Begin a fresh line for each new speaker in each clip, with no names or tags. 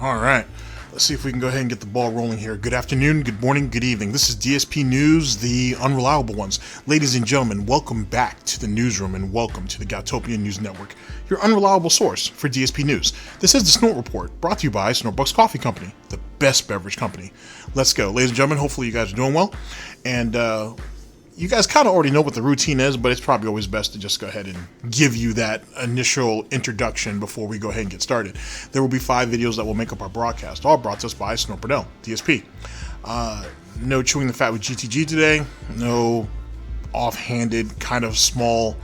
All right, let's see if we can go ahead and get the ball rolling here. Good afternoon, good morning, good evening. This is DSP News, the unreliable ones. Ladies and gentlemen, welcome back to the newsroom and welcome to the Goutopian News Network, your unreliable source for DSP News. This is the Snort Report, brought to you by Snortbucks Coffee Company, the best beverage company. Let's go. Ladies and gentlemen, hopefully you guys are doing well. And you guys kind of already know what the routine is, but it's probably always best to just go ahead and give you that initial introduction before we go ahead and get started. There will be 5 videos that will make up our broadcast, all brought to us by Burnell, DSP. No chewing the fat with GTG today. No offhanded kind of small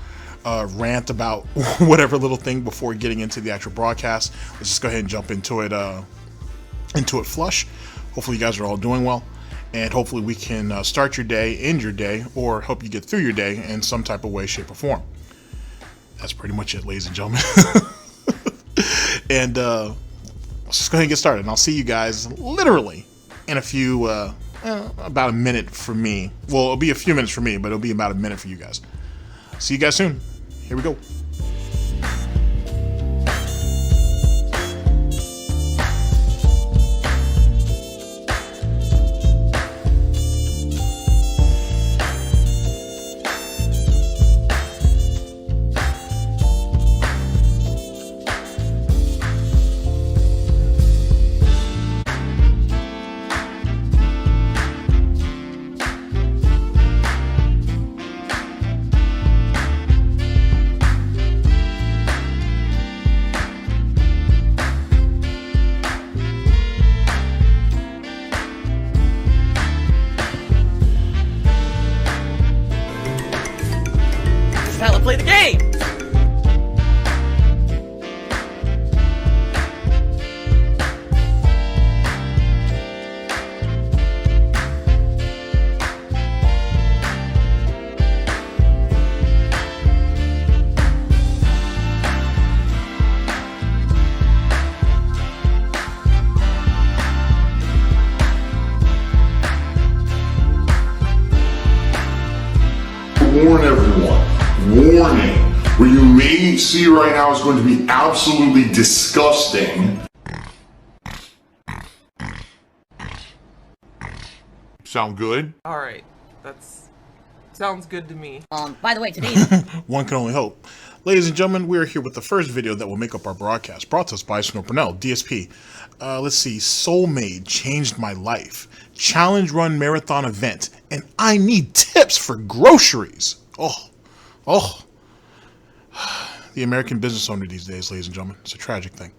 rant about whatever little thing before getting into the actual broadcast. Let's just go ahead and jump into it flush. Hopefully you guys are all doing well. And hopefully we can start your day, end your day, or help you get through your day in some type of way, shape, or form. That's pretty much it, ladies and gentlemen. And let's just go ahead and get started. And I'll see you guys literally in a few, about a minute for me. Well, it'll be a few minutes for me, but it'll be about a minute for you guys. See you guys soon. Here we go.
How to play the game!
Warn everyone. Warning. What you may see right now is going to be absolutely disgusting. Sound good?
Alright, sounds good to me.
By the way, today
One can only hope. Ladies and gentlemen, we are here with the first video that will make up our broadcast, brought to us by Burnell, DSP. Let's see, Soulmaid changed my life. Challenge run marathon event, and I need tips for groceries. Oh. The American business owner these days, ladies and gentlemen. It's a tragic thing.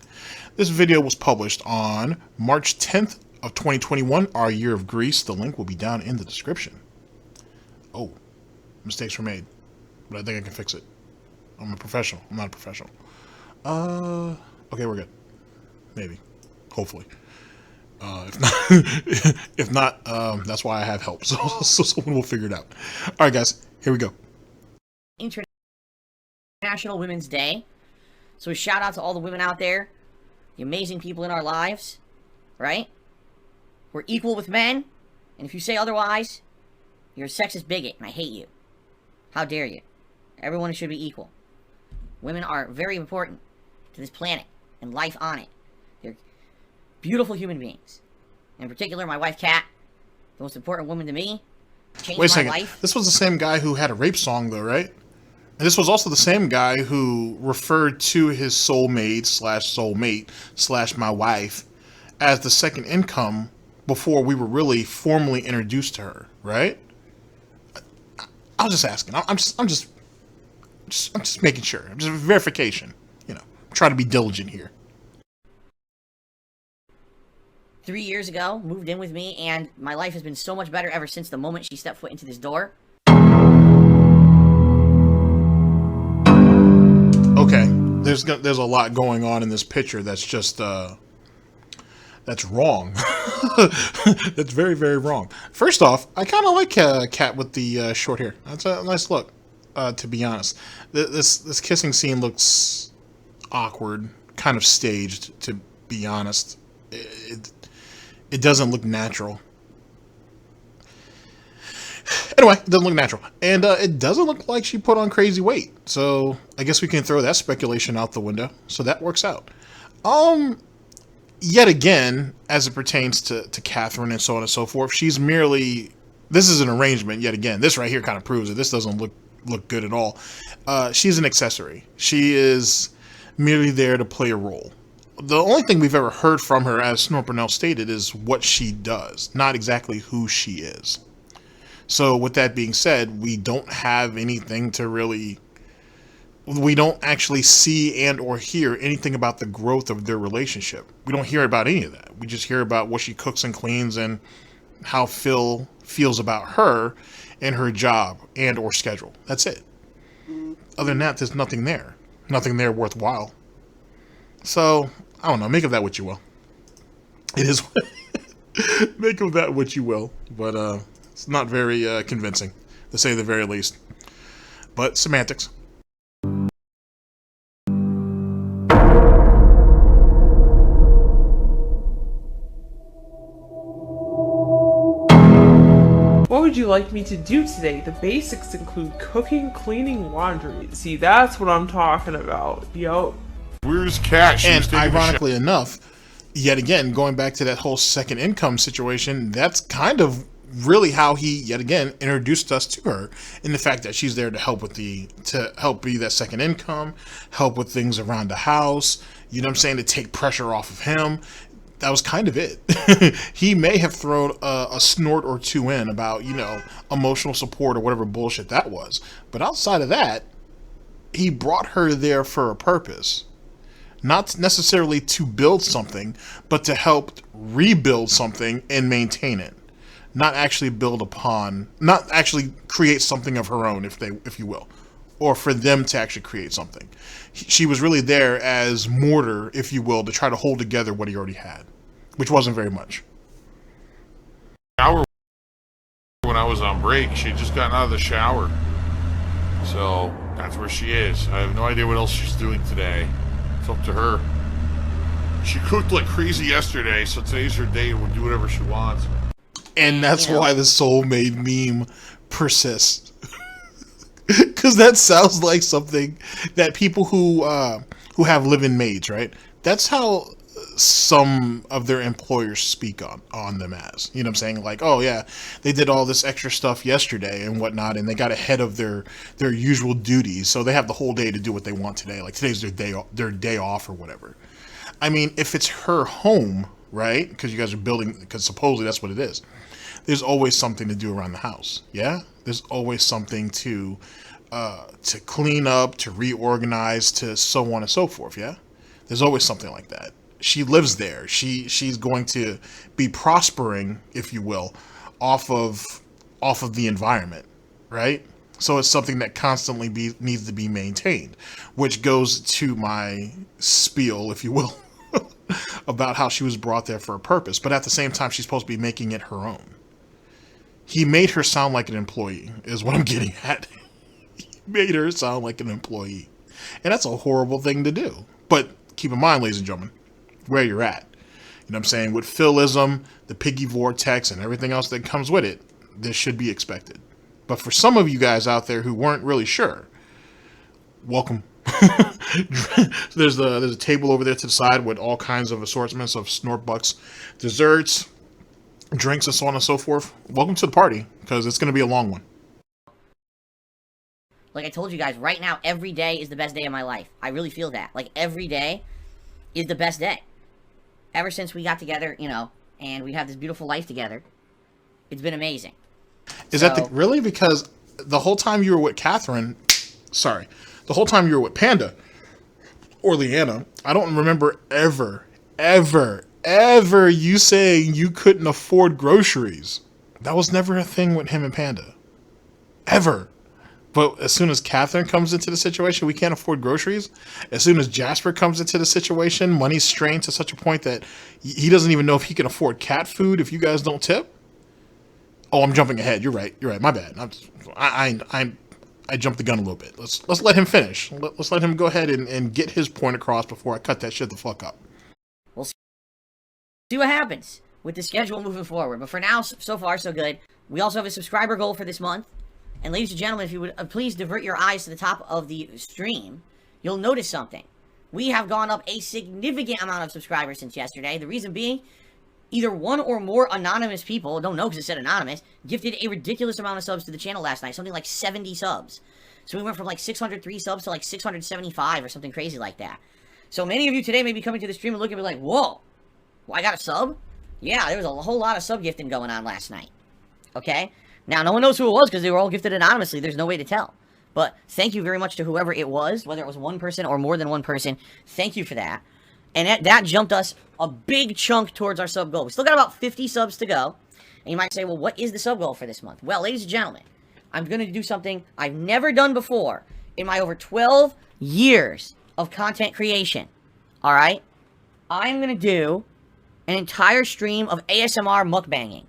This video was published on March 10th of 2021, our year of Greece. The link will be down in the description. Oh, mistakes were made, but I think I can fix it. I'm a professional. I'm not a professional. Okay, we're good. Maybe. Hopefully. If not, that's why I have help. So someone will figure it out. All right, guys, here we go.
International Women's Day. So a shout out to all the women out there, the amazing people in our lives, right? We're equal with men, and if you say otherwise, you're a sexist bigot, and I hate you. How dare you? Everyone should be equal. Women are very important to this planet and life on it. They're beautiful human beings. In particular, my wife, Kat, the most important woman to me. Changed
Wait a
my
second.
life.
This was the same guy who had a rape song, though, right? And this was also the same guy who referred to his soulmaid slash soulmate slash my wife as the second income before we were really formally introduced to her, right? I was just asking. I'm just I'm just making sure. Just verification. You know, try to be diligent here.
3 years ago, moved in with me, and my life has been so much better ever since the moment she stepped foot into this door.
Okay, there's a lot going on in this picture that's just that's wrong. That's very, very wrong. First off, I kind of like Cat with the short hair. That's a nice look, to be honest. This kissing scene looks awkward, kind of staged, to be honest. It doesn't look natural. Anyway, it doesn't look natural. And it doesn't look like she put on crazy weight. So I guess we can throw that speculation out the window. So that works out. Yet again, as it pertains to Catherine and so on and so forth, she's merely... This is an arrangement, yet again. This right here kind of proves it. This doesn't look good at all. She's an accessory. She is merely there to play a role. The only thing we've ever heard from her, as Snort Burnell stated, is what she does, not exactly who she is. So with that being said, we don't have anything to really... We don't actually see and or hear anything about the growth of their relationship. We don't hear about any of that. We just hear about what she cooks and cleans and how Phil feels about her and her job and or schedule. That's it. Other than that, there's nothing there. Nothing there worthwhile. So, I don't know. Make of that what you will. It is... Make of that what you will. But, it's not very convincing, to say the very least. But, semantics.
What would you like me to do today? The basics include cooking, cleaning, laundry. See, that's what I'm talking about. Yup.
Where's Cat?
And ironically enough, yet again, going back to that whole second income situation, that's kind of really how he, yet again, introduced us to her, in the fact that she's there to help with to help be that second income, help with things around the house, you know what I'm saying, to take pressure off of him. That was kind of it. He may have thrown a snort or two in about, you know, emotional support or whatever bullshit that was. But outside of that, he brought her there for a purpose. Not necessarily to build something, but to help rebuild something and maintain it. Not actually not actually create something of her own, if you will. Or for them to actually create something. She was really there as mortar, if you will, to try to hold together what he already had, which wasn't very much.
Shower when I was on break. She had just gotten out of the shower. So, that's where she is. I have no idea what else she's doing today. It's up to her. She cooked like crazy yesterday, so today's her day and will do whatever she wants.
And that's why the soulmaid meme persists. Because that sounds like something that people who have live-in maids, right? That's how some of their employers speak on them as. You know what I'm saying? Like, oh yeah, they did all this extra stuff yesterday and whatnot, and they got ahead of their usual duties, so they have the whole day to do what they want today. Like today's their day off or whatever. I mean, if it's her home, right? Because you guys are building, because supposedly that's what it is. There's always something to do around the house. Yeah, there's always something to clean up, to reorganize, to so on and so forth. Yeah, there's always something like that. She lives there. She's going to be prospering, if you will, off of the environment, right? So it's something that constantly needs to be maintained, which goes to my spiel, if you will, about how she was brought there for a purpose. But at the same time, she's supposed to be making it her own. He made her sound like an employee, is what I'm getting at. He made her sound like an employee. And that's a horrible thing to do. But keep in mind, ladies and gentlemen, where you're at. You know what I'm saying? With Philism, the piggy vortex, and everything else that comes with it, this should be expected. But for some of you guys out there who weren't really sure, welcome. There's a table over there to the side with all kinds of assortments of Snort Bucks, desserts, drinks, and so on and so forth. Welcome to the party, because it's going to be a long one.
Like I told you guys, right now, every day is the best day of my life. I really feel that. Like, every day is the best day. Ever since we got together, you know, and we have this beautiful life together, it's been amazing. Is
that really? Because the whole time you were with Catherine, the whole time you were with Panda or Leanna, I don't remember ever you saying you couldn't afford groceries. That was never a thing with him and Panda. Ever. But as soon as Catherine comes into the situation, we can't afford groceries. As soon as Jasper comes into the situation, money's strained to such a point that he doesn't even know if he can afford cat food if you guys don't tip. Oh, I'm jumping ahead. You're right. My bad. I jumped the gun a little bit. Let's let him finish. Let's let him go ahead and get his point across before I cut that shit the fuck up.
We'll see what happens with the schedule moving forward. But for now, so far, so good. We also have a subscriber goal for this month. And ladies and gentlemen, if you would please divert your eyes to the top of the stream, you'll notice something. We have gone up a significant amount of subscribers since yesterday. The reason being, either one or more anonymous people, don't know because it said anonymous, gifted a ridiculous amount of subs to the channel last night. Something like 70 subs. So we went from like 603 subs to like 675 or something crazy like that. So many of you today may be coming to the stream and looking at me like, whoa, well, I got a sub? Yeah, there was a whole lot of sub gifting going on last night. Okay? Now, no one knows who it was because they were all gifted anonymously. There's no way to tell. But thank you very much to whoever it was, whether it was one person or more than one person. Thank you for that. And that jumped us a big chunk towards our sub goal. We still got about 50 subs to go. And you might say, well, what is the sub goal for this month? Well, ladies and gentlemen, I'm going to do something I've never done before in my over 12 years of content creation. All right? I'm going to do an entire stream of ASMR mukbanging.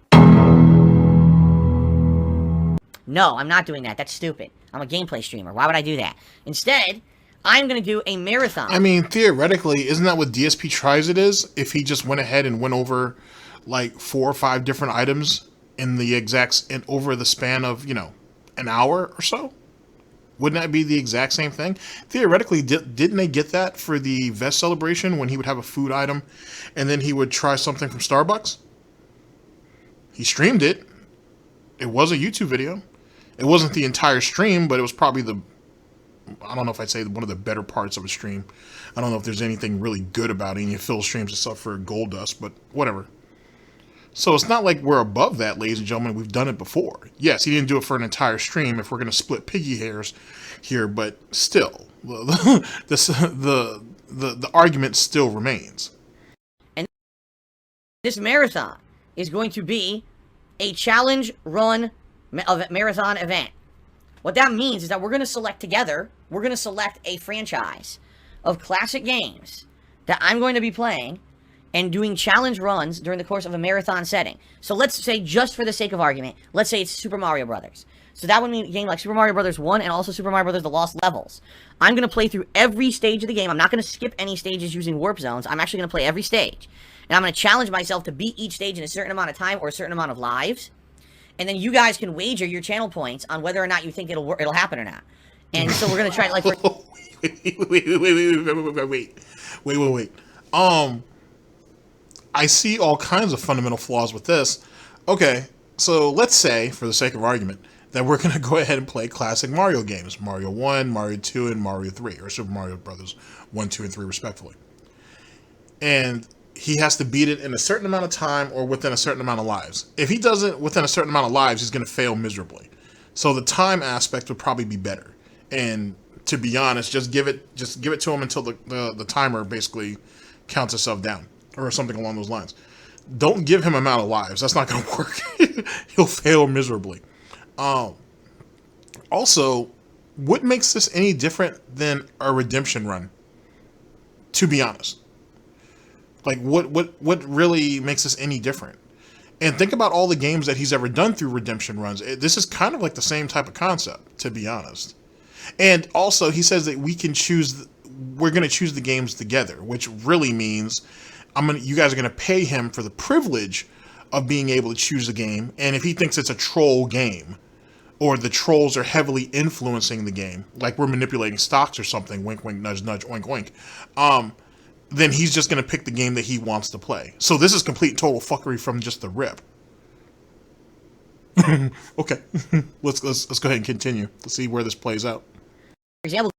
No, I'm not doing that. That's stupid. I'm a gameplay streamer. Why would I do that? Instead, I'm going to do a marathon.
I mean, theoretically, isn't that what DSP tries it is? If he just went ahead and went over like 4 or 5 different items in the over the span of, an hour or so? Wouldn't that be the exact same thing? Theoretically, didn't they get that for the Vest celebration when he would have a food item and then he would try something from Starbucks? He streamed it. It was a YouTube video. It wasn't the entire stream, but it was probably I don't know if I'd say one of the better parts of a stream. I don't know if there's anything really good about any of Phil's streams except for Gold Dust, but whatever. So it's not like we're above that, ladies and gentlemen. We've done it before. Yes, he didn't do it for an entire stream if we're going to split piggy hairs here, but still, the argument still remains.
And this marathon is going to be a challenge run marathon event. What that means is that we're going to select together, we're going to select a franchise of classic games that I'm going to be playing and doing challenge runs during the course of a marathon setting. So let's say, just for the sake of argument, let's say it's Super Mario Brothers. So that would mean a game like Super Mario Brothers 1 and also Super Mario Brothers The Lost Levels. I'm going to play through every stage of the game. I'm not going to skip any stages using warp zones. I'm actually going to play every stage. And I'm going to challenge myself to beat each stage in a certain amount of time or a certain amount of lives. And then you guys can wager your channel points on whether or not you think it'll happen or not. And so we're going to try, like...
Wait. I see all kinds of fundamental flaws with this. Okay, so let's say, for the sake of argument, that we're going to go ahead and play classic Mario games. Mario 1, Mario 2, and Mario 3. Or Super Mario Brothers 1, 2, and 3, respectively. And he has to beat it in a certain amount of time or within a certain amount of lives. If he does it within a certain amount of lives, he's going to fail miserably. So the time aspect would probably be better. And to be honest, just give it to him until the timer basically counts itself down or something along those lines. Don't give him amount of lives. That's not going to work. He'll fail miserably. Also, what makes this any different than a redemption run? To be honest. Like, what really makes this any different? And think about all the games that he's ever done through redemption runs. This is kind of like the same type of concept, to be honest. And also, he says that we're going to choose the games together, which really means you guys are going to pay him for the privilege of being able to choose a game. And if he thinks it's a troll game, or the trolls are heavily influencing the game, like we're manipulating stocks or something, wink, wink, nudge, nudge, oink, oink, then he's just going to pick the game that he wants to play. So this is complete and total fuckery from just the rip. Okay, let's go ahead and continue. Let's see where this plays out.
For example,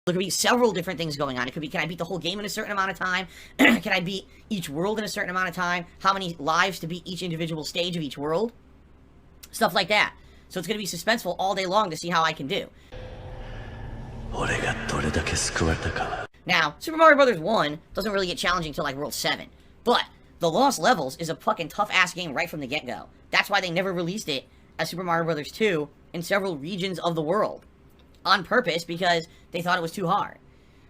there could be several different things going on. It could be, can I beat the whole game in a certain amount of time? Can I beat each world in a certain amount of time? How many lives to beat each individual stage of each world? Stuff like that. So it's going to be suspenseful all day long to see how I can do. Now, Super Mario Bros. 1 doesn't really get challenging until like World 7, but the Lost Levels is a fucking tough-ass game right from the get-go. That's why they never released it as Super Mario Bros. 2 in several regions of the world. On purpose, because they thought it was too hard.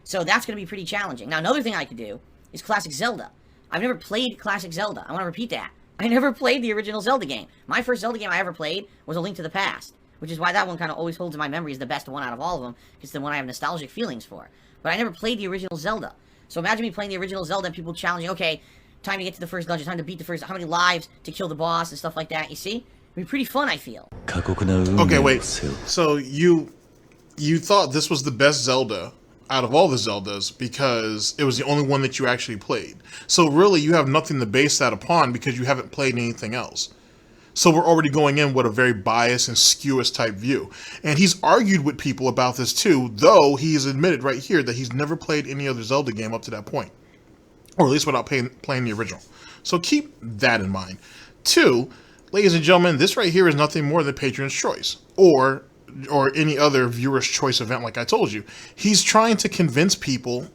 So that's going to be pretty challenging. Now, another thing I could do is Classic Zelda. I've never played Classic Zelda. I want to repeat that. I never played the original Zelda game. My first Zelda game I ever played was A Link to the Past, which is why that one kind of always holds in my memory as the best one out of all of them, because it's the one I have nostalgic feelings for. But I never played the original Zelda. So imagine me playing the original Zelda and people challenging, okay, time to get to the first dungeon, time to beat the first, how many lives to kill the boss and stuff like that, you see? It'd be pretty fun, I feel.
Okay, wait. So you thought this was the best Zelda out of all the Zeldas because it was the only one that you actually played. So really, you have nothing to base that upon because you haven't played anything else. So we're already going in with a very biased and skewist type view. And he's argued with people about this too, though he's admitted right here that he's never played any other Zelda game up to that point. Or at least without playing the original. So keep that in mind. 2, ladies and gentlemen, this right here is nothing more than Patreon's Choice. Or any other viewer's choice event like I told you. He's trying to convince people,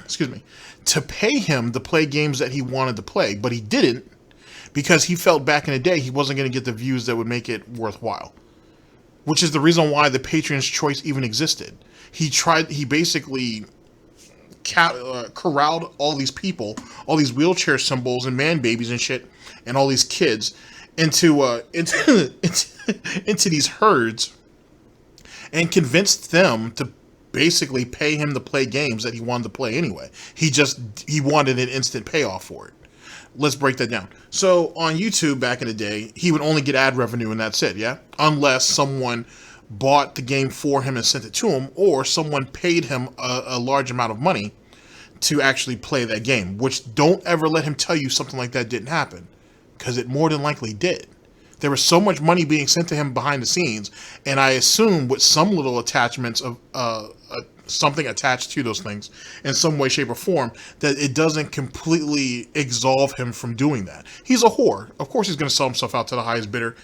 excuse me, to pay him to play games that he wanted to play, but he didn't because he felt back in the day he wasn't going to get the views that would make it worthwhile. Which is the reason why the Patreon's Choice even existed. He basically corralled all these people, all these wheelchair symbols and man babies and shit, and all these kids into these herds, and convinced them to basically pay him to play games that he wanted to play anyway. He wanted an instant payoff for it. Let's break that down. So on YouTube back in the day, he would only get ad revenue and that's it, yeah? Unless someone bought the game for him and sent it to him, or someone paid him a large amount of money to actually play that game, which don't ever let him tell you something like that didn't happen, because it more than likely did. There was so much money being sent to him behind the scenes, and I assume with some little attachments of something attached to those things in some way, shape, or form, that it doesn't completely absolve him from doing that. He's a whore. Of course he's going to sell himself out to the highest bidder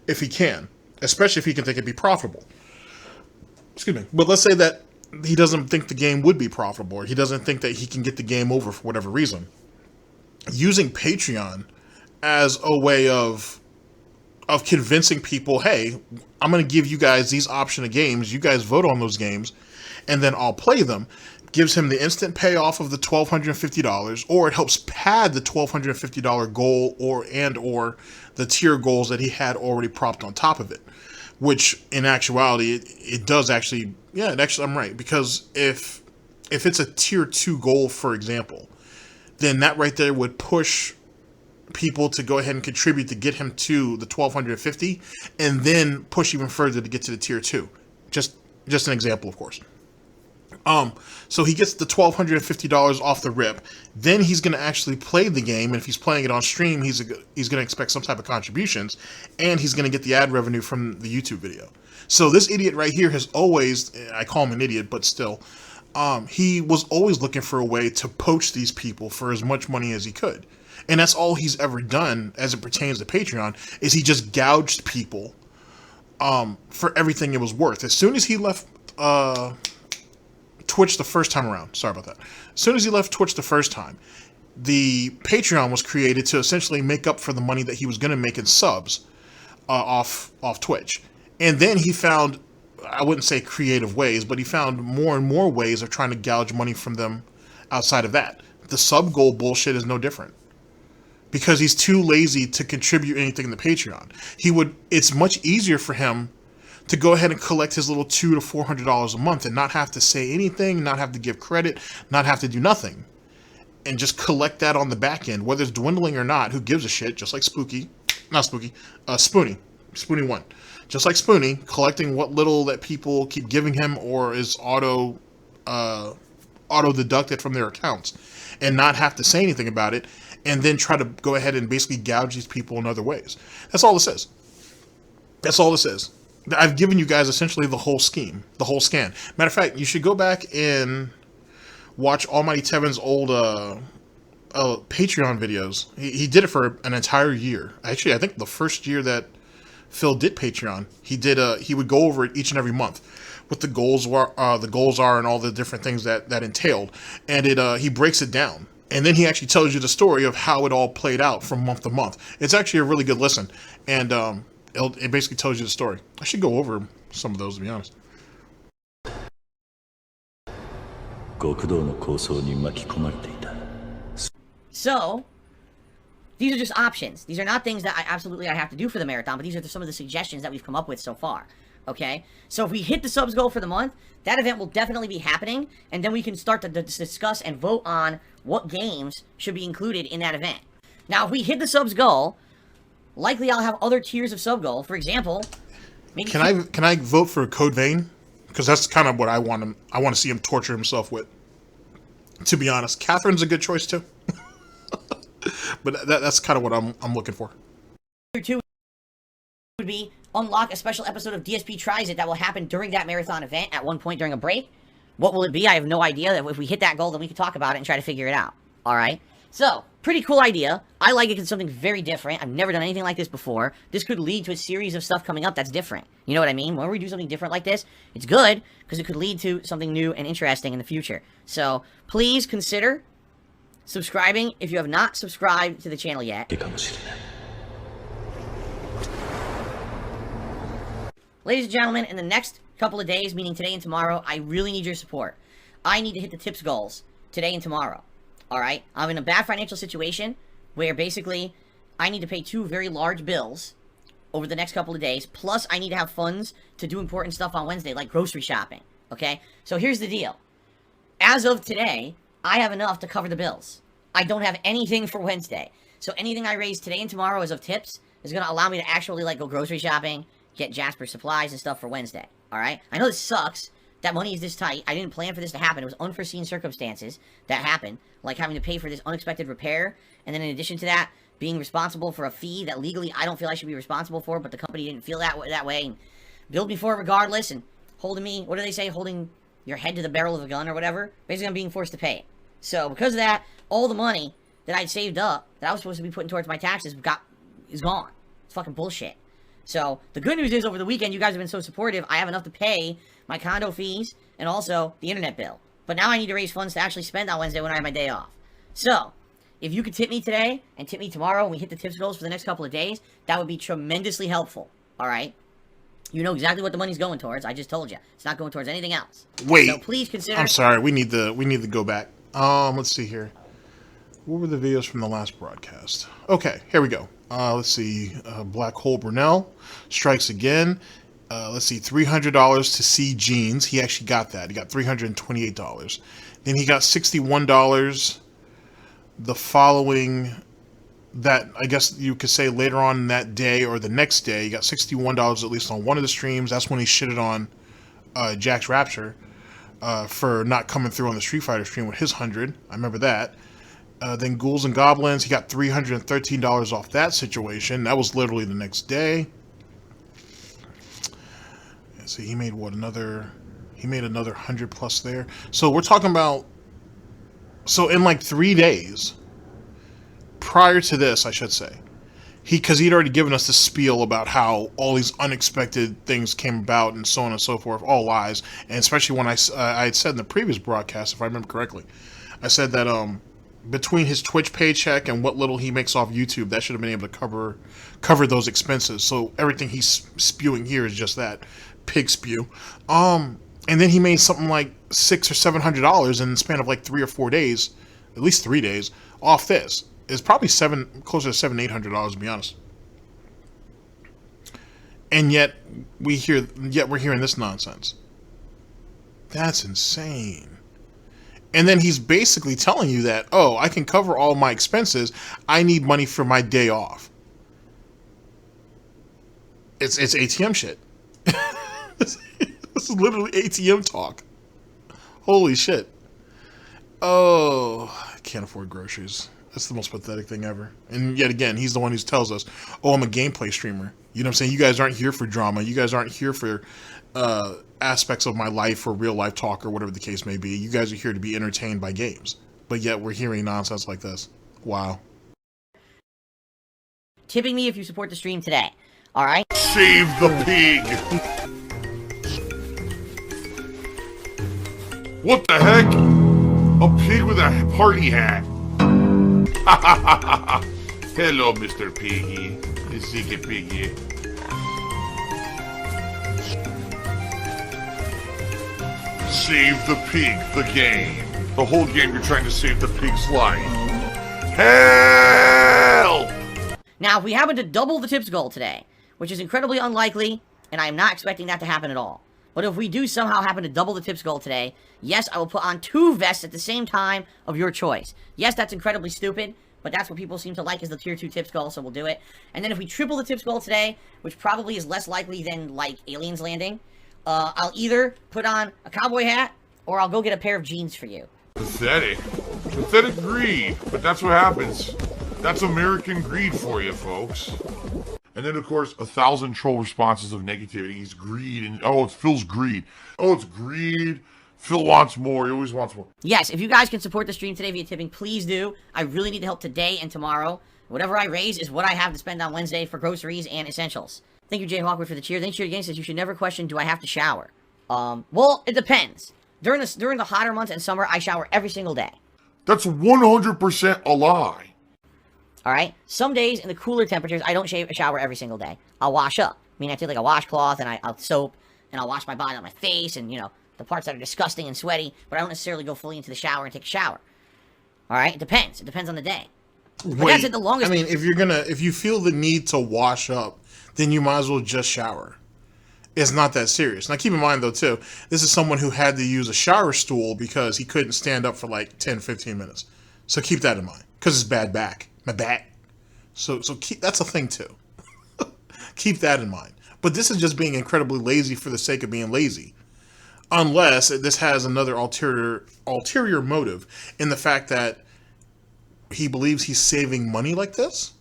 if he can, especially if he can think it'd be profitable. Excuse me. But let's say that he doesn't think the game would be profitable, or he doesn't think that he can get the game over for whatever reason. Using Patreon as a way of convincing people, hey, I'm going to give you guys these option of games, you guys vote on those games, and then I'll play them, gives him the instant payoff of the $1,250, or it helps pad the $1,250 goal or the tier goals that he had already propped on top of it. Which, in actuality, it does actually, yeah, I'm right, because if it's a tier 2 goal, for example, then that right there would push people to go ahead and contribute to get him to the 1,250, and then push even further to get to the tier 2. Just an example, of course. So he gets the $1,250 off the rip. Then he's going to actually play the game, and if he's playing it on stream, he's going to expect some type of contributions, and he's going to get the ad revenue from the YouTube video. So this idiot right here has always, I call him an idiot, but still, he was always looking for a way to poach these people for as much money as he could. And that's all he's ever done as it pertains to Patreon, is he just gouged people for everything it was worth. As soon as he left Twitch the first time around, sorry about that. As soon as he left Twitch the first time, the Patreon was created to essentially make up for the money that he was going to make in subs off Twitch. And then he found, I wouldn't say creative ways, but he found more and more ways of trying to gouge money from them outside of that. The sub goal bullshit is no different, because he's too lazy to contribute anything in the Patreon. It's much easier for him to go ahead and collect his little $200 to $400 a month and not have to say anything, not have to give credit, not have to do nothing, and just collect that on the back end, whether it's dwindling or not. Who gives a shit? Just like Spoony, Spoony 1, just like Spoony, collecting what little that people keep giving him or is auto deducted from their accounts, and not have to say anything about it, and then try to go ahead and basically gouge these people in other ways. That's all this is. That's all this is. I've given you guys essentially the whole scheme, the whole scan. Matter of fact, you should go back and watch Almighty Tevin's old Patreon videos. He did it for an entire year. Actually, I think the first year that Phil did Patreon, he would go over it each and every month. what the goals are and all the different things that entailed, and he breaks it down. And then he actually tells you the story of how it all played out from month to month. It's actually a really good listen, and it basically tells you the story. I should go over some of those, to be honest.
So, these are just options. These are not things that I have to do for the marathon, but these are some of the suggestions that we've come up with so far. Okay? So if we hit the subs goal for the month, that event will definitely be happening, and then we can start to discuss and vote on what games should be included in that event. Now, if we hit the subs goal, likely I'll have other tiers of sub goal. For example, maybe
can I vote for Code Vein? Because that's kind of what I want to see him torture himself with. To be honest, Catherine's a good choice too. But that's kind of what I'm looking for.
Tier 2 would be unlock a special episode of DSP Tries It that will happen during that marathon event at one point during a break. What will it be? I have no idea. If we hit that goal, then we can talk about it and try to figure it out. Alright? So, pretty cool idea. I like it because it's something very different. I've never done anything like this before. This could lead to a series of stuff coming up that's different. You know what I mean? When we do something different like this, it's good because it could lead to something new and interesting in the future. So, please consider subscribing if you have not subscribed to the channel yet. Ladies and gentlemen, in the next couple of days, meaning today and tomorrow, I really need your support. I need to hit the tips goals today and tomorrow. Alright? I'm in a bad financial situation where basically I need to pay 2 very large bills over the next couple of days, plus I need to have funds to do important stuff on Wednesday, like grocery shopping. Okay? So here's the deal. As of today, I have enough to cover the bills. I don't have anything for Wednesday. So anything I raise today and tomorrow as of tips is going to allow me to actually go grocery shopping, get Jasper supplies and stuff for Wednesday. Alright? I know this sucks. That money is this tight. I didn't plan for this to happen. It was unforeseen circumstances that happened, like having to pay for this unexpected repair, and then in addition to that, being responsible for a fee that legally I don't feel I should be responsible for, but the company didn't feel that way, and billed me for it regardless, and holding me, what do they say, holding your head to the barrel of a gun or whatever? Basically, I'm being forced to pay it. So, because of that, all the money that I'd saved up, that I was supposed to be putting towards my taxes, is gone. It's fucking bullshit. So, the good news is, over the weekend, you guys have been so supportive, I have enough to pay my condo fees and also the internet bill. But now I need to raise funds to actually spend on Wednesday when I have my day off. So, if you could tip me today and tip me tomorrow and we hit the tips goals for the next couple of days, that would be tremendously helpful. Alright? You know exactly what the money's going towards. I just told you. It's not going towards anything else.
Wait.
So please consider...
I'm sorry. We need to go back. Let's see here. What were the videos from the last broadcast? Okay, here we go. Let's see. Black Hole Burnell strikes again. Let's see. $300 to see Jeans. He actually got that. He got $328. Then he got $61 the following... that, I guess you could say later on in that day or the next day, he got $61 at least on one of the streams. That's when he shitted on Jack's Rapture for not coming through on the Street Fighter stream with his 100. I remember that. Then Ghouls and Goblins, he got $313 off that situation. That was literally the next day. So he made what, he made another 100 plus there. So we're talking about, so in like 3 days, prior to this, I should say, because he'd already given us the spiel about how all these unexpected things came about and so on and so forth, all lies, and especially when I had said in the previous broadcast, if I remember correctly, I said that between his Twitch paycheck and what little he makes off YouTube, that should have been able to cover those expenses. So everything he's spewing here is just that pig spew. And then he made something like $600 or $700 in the span of like 3 or 4 days, at least 3 days, off this. It's probably closer to $700-800 to be honest. And yet we're hearing this nonsense. That's insane. And then he's basically telling you that, oh, I can cover all my expenses. I need money for my day off. It's ATM shit. This is literally ATM talk. Holy shit. Oh, I can't afford groceries. That's the most pathetic thing ever. And yet again, he's the one who tells us, oh, I'm a gameplay streamer. You know what I'm saying? You guys aren't here for drama. You guys aren't here for aspects of my life or real life talk or whatever the case may be. You guys are here to be entertained by games. But yet we're hearing nonsense like this. Wow.
Tipping me if you support the stream today. Alright?
Save the pig! What the heck? A pig with a party hat. Hello, Mr. Piggy. Ziggy Piggy. Save the pig, the game. The whole game you're trying to save the pig's life. Help!
Now, if we happen to double the tips goal today, which is incredibly unlikely, and I am not expecting that to happen at all. But if we do somehow happen to double the tips goal today, yes, I will put on 2 vests at the same time of your choice. Yes, that's incredibly stupid, but that's what people seem to like is the tier 2 tips goal, so we'll do it. And then if we triple the tips goal today, which probably is less likely than, like, aliens landing, I'll either put on a cowboy hat, or I'll go get a pair of jeans for you.
Pathetic. Pathetic greed. But that's what happens. That's American greed for you, folks. And then, of course, 1,000 troll responses of negativity. He's greed, and oh, it's Phil's greed. Oh, it's greed. Phil wants more. He always wants more.
Yes, if you guys can support the stream today via tipping, please do. I really need the help today and tomorrow. Whatever I raise is what I have to spend on Wednesday for groceries and essentials. Thank you, Jay Hawkwood, for the cheer. Thank you again. Says you should never question, do I have to shower? Well, it depends. During the hotter months and summer, I shower every single day.
That's 100% a lie.
Alright? Some days in the cooler temperatures, I don't shower every single day. I'll wash up. I mean, I take like a washcloth and I'll soap and I'll wash my body on my face and, you know, the parts that are disgusting and sweaty, but I don't necessarily go fully into the shower and take a shower. Alright? It depends. It depends on the day. But that's it, the longest.
I mean, if you feel the need to wash up, then you might as well just shower. It's not that serious. Now, keep in mind, though, too, this is someone who had to use a shower stool because he couldn't stand up for like 10, 15 minutes. So keep that in mind, because it's bad back. My back. So that's a thing, too. Keep that in mind. But this is just being incredibly lazy for the sake of being lazy. Unless this has another ulterior motive in the fact that he believes he's saving money like this?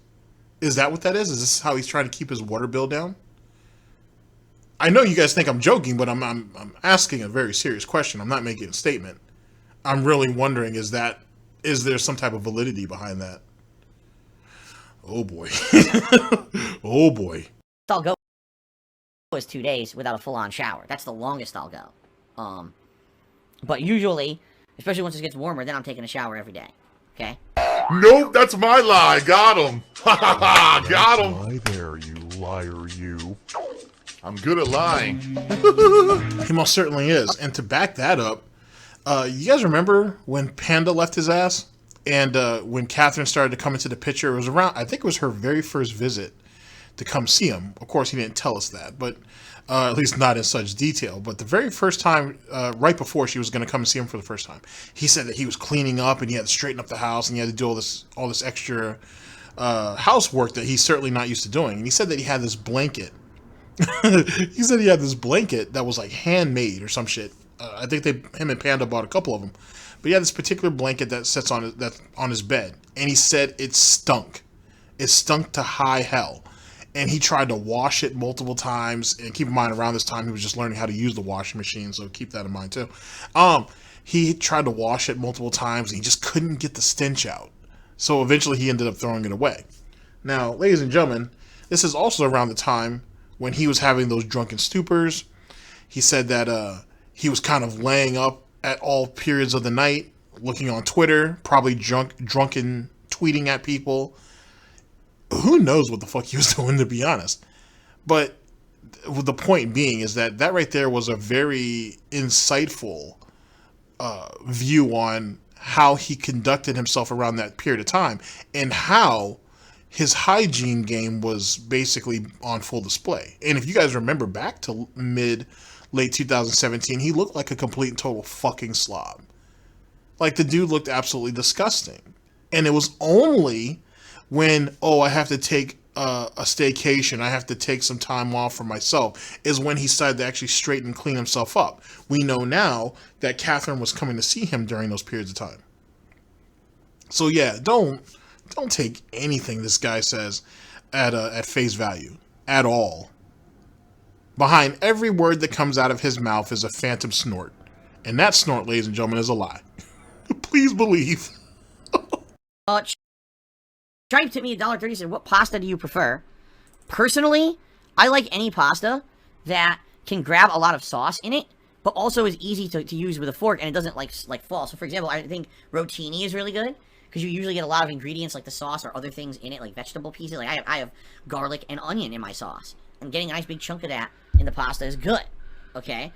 Is that what that is? Is this how he's trying to keep his water bill down? I know you guys think I'm joking, but I'm asking a very serious question. I'm not making a statement. I'm really wondering, is there some type of validity behind that? Oh boy. Oh boy.
I'll go is 2 days without a full-on shower. That's the longest I'll go. But usually, especially once it gets warmer, then I'm taking a shower every day. Okay?
Nope, that's my lie. Got him. Got him.
Lie there, you liar, you.
I'm good at lying.
He most certainly is. And to back that up, you guys remember when Panda left his ass? And when Catherine started to come into the picture, it was around, I think it was her very first visit to come see him. Of course, he didn't tell us that, but at least not in such detail. But the very first time, right before she was going to come and see him for the first time, he said that he was cleaning up and he had to straighten up the house and he had to do all this extra housework that he's certainly not used to doing. And he said that he had this blanket. He said he had this blanket that was like handmade or some shit. I think him and Panda bought a couple of them. But he had this particular blanket that sits on his bed. And he said it stunk. It stunk to high hell. And he tried to wash it multiple times. And keep in mind, around this time, he was just learning how to use the washing machine. So keep that in mind, too. He tried to wash it multiple times. And he just couldn't get the stench out. So eventually, he ended up throwing it away. Now, ladies and gentlemen, this is also around the time when he was having those drunken stupors. He said that he was kind of laying up at all periods of the night, looking on Twitter, probably drunken tweeting at people. Who knows what the fuck he was doing, to be honest. But the point being is that right there was a very insightful view on how he conducted himself around that period of time and how his hygiene game was basically on full display. And if you guys remember back to late 2017, he looked like a complete and total fucking slob. Like, the dude looked absolutely disgusting. And it was only when, I have to take a staycation, I have to take some time off for myself, is when he decided to actually straighten and clean himself up. We know now that Catherine was coming to see him during those periods of time. So yeah, don't take anything this guy says at face value at all. Behind every word that comes out of his mouth is a phantom snort. And that snort, ladies and gentlemen, is a lie. Please believe.
Trying to tip me $1.30 said, what pasta do you prefer? Personally, I like any pasta that can grab a lot of sauce in it but also is easy to use with a fork, and it doesn't like fall. So for example, I think rotini is really good because you usually get a lot of ingredients like the sauce or other things in it, like vegetable pieces. Like I have garlic and onion in my sauce, and getting a nice big chunk of that in the pasta is good. Okay.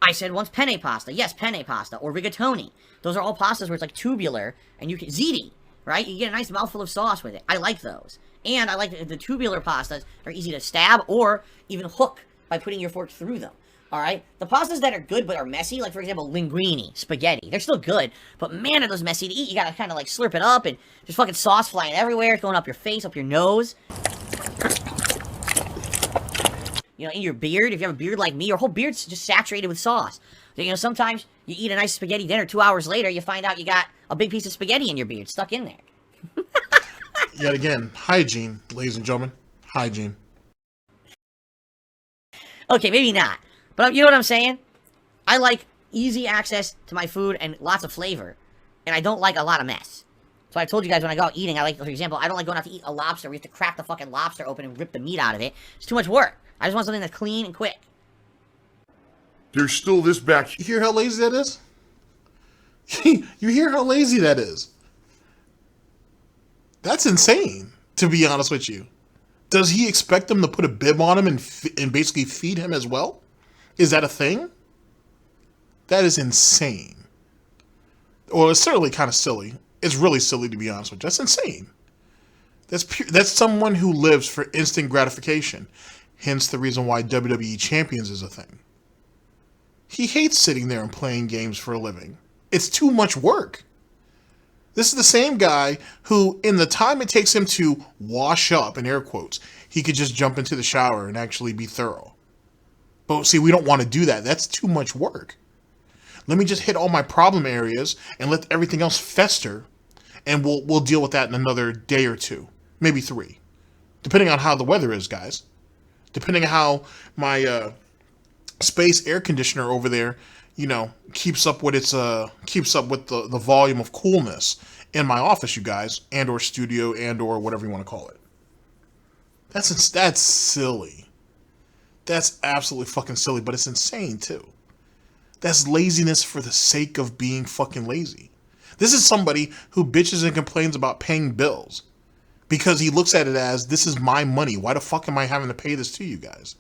I said once penne pasta. Yes, penne pasta or rigatoni. Those are all pastas where it's like tubular, and you can ziti, right? You get a nice mouthful of sauce with it. I like those, and I like the tubular pastas are easy to stab or even hook by putting your fork through them. All right, the pastas that are good but are messy, like for example linguine, spaghetti, they're still good, but man, are those messy to eat. You gotta kind of like slurp it up, and there's fucking sauce flying everywhere. It's going up your face, up your nose. You know, in your beard, if you have a beard like me, your whole beard's just saturated with sauce. So, you know, sometimes you eat a nice spaghetti dinner, 2 hours later, you find out you got a big piece of spaghetti in your beard stuck in there.
Yet again, hygiene, ladies and gentlemen. Hygiene.
Okay, maybe not. But you know what I'm saying? I like easy access to my food and lots of flavor. And I don't like a lot of mess. So I told you guys when I go out eating, I like, for example, I don't like going out to eat a lobster. We have to crack the fucking lobster open and rip the meat out of it. It's too much work. I just want something that's clean and quick.
There's still this back.
You hear how lazy that is? You hear how lazy that is? That's insane, to be honest with you. Does he expect them to put a bib on him and basically feed him as well? Is that a thing? That is insane. Well, it's certainly kind of silly. It's really silly, to be honest with you. That's insane. That's someone who lives for instant gratification. Hence the reason why WWE Champions is a thing. He hates sitting there and playing games for a living. It's too much work. This is the same guy who, in the time it takes him to wash up, in air quotes, he could just jump into the shower and actually be thorough. But see, we don't want to do that. That's too much work. Let me just hit all my problem areas and let everything else fester, and we'll deal with that in another day or two, maybe 3, depending on how the weather is, guys. Depending on how my space air conditioner over there, you know, keeps up with the volume of coolness in my office, you guys, and or studio, and or whatever you want to call it. That's silly. That's absolutely fucking silly, but it's insane too. That's laziness for the sake of being fucking lazy. This is somebody who bitches and complains about paying bills because he looks at it as, this is my money. Why the fuck am I having to pay this to you guys?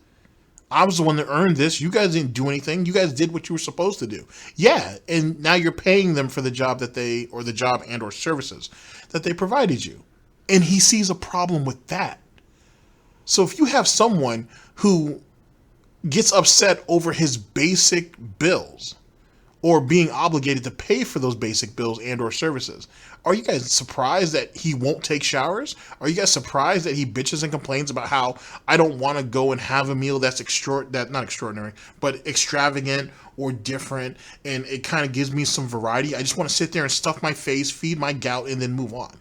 I was the one that earned this. You guys didn't do anything. You guys did what you were supposed to do. Yeah, and now you're paying them for the job the job and or services that they provided you. And he sees a problem with that. So if you have someone who gets upset over his basic bills or being obligated to pay for those basic bills and or services, are you guys surprised that he won't take showers? Are you guys surprised that he bitches and complains about how I don't want to go and have a meal that's not extraordinary, but extravagant or different, and it kind of gives me some variety? I just want to sit there and stuff my face, feed my gout, and then move on.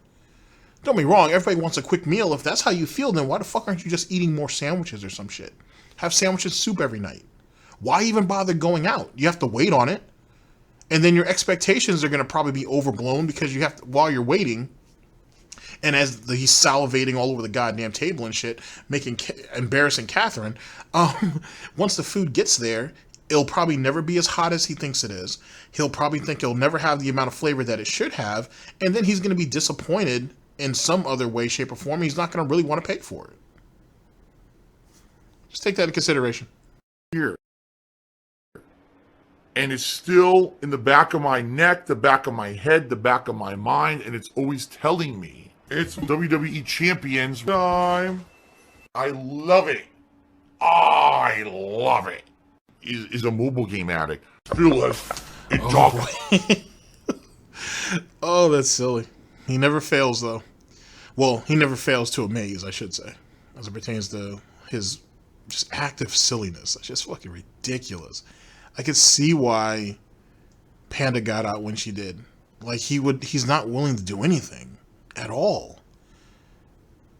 Don't be wrong, everybody wants a quick meal. If that's how you feel, then why the fuck aren't you just eating more sandwiches or some shit? Have sandwich and soup every night. Why even bother going out? You have to wait on it. And then your expectations are going to probably be overblown because you have to, while you're waiting, and as he's salivating all over the goddamn table and shit, embarrassing Catherine, once the food gets there, it'll probably never be as hot as he thinks it is. He'll probably think it'll never have the amount of flavor that it should have, and then he's going to be disappointed in some other way, shape, or form. He's not going to really want to pay for it. Just take that into consideration.
Here. And it's still in the back of my neck, the back of my head, the back of my mind, and it's always telling me it's WWE Champions time. I love it. I love it. Is a mobile game addict. Still has a dog.
Oh, that's silly. He never fails, though. Well, he never fails to amaze, I should say, as it pertains to his just active silliness. That's just fucking ridiculous. I could see why Panda got out when she did. Like, he's not willing to do anything at all.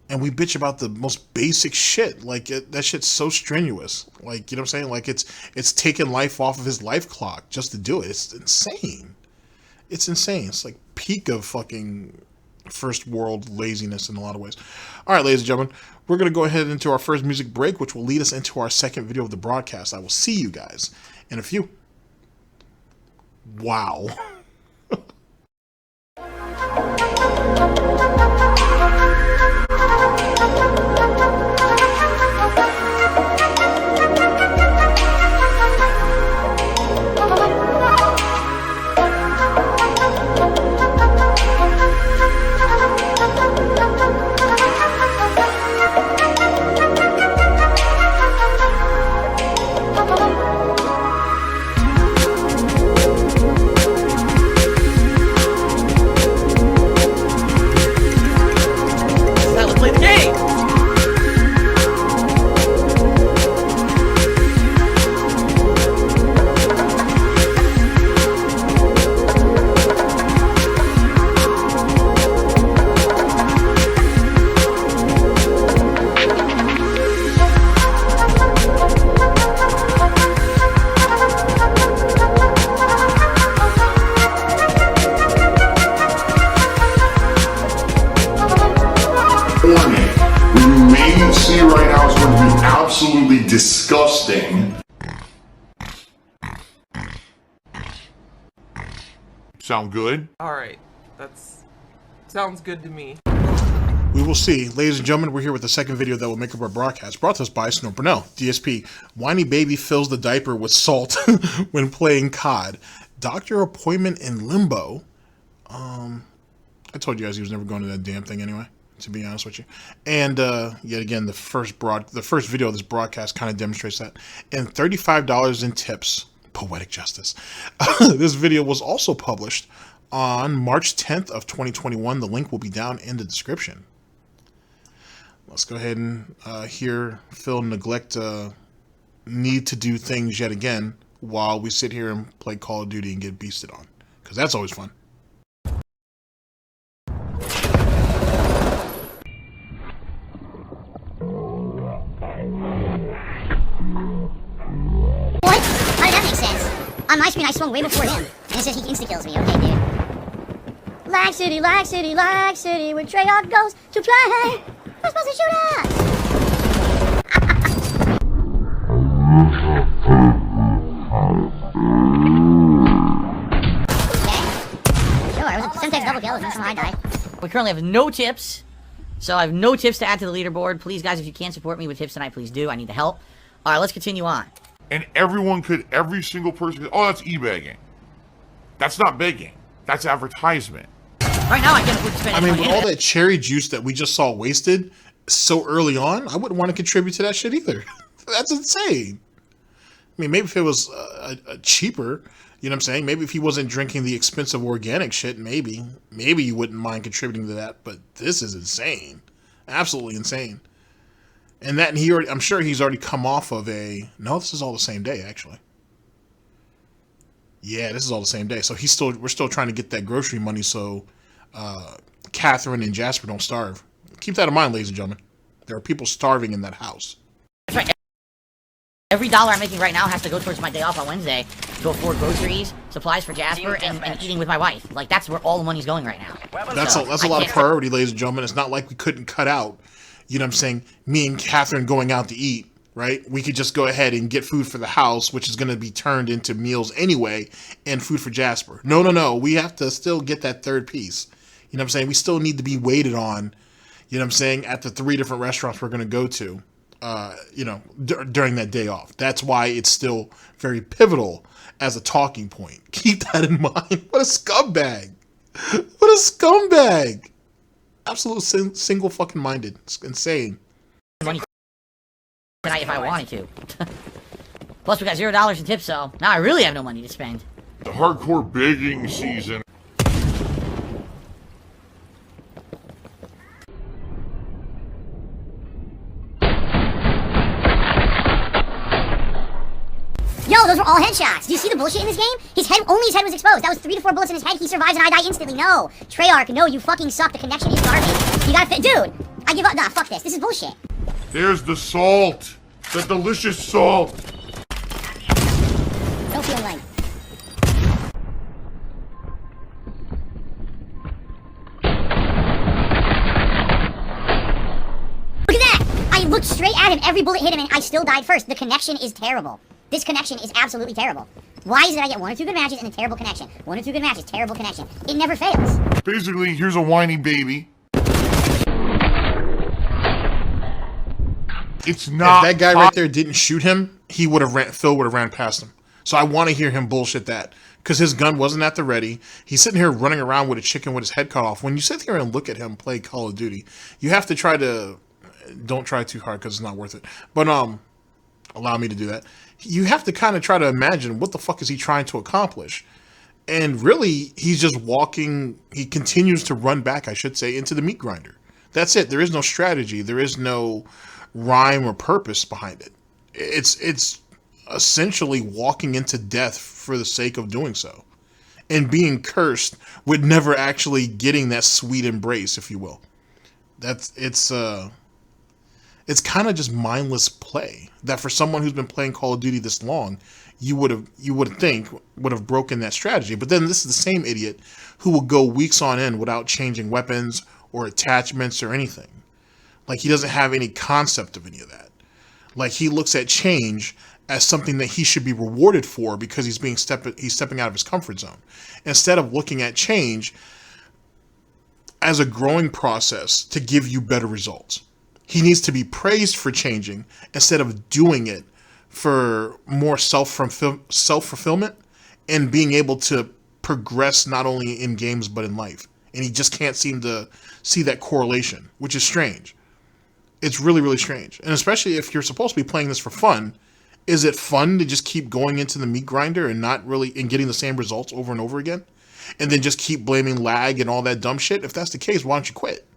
And we bitch about the most basic shit. Like, that shit's so strenuous. Like, you know what I'm saying? Like, it's taking life off of his life clock just to do it. It's insane. It's insane. It's like peak of fucking first world laziness in a lot of ways. All right, ladies and gentlemen, we're going to go ahead into our first music break, which will lead us into our second video of the broadcast. I will see you guys in a few. Wow.
Absolutely disgusting.
Sound good?
Alright, that's... sounds good to me.
We will see. Ladies and gentlemen, we're here with the second video that will make up our broadcast, brought to us by Snort Burnell, DSP. Whiny baby fills the diaper with salt when playing COD. Doctor appointment in limbo. I told you guys he was never going to that damn thing anyway, to be honest with you. And yet again, the first video of this broadcast kind of demonstrates that. And $35 in tips. Poetic justice. This video was also published on March 10th of 2021. The link will be down in the description. Let's go ahead and hear Phil neglect need to do things yet again while we sit here and play Call of Duty and get beasted on, because that's always fun.
On my screen, I swung way before him. And it says he insta-kills me. Okay, dude. Lag City, Lag City, Lag City, where Treyarch goes to play. We're supposed to shoot at. Okay. Sure, it was a Semtex double kill. It was some high die.
We currently have no tips, so I have no tips to add to the leaderboard. Please, guys, if you can support me with tips tonight, please do. I need the help. All right, let's continue on.
And every single person, oh, that's e-begging. That's not begging. That's advertisement.
Right now, I can't afford to spend
I mean,
money.
with all that cherry juice that we just saw wasted so early on, I wouldn't want to contribute to that shit either. That's insane. I mean, maybe if it was cheaper, you know what I'm saying? Maybe if he wasn't drinking the expensive organic shit, maybe you wouldn't mind contributing to that. But this is insane. Absolutely insane. And that I'm sure he's already come off of no, this is all the same day, actually. Yeah, this is all the same day. So we're still trying to get that grocery money so Catherine and Jasper don't starve. Keep that in mind, ladies and gentlemen. There are people starving in that house.
That's right. Every dollar I'm making right now has to go towards my day off on Wednesday to afford groceries, supplies for Jasper, and eating with my wife. Like, that's where all the money's going right now.
That's a lot of priority, ladies and gentlemen. It's not like we couldn't cut out, you know what I'm saying, me and Catherine going out to eat, right? We could just go ahead and get food for the house, which is going to be turned into meals anyway, and food for Jasper. No. We have to still get that third piece. You know what I'm saying? We still need to be waited on, you know what I'm saying, at the 3 different restaurants we're going to go to, you know, during that day off. That's why it's still very pivotal as a talking point. Keep that in mind. What a scumbag. What a scumbag. Absolute single fucking minded. It's insane.
Money tonight if I wanted to. Plus, we got $0 in tips, so now I really have no money to spend.
The hardcore begging season.
Yo, those were all headshots. Do you see the bullshit in this game? Only his head was exposed. That was 3 to 4 bullets in his head. He survives and I die instantly. No. Treyarch, no, you fucking suck. The connection is garbage. You gotta fit. Dude, I give up. Nah, fuck this. This is bullshit.
There's the salt. The delicious salt.
Don't feel right. straight at him. Every bullet hit him, and I still died first. The connection is terrible. This connection is absolutely terrible. Why is it I get 1 or 2 good matches and a terrible connection? 1 or 2 good matches, terrible connection. It never fails.
Basically, here's a whiny baby. It's not.
If that guy right there didn't shoot him, he would have Phil would have ran past him. So I want to hear him bullshit that, because his gun wasn't at the ready. He's sitting here running around with a chicken with his head cut off. When you sit here and look at him play Call of Duty, you have to try to, don't try too hard because it's not worth it. But allow me to do that. You have to kind of try to imagine what the fuck is he trying to accomplish. And really, he's just walking, he continues to run back, I should say, into the meat grinder. That's it. There is no strategy. There is no rhyme or purpose behind it. It's essentially walking into death for the sake of doing so. And being cursed with never actually getting that sweet embrace, if you will. It's kind of just mindless play that for someone who's been playing Call of Duty this long, you would think would have broken that strategy. But then this is the same idiot who will go weeks on end without changing weapons or attachments or anything. Like, he doesn't have any concept of any of that. Like, he looks at change as something that he should be rewarded for because he's stepping out of his comfort zone, instead of looking at change as a growing process to give you better results. He needs to be praised for changing instead of doing it for more self-fulfillment and being able to progress not only in games but in life. And he just can't seem to see that correlation, which is strange. It's really, really strange. And especially if you're supposed to be playing this for fun, is it fun to just keep going into the meat grinder and not really, and getting the same results over and over again? And then just keep blaming lag and all that dumb shit? If that's the case, why don't you quit?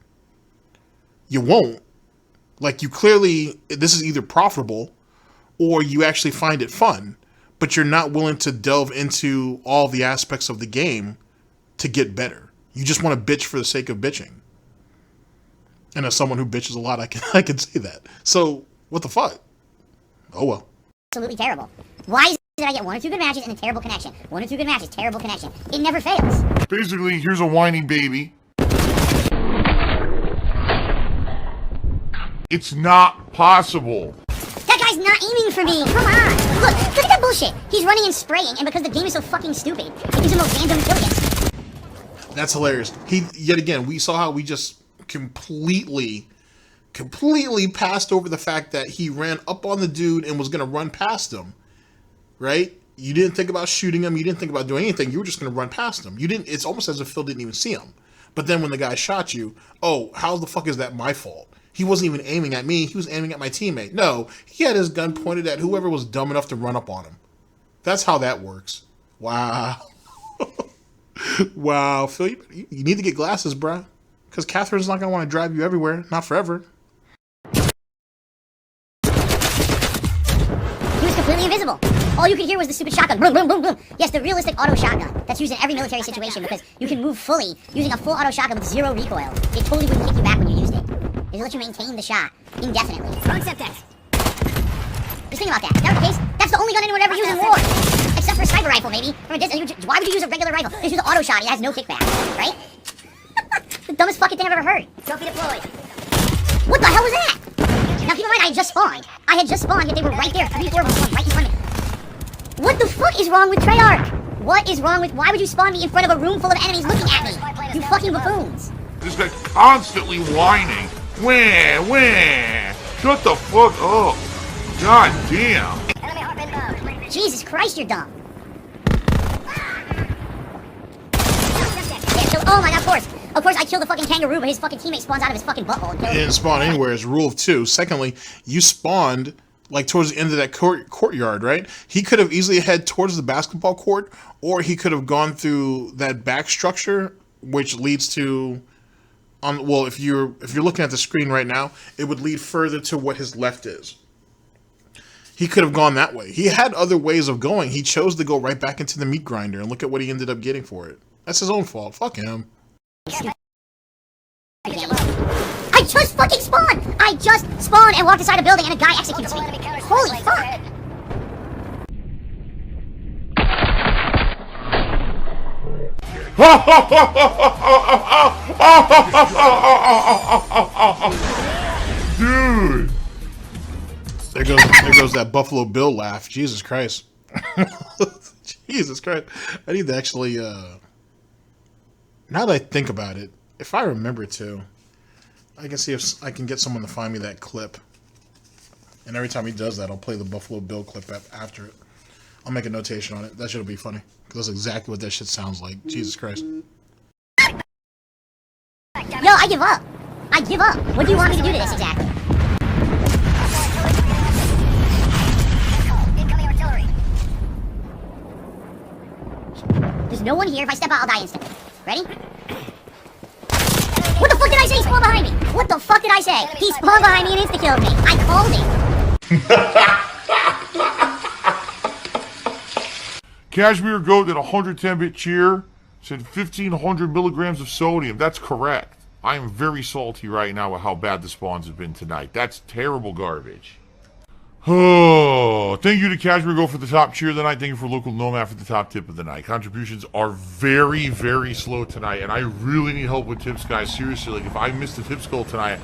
You won't. Like, you clearly, this is either profitable or you actually find it fun, but you're not willing to delve into all the aspects of the game to get better. You just want to bitch for the sake of bitching. And as someone who bitches a lot, I can say that. So, what the fuck? Oh well.
Absolutely terrible. Why is it I get 1 or 2 good matches and a terrible connection? 1 or 2 good matches, terrible connection. It never fails.
Basically, here's a whiny baby. It's not possible.
That guy's not aiming for me. Come on. Look at that bullshit. He's running and spraying, and because the game is so fucking stupid, it gives him a random kill hits.
That's hilarious. Yet again, we saw how we just completely passed over the fact that he ran up on the dude and was going to run past him, right? You didn't think about shooting him. You didn't think about doing anything. You were just going to run past him. It's almost as if Phil didn't even see him. But then when the guy shot you, oh, how the fuck is that my fault? He wasn't even aiming at me. He was aiming at my teammate. No, he had his gun pointed at whoever was dumb enough to run up on him. That's how that works. Wow. Wow, Phil, you need to get glasses, bruh. Because Catherine's not going to want to drive you everywhere. Not forever.
He was completely invisible. All you could hear was the stupid shotgun. Boom, boom, boom, boom. Yes, the realistic auto shotgun that's used in every military situation because you can move fully using a full auto shotgun with 0 recoil. It totally wouldn't kick you back when you used it. It let you maintain the shot indefinitely. Wrong subtext. Just think about that. If that were the case, that's the only gun anyone ever used in war. Except for a sniper rifle, maybe. Why would you use a regular rifle? Just use an auto shot. It has no kickback, right? The dumbest fucking thing I've ever heard. Trophy deployed. What the hell was that? Now keep in mind, I had just spawned. Yet they were right there. 3, 4 of them right in front of me. What the fuck is wrong with Treyarch? What is wrong with... Why would you spawn me in front of a room full of enemies looking at me? You fucking buffoons.
This guy constantly whining. Wah. Shut the fuck up. God damn.
Jesus Christ, you're dumb. Oh my god, of course. Of course, I killed the fucking kangaroo, but his fucking teammate spawns out of his fucking butthole and kills him.
He didn't spawn anywhere. It's rule of 2. Secondly, you spawned like towards the end of that courtyard, right? He could have easily head towards the basketball court, or he could have gone through that back structure, which leads to, well, if you're looking at the screen right now, it would lead further to what his left is. He could have gone that way. He had other ways of going. He chose to go right back into the meat grinder, and look at what he ended up getting for it. That's his own fault. Fuck him.
I just fucking spawned! I just spawned and walked inside a building and a guy executes me. Holy fuck!
Dude!
There goes that Buffalo Bill laugh. Jesus Christ. Jesus Christ. I need to actually, now that I think about it, if I remember to, I can see if I can get someone to find me that clip. And every time he does that, I'll play the Buffalo Bill clip after it. I'll make a notation on it. That shit'll be funny. Because that's exactly what that shit sounds like. Jesus Christ.
Yo, I give up. I give up. What do you want me to do to this exactly? There's no one here. If I step out, I'll die instantly. Ready? What the fuck did I say? He spawned behind me. What the fuck did I say? He spawned behind me and insta-killed me. I called him.
Cashmere Goat did a 110-bit cheer, said 1,500 milligrams of sodium. That's correct. I am very salty right now with how bad the spawns have been tonight. That's terrible garbage. Oh, thank you to Cashmere Goat for the top cheer of the night. Thank you for Local Nomad for the top tip of the night. Contributions are very, very slow tonight, and I really need help with tips, guys. Seriously, like if I miss the tips goal tonight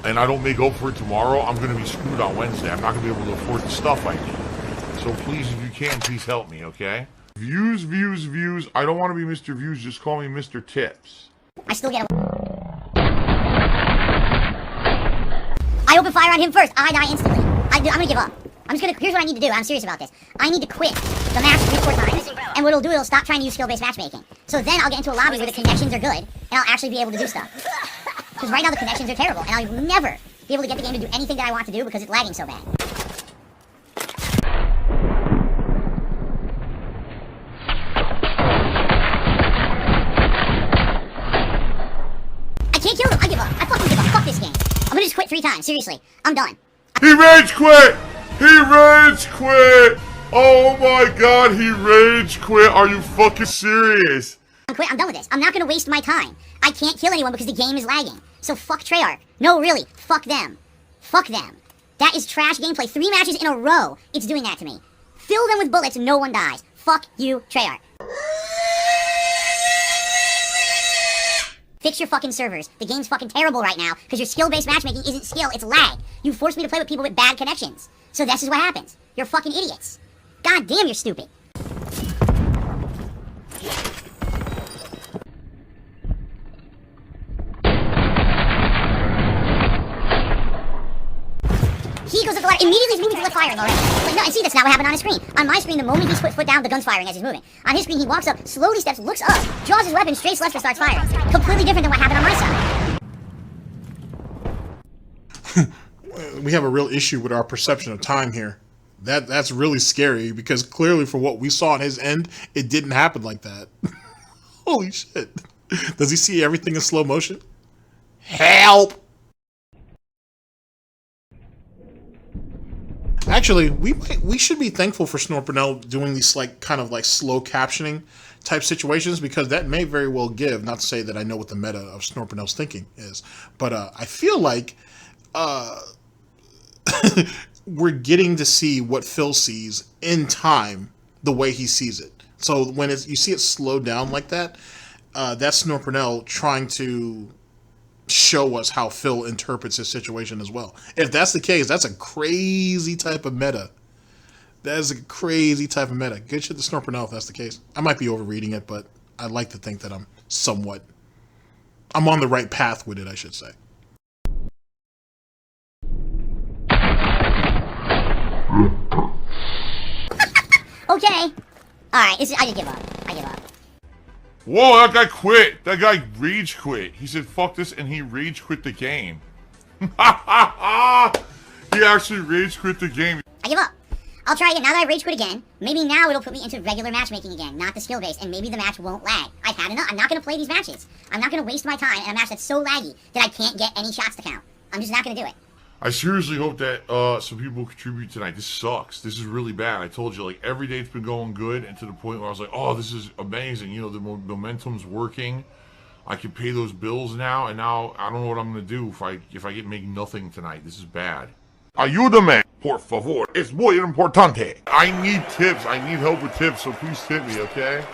and I don't make up for it tomorrow, I'm going to be screwed on Wednesday. I'm not going to be able to afford the stuff I need. So please, if you can, please help me, okay? Views, views, views. I don't want to be Mr. Views. Just call me Mr. Tips.
I still get a... I open fire on him first. I die instantly. I'm gonna give up. Here's what I need to do. I'm serious about this. I need to quit the match 3-4 times. And what it'll do, it'll stop trying to use skill-based matchmaking. So then I'll get into a lobby where the connections are good, and I'll actually be able to do stuff. Because right now the connections are terrible, and I'll never be able to get the game to do anything that I want to do because it's lagging so bad. I can't kill them. I give up. I fucking give up. Fuck this game. I'm gonna just quit 3 times. Seriously. I'm done.
He rage quit! He rage quit! Oh my god, he rage quit! Are you fucking serious?
I'm done with this. I'm not gonna waste my time. I can't kill anyone because the game is lagging. So fuck Treyarch. No, really. Fuck them. Fuck them. That is trash gameplay. 3 matches in a row. It's doing that to me. Fill them with bullets and no one dies. Fuck you, Treyarch. Fix your fucking servers. The game's fucking terrible right now because your skill-based matchmaking isn't skill, it's lag. You force me to play with people with bad connections. So this is what happens. You're fucking idiots. God damn, you're stupid. He goes up the ladder, immediately he's moving to left firing already. But no, and see, that's not what happened on his screen. On my screen, the moment he's put foot down, the gun's firing as he's moving. On his screen, he walks up, slowly steps, looks up, draws his weapon, straight left and starts firing. Completely different than what happened on my side.
We have a real issue with our perception of time here. That's really scary because clearly from what we saw on his end, it didn't happen like that. Holy shit. Does he see everything in slow motion? Help! Actually, we should be thankful for Burnell doing these kind of slow captioning type situations because that may very well give, not to say that I know what the meta of Burnell's thinking is, but I feel like we're getting to see what Phil sees in time the way he sees it. So when you see it slow down like that, that's Burnell trying to show us how Phil interprets his situation as well. If that's the case, that's a crazy type of meta. That is a crazy type of meta. Good shit to Burnell if that's the case. I might be overreading it, but I like to think that I'm on the right path with it, I should say.
Okay. Alright, I just give up. I give up.
Whoa, that guy quit. That guy rage quit. He said, fuck this, and he rage quit the game. He actually rage quit the game.
I give up. I'll try again. Now that I rage quit again, maybe now it'll put me into regular matchmaking again, not the skill-based, and maybe the match won't lag. I've had enough. I'm not going to play these matches. I'm not going to waste my time in a match that's so laggy that I can't get any shots to count. I'm just not going to do it.
I seriously hope that some people contribute tonight. This sucks. This is really bad. I told you, every day it's been going good, and to the point where I was like, oh, this is amazing. You know, the momentum's working. I can pay those bills now, and now I don't know what I'm going to do if I make nothing tonight. This is bad. Ayúdame, por favor. Es muy importante. I need tips. I need help with tips, so please tip me, okay?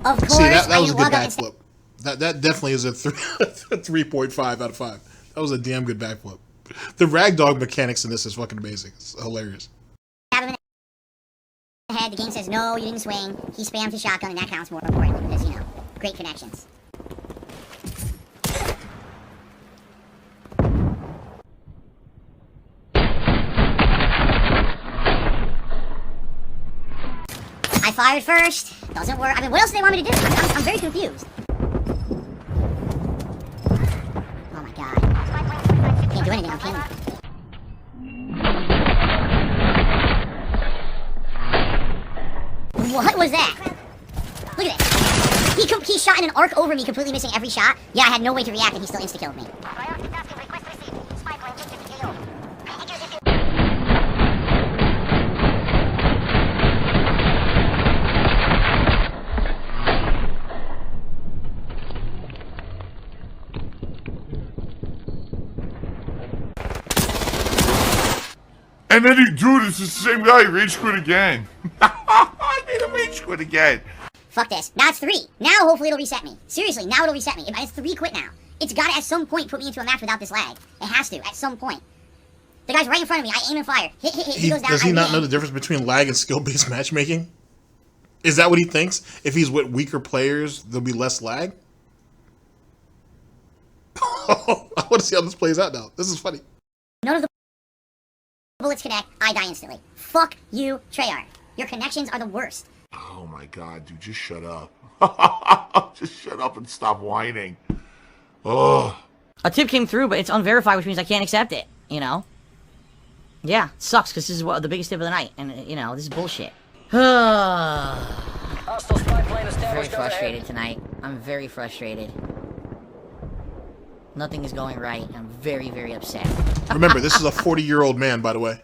Of course,
See, that
I
was a
didn't
good
log on instead.
backflip. That definitely is a 3.5 out of 5. That was a damn good backflip. The ragdoll mechanics in this is fucking amazing. It's hilarious.
Stab him in the head. The game says no, you didn't swing. He spammed his shotgun, and that counts more importantly because you know, great connections. I fired first. Doesn't work. I mean, what else do they want me to do? I'm very confused. Oh my god. Can't do anything. I'm pinging. What was that? Look at this. He shot in an arc over me, completely missing every shot. Yeah, I had no way to react, and he still insta-killed me.
And then dude, it's the same guy. Rage quit again. I made him rage quit again.
Fuck this. Now it's 3. Now hopefully it'll reset me. Seriously, now it'll reset me. It's 3 quit now. It's gotta at some point put me into a match without this lag. It has to, at some point. The guy's right in front of me. I aim and fire. Hit. He goes down.
Does he not know the difference between lag and skill-based matchmaking? Is that what he thinks? If he's with weaker players, there'll be less lag? I want to see how this plays out now. This is funny.
None of the bullets connect. I die instantly. Fuck you, Treyarch. Your connections are the worst.
Oh my god, dude, just shut up. Just shut up and stop whining. Oh.
A tip came through, but it's unverified, which means I can't accept it, you know? Yeah, it sucks, because this is the biggest tip of the night, and, you know, this is bullshit. Very frustrated tonight. I'm very frustrated. Nothing is going right. I'm very, very upset.
Remember, this is a 40-year-old man, by the way.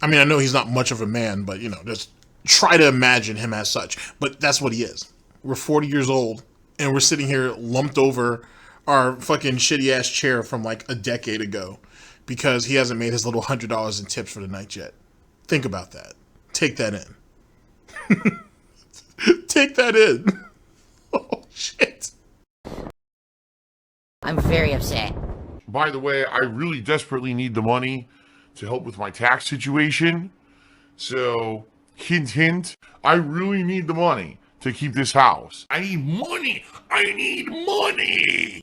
I mean, I know he's not much of a man, but, you know, just try to imagine him as such. But that's what he is. We're 40 years old, and we're sitting here lumped over our fucking shitty-ass chair from, like, a decade ago because he hasn't made his little $100 in tips for the night yet. Think about that. Take that in. Take that in. Oh, shit.
I'm very upset.
By the way, I really desperately need the money to help with my tax situation. So, hint, hint, I really need the money to keep this house. I need money! I need money!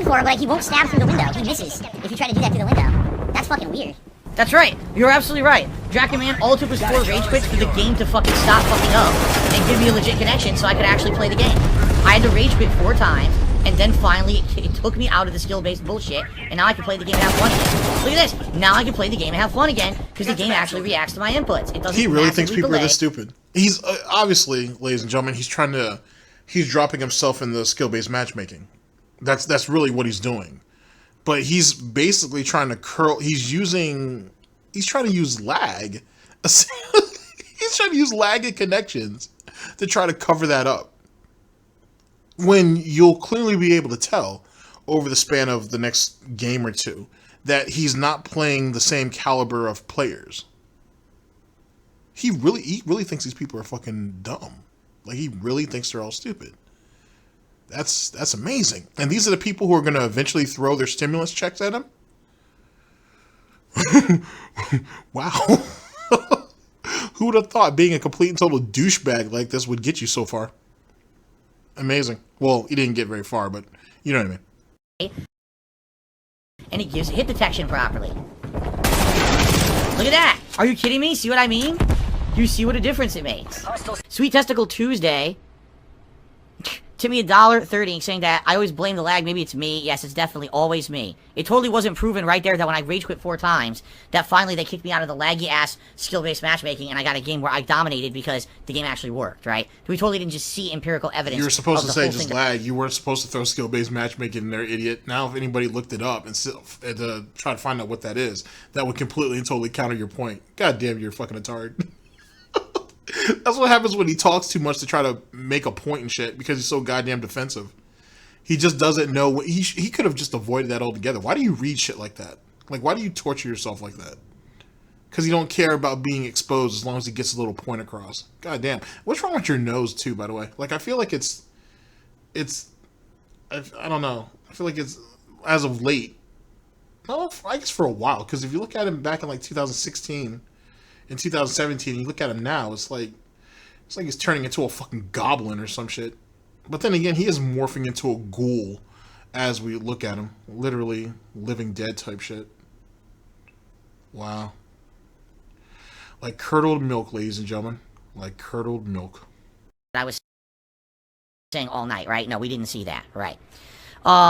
But like, he won't stab through the window. He misses if you try to do that through the window. That's fucking weird.
That's right. You're absolutely right. DrakenMan, all it took was 4 rage quits for the game to fucking stop fucking up and give me a legit connection so I could actually play the game. I had to rage quit 4 times, and then finally it took me out of the skill-based bullshit, and now I can play the game and have fun again. Look at this. Now I can play the game and have fun again because the game actually reacts to my inputs. It doesn't.
He really thinks people are this stupid. He's obviously, ladies and gentlemen, he's dropping himself in the skill-based matchmaking. That's really what he's doing. But he's basically trying to he's trying to use lag. He's trying to use lag and connections to try to cover that up. When you'll clearly be able to tell over the span of the next game or two that he's not playing the same caliber of players. He really thinks these people are fucking dumb. Like, he really thinks they're all stupid. That's amazing. And these are the people who are going to eventually throw their stimulus checks at him? Wow. Who would have thought being a complete and total douchebag like this would get you so far? Amazing. Well, he didn't get very far, but you know what I mean.
And it gives hit detection properly. Look at that! Are you kidding me? See what I mean? You see what a difference it makes. Sweet Testicle Tuesday to me $1.30 saying that I always blame the lag. Maybe it's me. Yes, it's definitely always me. It totally wasn't proven right there that when I rage quit 4 times, that finally they kicked me out of the laggy ass skill-based matchmaking and I got a game where I dominated because the game actually worked, right? We totally didn't just see empirical evidence.
You were supposed to say just lag. You weren't supposed to throw skill-based matchmaking in there, idiot. Now if anybody looked it up and try to find out what that is, that would completely and totally counter your point. God damn, you're fucking retarded. That's what happens when he talks too much to try to make a point and shit because he's so goddamn defensive. He just doesn't know what he could have just avoided that altogether. Why do you read shit like that? Like, why do you torture yourself like that? Because you don't care about being exposed as long as he gets a little point across. God damn. What's wrong with your nose, too, by the way? Like, I feel like it's I don't know. I feel like it's, as of late, no, I guess for a while, because if you look at him back in, like, 2016 and 2017, and you look at him now, it's like he's turning into a fucking goblin or some shit. But then again, he is morphing into a ghoul as we look at him. Literally living dead type shit. Wow. Like curdled milk, ladies and gentlemen. Like curdled milk.
I was saying all night, right? No, we didn't see that, right?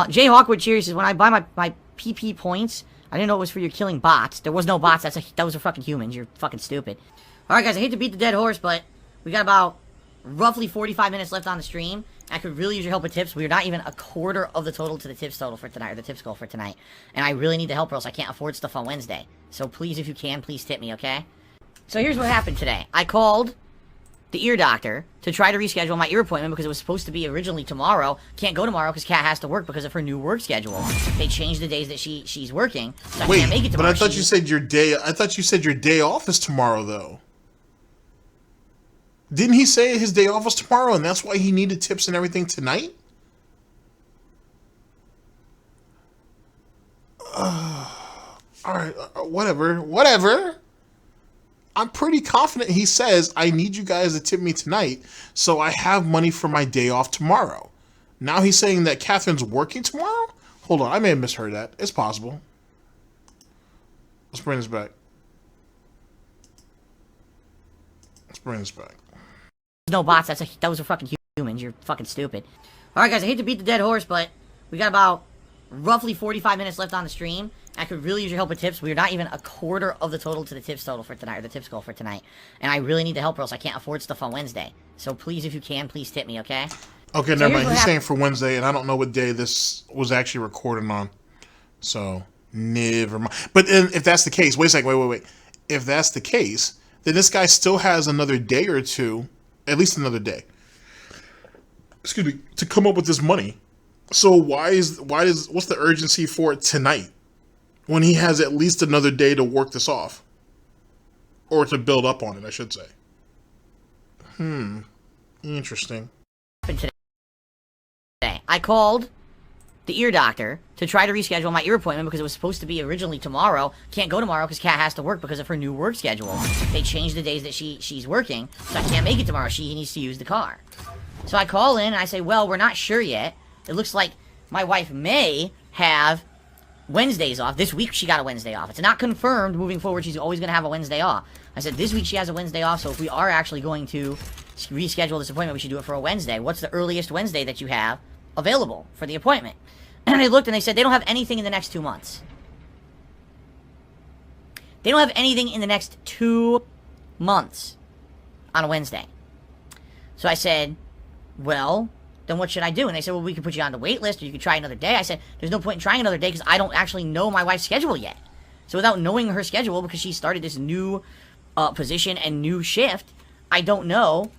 Jay Hawkwood Cheers says, when I buy my PP points, I didn't know it was for your killing bots. There was no bots. Those are fucking humans. You're fucking stupid. Alright, guys, I hate to beat the dead horse, but we got about roughly 45 minutes left on the stream. I could really use your help with tips. We're not even a quarter of the total to the tips total for tonight, or the tips goal for tonight. And I really need the help, or else I can't afford stuff on Wednesday. So please, if you can, please tip me, okay? So here's what happened today. I called the ear doctor to try to reschedule my ear appointment because it was supposed to be originally tomorrow. Can't go tomorrow because Kat has to work because of her new work schedule. They changed the days that she's working, so I can't make it tomorrow.
But I thought you said your day off is tomorrow, though. Didn't he say his day off was tomorrow, and that's why he needed tips and everything tonight? Alright, whatever. I'm pretty confident he says, I need you guys to tip me tonight, so I have money for my day off tomorrow. Now he's saying that Catherine's working tomorrow? Hold on, I may have misheard that. It's possible. Let's bring this back.
No bots. Those are fucking humans. You're fucking stupid. Alright, guys, I hate to beat the dead horse, but we got about roughly 45 minutes left on the stream. I could really use your help with tips. We're not even a quarter of the total to the tips total for tonight, or the tips goal for tonight. And I really need the help, or else I can't afford stuff on Wednesday. So please, if you can, please tip me, okay?
Okay, never mind. He's saying for Wednesday, and I don't know what day this was actually recorded on. So, never mind. But if that's the case, wait a second, wait. If that's the case, then this guy still has another day or two, at least another day, excuse me, to come up with this money. So what's the urgency for it tonight when he has at least another day to work this off? Or to build up on it, I should say. Interesting.
Today, I called the ear doctor to try to reschedule my ear appointment because it was supposed to be originally tomorrow. Can't go tomorrow because Kat has to work because of her new work schedule. They changed the days that she's working, so I can't make it tomorrow. She needs to use the car. So I call in and I say, well, we're not sure yet. It looks like my wife may have Wednesdays off. This week she got a Wednesday off. It's not confirmed moving forward. She's always going to have a Wednesday off. I said, this week she has a Wednesday off, so if we are actually going to reschedule this appointment, we should do it for a Wednesday. What's the earliest Wednesday that you have available for the appointment? And they looked and they said they don't have anything in the next 2 months. They don't have anything in the next 2 months on a Wednesday. So I said, well, then what should I do? And they said, well, we could put you on the wait list, or you could try another day. I said, there's no point in trying another day because I don't actually know my wife's schedule yet. So without knowing her schedule, because she started this new position and new shift, I don't know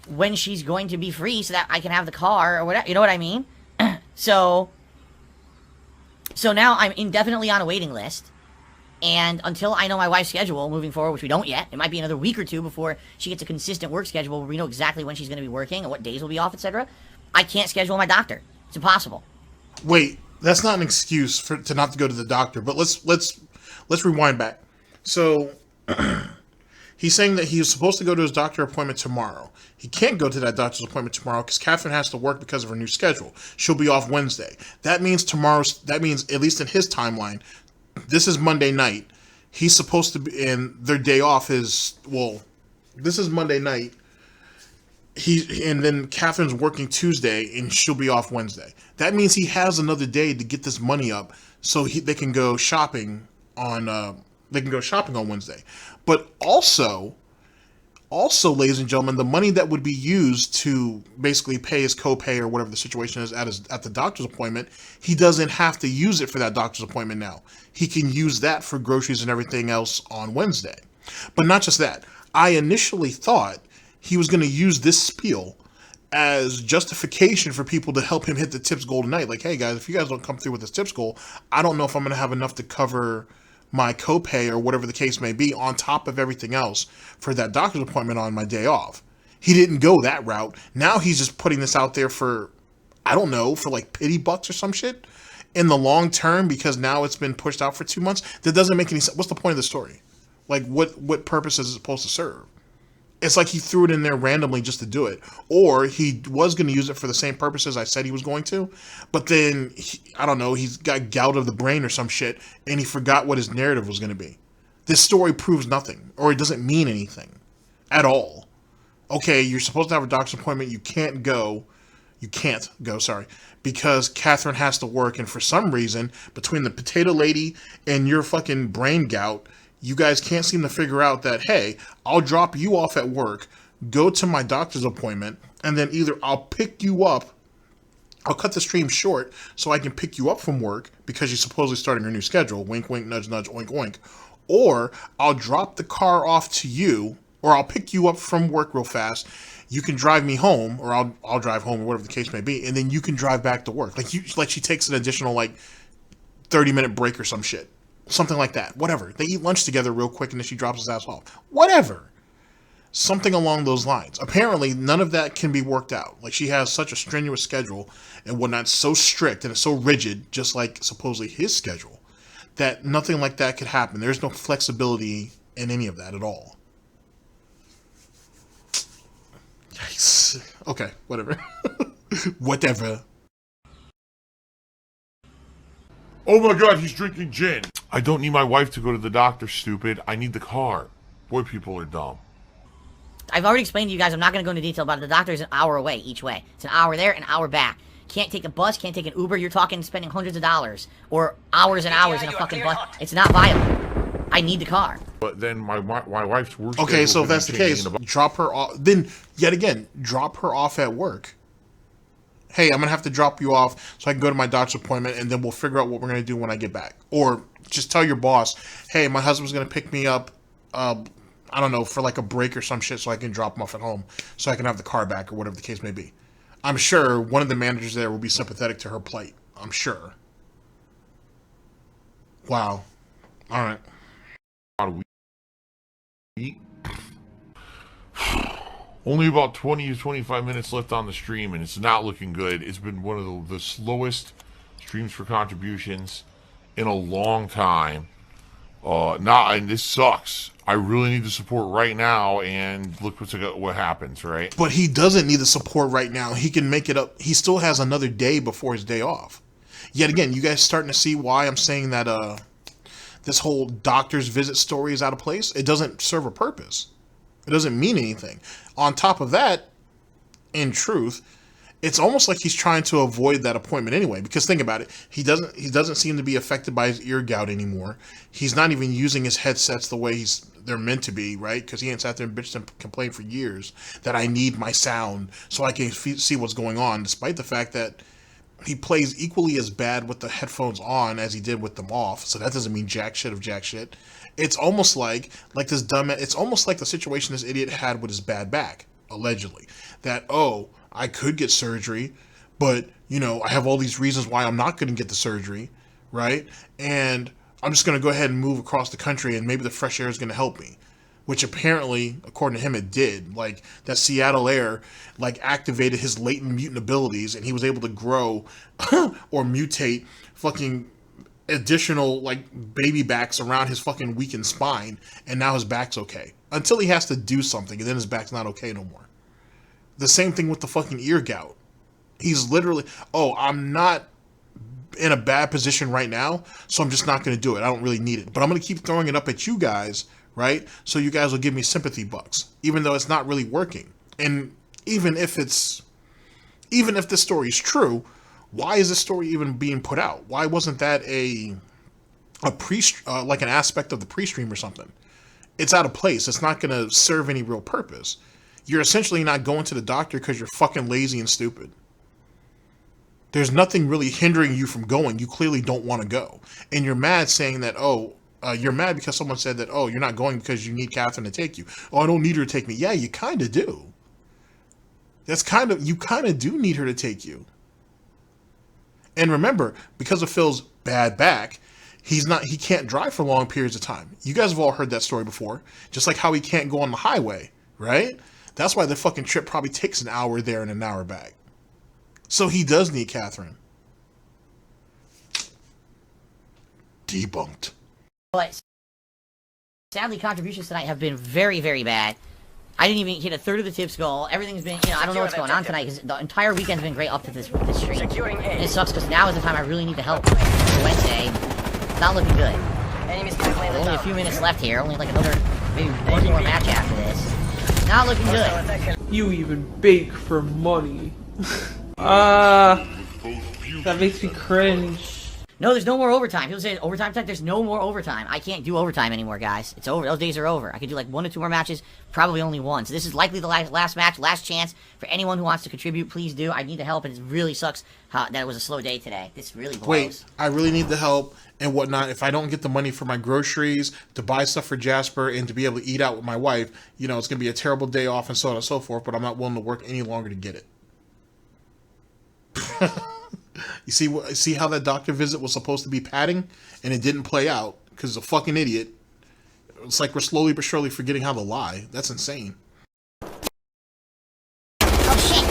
when she's going to be free so that I can have the car or whatever. You know what I mean? So now I'm indefinitely on a waiting list, and until I know my wife's schedule moving forward, which we don't yet, it might be another week or two before she gets a consistent work schedule where we know exactly when she's going to be working and what days will be off, etc. I can't schedule my doctor. It's impossible.
Wait, that's not an excuse to not to go to the doctor. But let's rewind back. So he's saying that he is supposed to go to his doctor appointment tomorrow. He can't go to that doctor's appointment tomorrow because Catherine has to work because of her new schedule. She'll be off Wednesday. That means at least in his timeline, this is Monday night. He's supposed to be, and their day off is, well, this is Monday night. And then Catherine's working Tuesday and she'll be off Wednesday. That means he has another day to get this money up so they can go shopping on Wednesday. But also, ladies and gentlemen, the money that would be used to basically pay his copay or whatever the situation is at the doctor's appointment, he doesn't have to use it for that doctor's appointment now. He can use that for groceries and everything else on Wednesday. But not just that. I initially thought he was going to use this spiel as justification for people to help him hit the tips goal tonight. Like, hey guys, if you guys don't come through with this tips goal, I don't know if I'm going to have enough to cover my copay or whatever the case may be on top of everything else for that doctor's appointment on my day off. He didn't go that route. Now he's just putting this out there for, I don't know, for like pity bucks or some shit in the long term, because now it's been pushed out for 2 months. That doesn't make any sense. What's the point of the story? Like, what purpose is it supposed to serve? It's like he threw it in there randomly just to do it. Or he was going to use it for the same purposes I said he was going to. But then, I don't know, he's got gout of the brain or some shit, and he forgot what his narrative was going to be. This story proves nothing, or it doesn't mean anything at all. Okay, you're supposed to have a doctor's appointment. You can't go, because Catherine has to work. And for some reason, between the potato lady and your fucking brain gout, you guys can't seem to figure out that, hey, I'll drop you off at work, go to my doctor's appointment, and then either I'll pick you up, I'll cut the stream short so I can pick you up from work because you're supposedly starting your new schedule, wink, wink, nudge, nudge, oink, oink, or I'll drop the car off to you, or I'll pick you up from work real fast, you can drive me home, or I'll drive home, or whatever the case may be, and then you can drive back to work. Like she takes an additional, 30-minute break or some shit. Something like that. Whatever. They eat lunch together real quick and then she drops his ass off. Whatever. Something along those lines. Apparently, none of that can be worked out. Like, she has such a strenuous schedule and whatnot, so strict and it's so rigid, just like supposedly his schedule, that nothing like that could happen. There's no flexibility in any of that at all. Yikes. Okay, whatever. Whatever.
Oh my god, he's drinking gin. I don't need my wife to go to the doctor, stupid. I need the car. Boy, people are dumb.
I've already explained to you guys, I'm not going to go into detail about it. The doctor is an hour away each way. It's an hour there, an hour back. Can't take a bus, can't take an Uber. You're talking spending hundreds of dollars. Or hours and hours in a fucking bus. It's not viable. I need the car.
But then my wife's work.
Okay, so if that's the case, drop her off. Then, yet again, drop her off at work. Hey, I'm going to have to drop you off so I can go to my doctor's appointment, and then we'll figure out what we're going to do when I get back. Or just tell your boss, hey, my husband's going to pick me up, I don't know, for like a break or some shit so I can drop him off at home so I can have the car back or whatever the case may be. I'm sure one of the managers there will be sympathetic to her plight. I'm sure. Wow. All right.
Only about 20 to 25 minutes left on the stream, and it's not looking good. It's been one of the slowest streams for contributions in a long time. And this sucks. I really need the support right now, and look what happens, right?
But he doesn't need the support right now. He can make it up. He still has another day before his day off. Yet again, you guys starting to see why I'm saying that this whole doctor's visit story is out of place? It doesn't serve a purpose. It doesn't mean anything. On top of that, in truth, it's almost like he's trying to avoid that appointment anyway. Because think about it, he doesn't seem to be affected by his ear gout anymore. He's not even using his headsets the way they're meant to be, right? Because he ain't sat there and bitched and complained for years that I need my sound so I can see what's going on, despite the fact that he plays equally as bad with the headphones on as he did with them off. So that doesn't mean jack shit of jack shit. It's almost like this dumb. It's almost like the situation this idiot had with his bad back, allegedly. That, oh, I could get surgery, but, I have all these reasons why I'm not going to get the surgery, right? And I'm just going to go ahead and move across the country, and maybe the fresh air is going to help me. Which apparently, according to him, it did. Like, that Seattle air, activated his latent mutant abilities, and he was able to grow or mutate fucking additional, baby backs around his fucking weakened spine, and now his back's okay. Until he has to do something, and then his back's not okay no more. The same thing with the fucking ear gout. He's literally, oh, I'm not in a bad position right now, so I'm just not going to do it. I don't really need it. But I'm going to keep throwing it up at you guys, right? So you guys will give me sympathy bucks, even though it's not really working. And even if this story is true, why is this story even being put out? Why wasn't that an aspect of the pre-stream or something? It's out of place. It's not going to serve any real purpose. You're essentially not going to the doctor because you're fucking lazy and stupid. There's nothing really hindering you from going. You clearly don't want to go. And you're mad saying that, oh, you're mad because someone said that, oh, you're not going because you need Catherine to take you. Oh, I don't need her to take me. Yeah, you kind of do. You kind of do need her to take you. And remember, because of Phil's bad back, he can't drive for long periods of time. You guys have all heard that story before. Just like how he can't go on the highway, right? That's why the fucking trip probably takes an hour there and an hour back. So he does need Catherine. Debunked.
But sadly, contributions tonight have been very, very bad. I didn't even hit a third of the tips goal. Everything's been, I don't know what's going on tonight because the entire weekend's been great up to this stream. And it sucks because now is the time I really need the help for Wednesday. It's not looking good. Only a few minutes left here. Only like another, maybe one more match after this. Not looking good.
You even bake for money. That makes me cringe.
No, there's no more overtime. People say overtime tech. There's no more overtime. I can't do overtime anymore, guys. It's over. Those days are over. I could do like 1 to 2 more matches, probably only one. So this is likely the last match, last chance for anyone who wants to contribute. Please do. I need the help, and it really sucks that it was a slow day today. This really blows.
Wait, I really need the help and whatnot. If I don't get the money for my groceries, to buy stuff for Jasper, and to be able to eat out with my wife, you know, it's going to be a terrible day off and so on and so forth, but I'm not willing to work any longer to get it. You see how that doctor visit was supposed to be padding, and it didn't play out because he's a fucking idiot. It's like we're slowly but surely forgetting how to lie. That's insane.
Oh shit!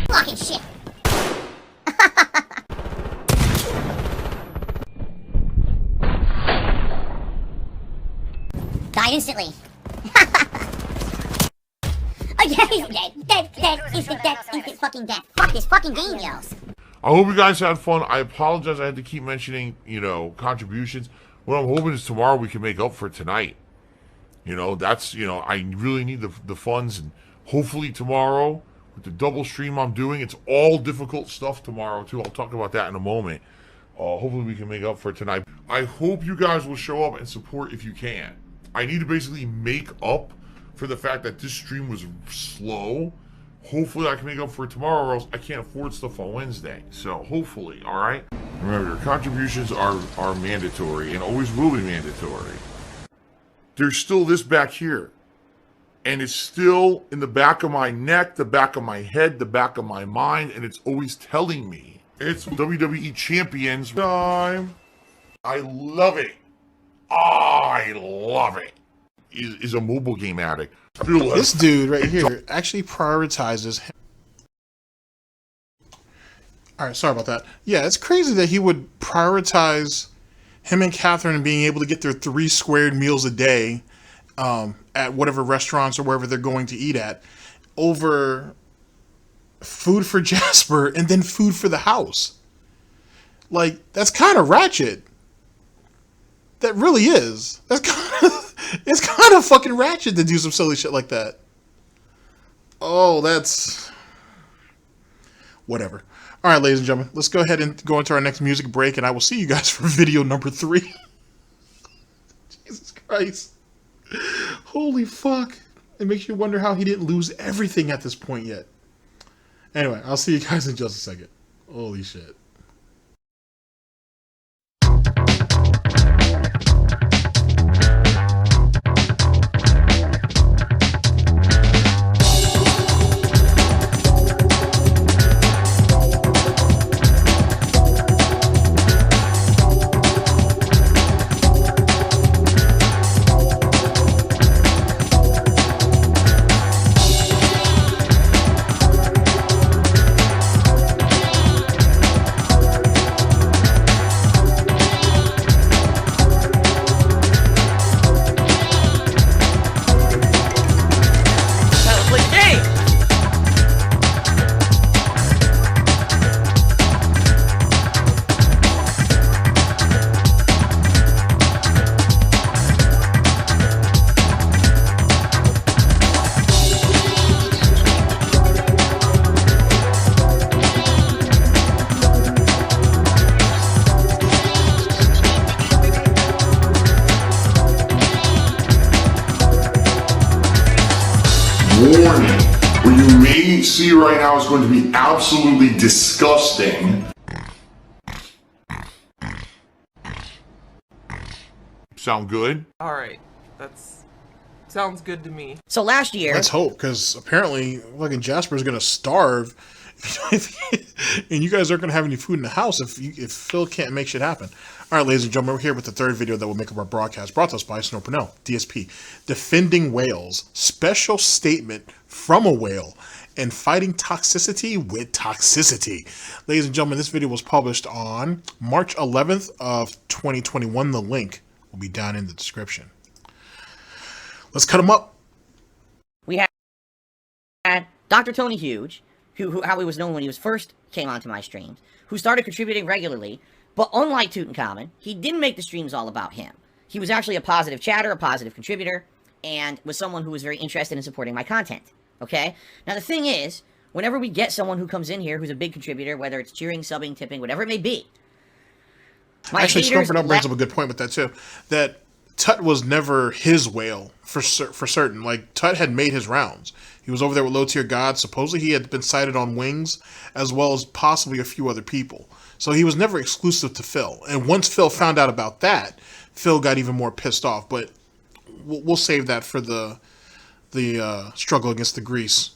Fucking shit! Died instantly. Again, he's dead. Dead. Instant fucking death. Fuck this fucking game, yells.
I hope you guys had fun. I apologize I had to keep mentioning, you know, contributions. What I'm hoping is tomorrow we can make up for tonight. You know, that's, you know, I really need the funds, and hopefully tomorrow with the double stream I'm doing, it's all difficult stuff tomorrow too. I'll talk about that in a moment. Hopefully we can make up for tonight. I hope you guys will show up and support if you can. I need to basically make up for the fact that this stream was slow. Hopefully I can make up for it tomorrow, or else I can't afford stuff on Wednesday. So hopefully, all right? Remember, contributions are mandatory and always will be mandatory. There's still this back here. And it's still in the back of my neck, the back of my head, the back of my mind, and it's always telling me it's WWE Champions time. I love it. I love it. Is a mobile game addict.
This dude right here actually prioritizes him. Alright, sorry about that. Yeah, it's crazy that he would prioritize him and Catherine being able to get their 3 squared meals a day at whatever restaurants or wherever they're going to eat at over food for Jasper and then food for the house. Like, that's kind of ratchet. That really is. It's kind of fucking ratchet to do some silly shit like that. Oh, that's... whatever. Alright, ladies and gentlemen, let's go ahead and go into our next music break, and I will see you guys for video number 3. Jesus Christ. Holy fuck. It makes you wonder how he didn't lose everything at this point yet. Anyway, I'll see you guys in just a second. Holy shit.
you right now is going to be absolutely disgusting.
Sound good?
Alright, sounds good to me.
So last year,
Let's hope, because apparently fucking Jasper's gonna starve, and you guys aren't gonna have any food in the house if Phil can't make shit happen. All right, ladies and gentlemen, we're here with the third video that will make up our broadcast, brought to us by Burnell, DSP, defending whales, special statement from a whale, and fighting toxicity with toxicity. Ladies and gentlemen, this video was published on March 11th of 2021. The link will be down in the description. Let's cut them up.
we had Dr. Tony Huge, who how he was known when he was first came onto my streams, who started contributing regularly, but unlike Tutankhamun, he didn't make the streams all about him. He was actually a positive chatter, a positive contributor, and was someone who was very interested in supporting my content, okay? Now the thing is, whenever we get someone who comes in here who's a big contributor, whether it's cheering, subbing, tipping, whatever it may be,
Actually, Burnell brings up a good point with that too. That Tut was never his whale for certain. Like Tut had made his rounds. He was over there with low tier gods. Supposedly he had been sighted on wings, as well as possibly a few other people. So he was never exclusive to Phil. And once Phil found out about that, Phil got even more pissed off. But we'll save that for the struggle against the grease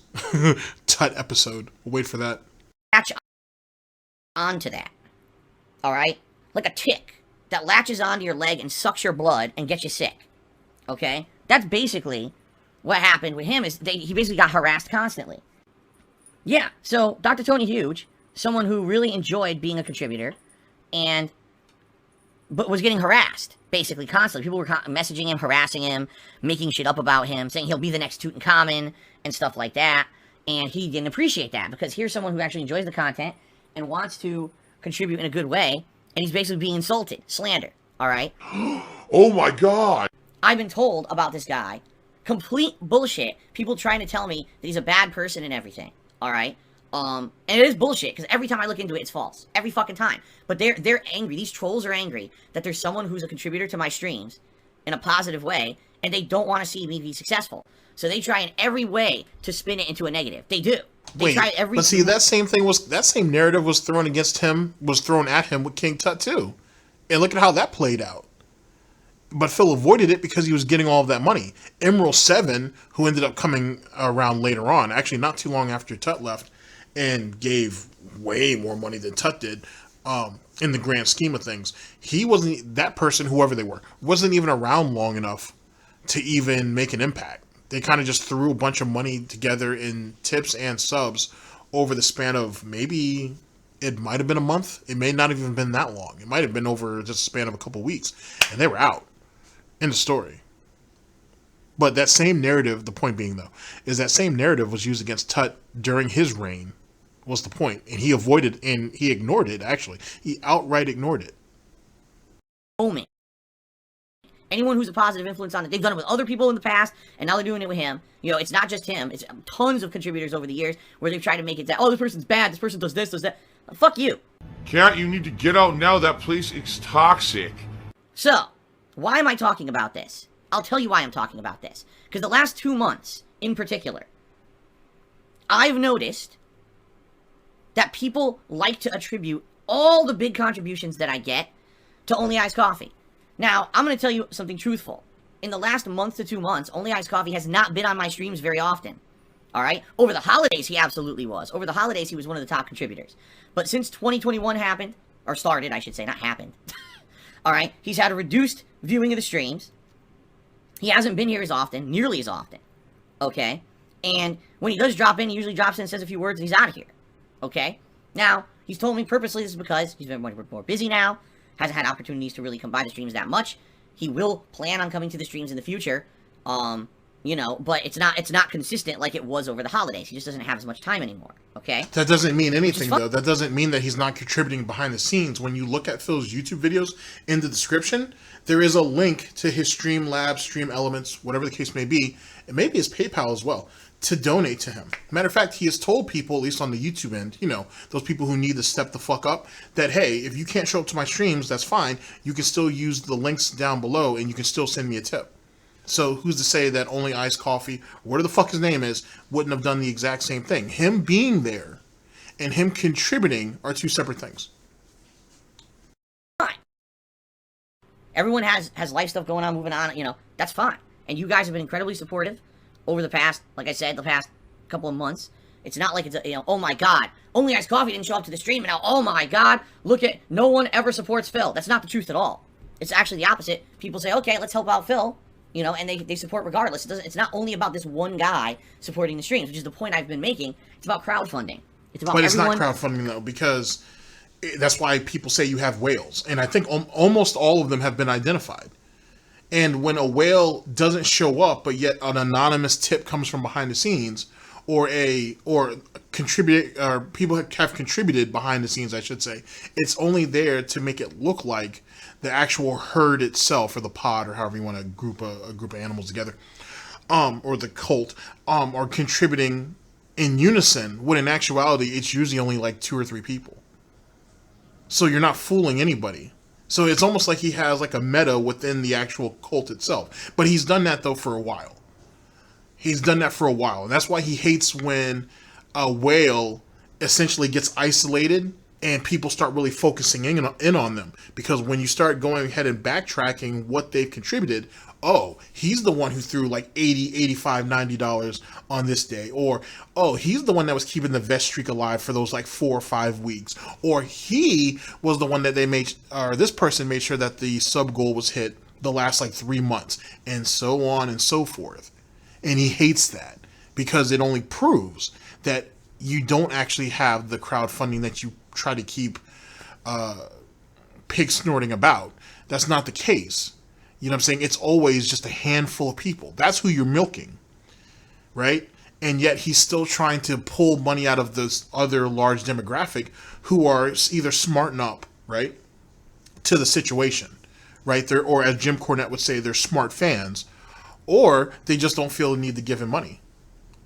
Tut episode. We'll wait for that.
latch onto that, all right? Like a tick that latches onto your leg and sucks your blood and gets you sick, okay? That's basically what happened with him, is he basically got harassed constantly. Yeah, so Dr. Tony Huge, someone who really enjoyed being a contributor, but was getting harassed, basically, constantly. People were messaging him, harassing him, making shit up about him, saying he'll be the next Tutankhamun, and stuff like that, and he didn't appreciate that, because here's someone who actually enjoys the content, and wants to contribute in a good way, and he's basically being insulted, slander, alright?
Oh my god!
I've been told about this guy, complete bullshit, people trying to tell me that he's a bad person and everything, alright? And it is bullshit, because every time I look into it, it's false. Every fucking time. But they're angry, these trolls are angry, that there's someone who's a contributor to my streams, in a positive way, and they don't want to see me be successful. So they try in every way to spin it into a negative. They do. They try every...
But see, that same narrative was thrown at him with King Tut too. And look at how that played out. But Phil avoided it because he was getting all of that money. Emerald 7, who ended up coming around later on, actually not too long after Tut left, and gave way more money than Tut did, in the grand scheme of things. He wasn't, that person, whoever they were, wasn't even around long enough to even make an impact. They kind of just threw a bunch of money together in tips and subs over the span of maybe, it might have been a month. It may not have even been that long. It might have been over just a span of a couple weeks. And they were out. End of story. But that same narrative, the point being though, is that same narrative was used against Tut during his reign, was the point. And he avoided, and he ignored it, actually. He outright ignored it.
moment. Anyone who's a positive influence on it, they've done it with other people in the past, and now they're doing it with him. You know, it's not just him. It's tons of contributors over the years where they've tried to make it that, oh, this person's bad, this person does this, does that. Fuck you.
Cat, you need to get out now. That place is toxic.
So, why am I talking about this? I'll tell you why I'm talking about this. Because the last 2 months, in particular, I've noticed that people like to attribute all the big contributions that I get to Only Iced Coffee. Now, I'm going to tell you something truthful. In the last month to 2 months, Only Iced Coffee has not been on my streams very often. Alright? Over the holidays, he absolutely was. Over the holidays, he was one of the top contributors. But since 2021 happened, or started, I should say, not happened. Alright? He's had a reduced viewing of the streams. He hasn't been here as often, nearly as often. Okay? And when he does drop in, he usually drops in, says a few words, and he's out of here. Okay? Now, he's told me purposely this is because he's been more busy now, hasn't had opportunities to really come by the streams that much. He will plan on coming to the streams in the future, you know, but it's not consistent like it was over the holidays. He just doesn't have as much time anymore, okay?
That doesn't mean anything, though. That doesn't mean that he's not contributing behind the scenes. When you look at Phil's YouTube videos, in the description, there is a link to his Streamlabs, Stream Elements, whatever the case may be, and maybe his PayPal as well, to donate to him. Matter of fact, he has told people, at least on the YouTube end, you know, those people who need to step the fuck up, that, hey, if you can't show up to my streams, that's fine. You can still use the links down below, and you can still send me a tip. So who's to say that Only Iced Coffee, whatever the fuck his name is, wouldn't have done the exact same thing? Him being there and him contributing are two separate things.
Fine. Everyone has life stuff going on, moving on, you know, that's fine. And you guys have been incredibly supportive over the past, like I said, the past couple of months. It's not like it's, you know, oh my god, Only Iced Coffee didn't show up to the stream, and now, oh my god, look at, no one ever supports Phil. That's not the truth at all. It's actually the opposite. People say, okay, let's help out Phil. You know, and they support regardless. It's not only about this one guy supporting the streams, which is the point I've been making. It's about crowdfunding. It's about everyone.
It's not crowdfunding, though, because that's why people say you have whales. And I think almost all of them have been identified. And when a whale doesn't show up, but yet an anonymous tip comes from behind the scenes, or people have contributed behind the scenes, I should say, it's only there to make it look like the actual herd itself, or the pod, or however you want to group a group of animals together, or the cult, are contributing in unison, when in actuality it's usually only like 2 or 3 people. So you're not fooling anybody. So it's almost like he has like a meta within the actual cult itself. But he's done that though for a while. He's done that for a while, and that's why he hates when a whale essentially gets isolated and people start really focusing in on them. Because when you start going ahead and backtracking what they've contributed, oh, he's the one who threw like $80, $85, $90 on this day. Or, oh, he's the one that was keeping the vest streak alive for those like 4 or 5 weeks. Or he was the one that this person made sure that the sub goal was hit the last like 3 months. And so on and so forth. And he hates that because it only proves that you don't actually have the crowdfunding that you try to keep pig snorting about. That's not the case. You know what I'm saying? It's always just a handful of people. That's who you're milking, right? And yet he's still trying to pull money out of this other large demographic who are either smarting up, right, to the situation, right? Or as Jim Cornette would say, they're smart fans, or they just don't feel the need to give him money.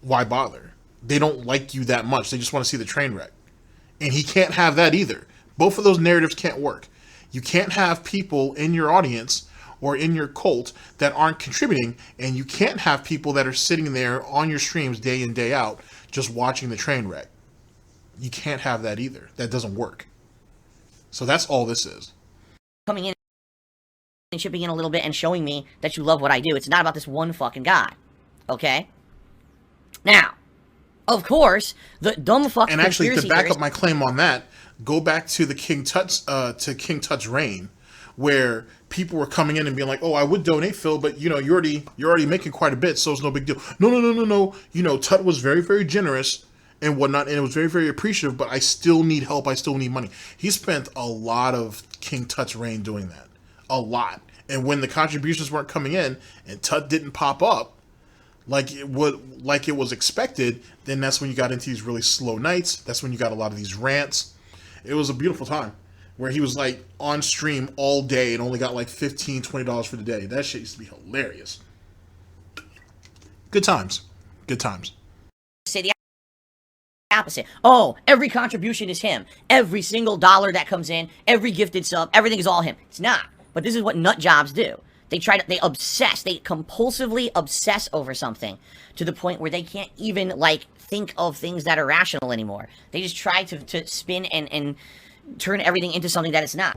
Why bother? They don't like you that much. They just want to see the train wreck. And he can't have that either. Both of those narratives can't work. You can't have people in your audience or in your cult that aren't contributing, and you can't have people that are sitting there on your streams day in, day out, just watching the train wreck. You can't have that either. That doesn't work. So that's all this is.
Coming in and chipping in a little bit and showing me that you love what I do. It's not about this one fucking guy. Okay? Now, of course, the dumb fucking
and actually, to back
theories...
up my claim on that, go back to the King Tut's reign, where people were coming in and being like, "Oh, I would donate, Phil, but you know, you're already making quite a bit, so it's no big deal." No. You know, Tut was very, very generous and whatnot, and it was very, very appreciative. But I still need help. I still need money. He spent a lot of King Tut's reign doing that, a lot. And when the contributions weren't coming in and Tut didn't pop up like it was expected, then that's when you got into these really slow nights. That's when you got a lot of these rants. It was a beautiful time where he was like on stream all day and only got like $15, $20 for the day. That shit used to be hilarious. Good times. Good times.
Say the opposite. Oh, every contribution is him. Every single dollar that comes in, every gifted sub, everything is all him. It's not. But this is what nut jobs do. They compulsively obsess over something to the point where they can't even, like, think of things that are rational anymore. They just try to spin and turn everything into something that it's not.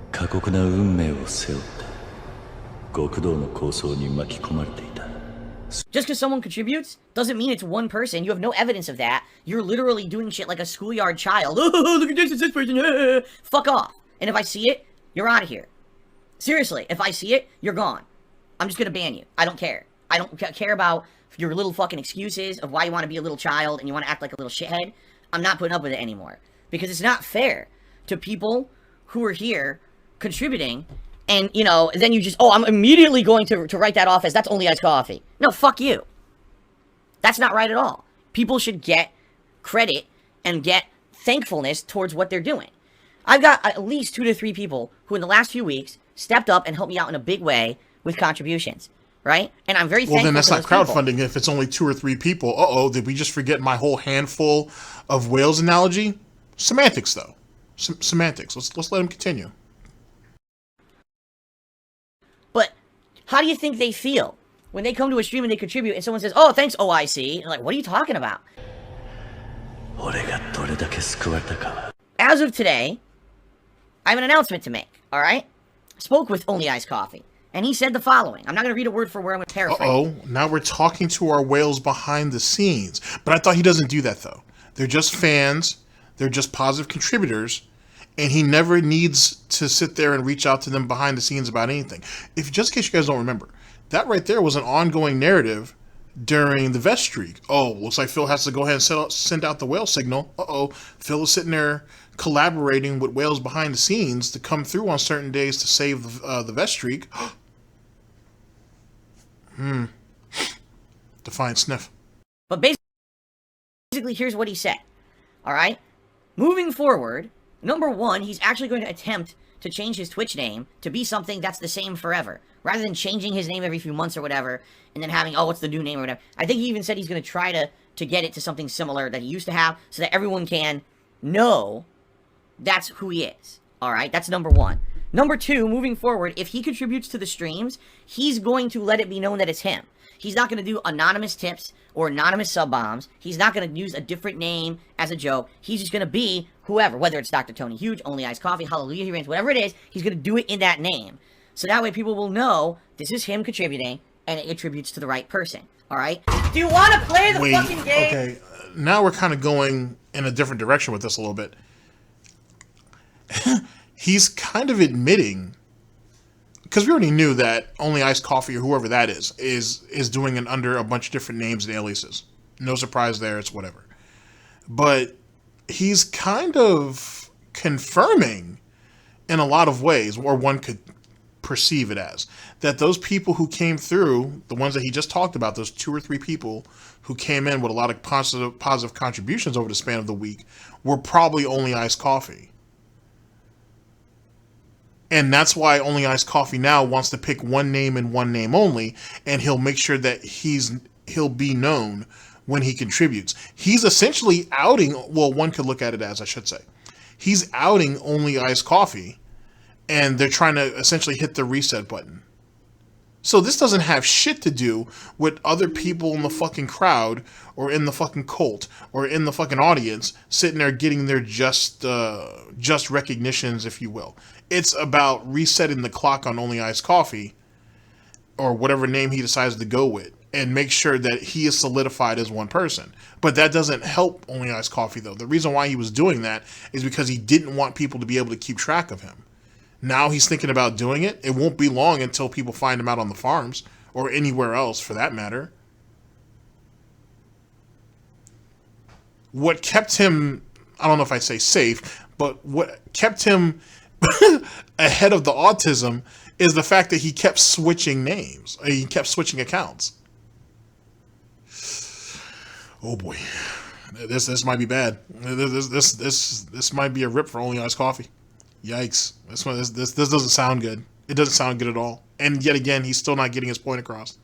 Just because someone contributes doesn't mean it's one person. You have no evidence of that. You're literally doing shit like a schoolyard child. Oh, look at this, it's this person. Fuck off. And if I see it, you're out of here. Seriously, if I see it, you're gone. I'm just gonna ban you. I don't care. I don't care about your little fucking excuses of why you want to be a little child and you want to act like a little shithead. I'm not putting up with it anymore. Because it's not fair to people who are here contributing and, you know, then you just, oh, I'm immediately going to write that off as that's only iced coffee. No, fuck you. That's not right at all. People should get credit and get thankfulness towards what they're doing. I've got at least 2 to 3 people who in the last few weeks stepped up and helped me out in a big way with contributions, right? And I'm very thankful.
Well, then that's
for
not
those
crowdfunding
people.
if it's only 2 or 3 people. Uh-oh, did we just forget my whole handful of whales analogy? Semantics, though. Semantics. Let's let him continue.
But how do you think they feel when they come to a stream and they contribute and someone says, oh, thanks, OIC. And like, what are you talking about? As of today, I have an announcement to make, alright? Spoke with Only Iced Coffee, and he said the following. I'm not going to read a word for word, I'm going to paraphrase.
Uh-oh, now we're talking to our whales behind the scenes. But I thought he doesn't do that, though. They're just fans, they're just positive contributors, and he never needs to sit there and reach out to them behind the scenes about anything. If just in case you guys don't remember, that right there was an ongoing narrative during the vest streak. Oh, looks like Phil has to go ahead and send out the whale signal. Uh-oh, Phil is sitting there collaborating with whales behind the scenes to come through on certain days to save the vest streak. Defiant sniff.
But basically, here's what he said. Alright? Moving forward, number one, he's actually going to attempt to change his Twitch name to be something that's the same forever. Rather than changing his name every few months or whatever, and then having, oh, what's the new name or whatever. I think he even said he's going to try to get it to something similar that he used to have, so that everyone can know that's who he is. Alright, that's number one. Number two, moving forward, if he contributes to the streams, he's going to let it be known that it's him. He's not going to do anonymous tips or anonymous sub-bombs. He's not going to use a different name as a joke. He's just going to be whoever, whether it's Dr. Tony Huge, Only Iced Coffee, Hallelujah, He Reigns, whatever it is, he's going to do it in that name. So that way people will know this is him contributing, and it attributes to the right person. Alright? Do you want to play the fucking game?
Okay, now we're kind of going in a different direction with this a little bit. He's kind of admitting, because we already knew that Only Iced Coffee or whoever that is doing it under a bunch of different names and aliases. No surprise there, it's whatever. But he's kind of confirming in a lot of ways, or one could perceive it as, that those people who came through, the ones that he just talked about, those 2 or 3 people who came in with a lot of positive contributions over the span of the week, were probably Only Iced Coffee. And that's why Only Iced Coffee now wants to pick one name and one name only, and he'll make sure that he'll be known when he contributes. He's essentially outing, well, one could look at it as, I should say, he's outing Only Iced Coffee, and they're trying to essentially hit the reset button. So this doesn't have shit to do with other people in the fucking crowd, or in the fucking cult, or in the fucking audience, sitting there getting their just recognitions, if you will. It's about resetting the clock on Only Iced Coffee, or whatever name he decides to go with, and make sure that he is solidified as one person. But that doesn't help Only Iced Coffee, though. The reason why he was doing that is because he didn't want people to be able to keep track of him. Now he's thinking about doing it. It won't be long until people find him out on the farms, or anywhere else for that matter. What kept him, I don't know if I'd say safe, but what kept him ahead of the autism is the fact that he kept switching names. He kept switching accounts. Oh boy, this might be bad. This might be a rip for Only Iced Coffee. Yikes! This doesn't sound good. It doesn't sound good at all. And yet again, he's still not getting his point across.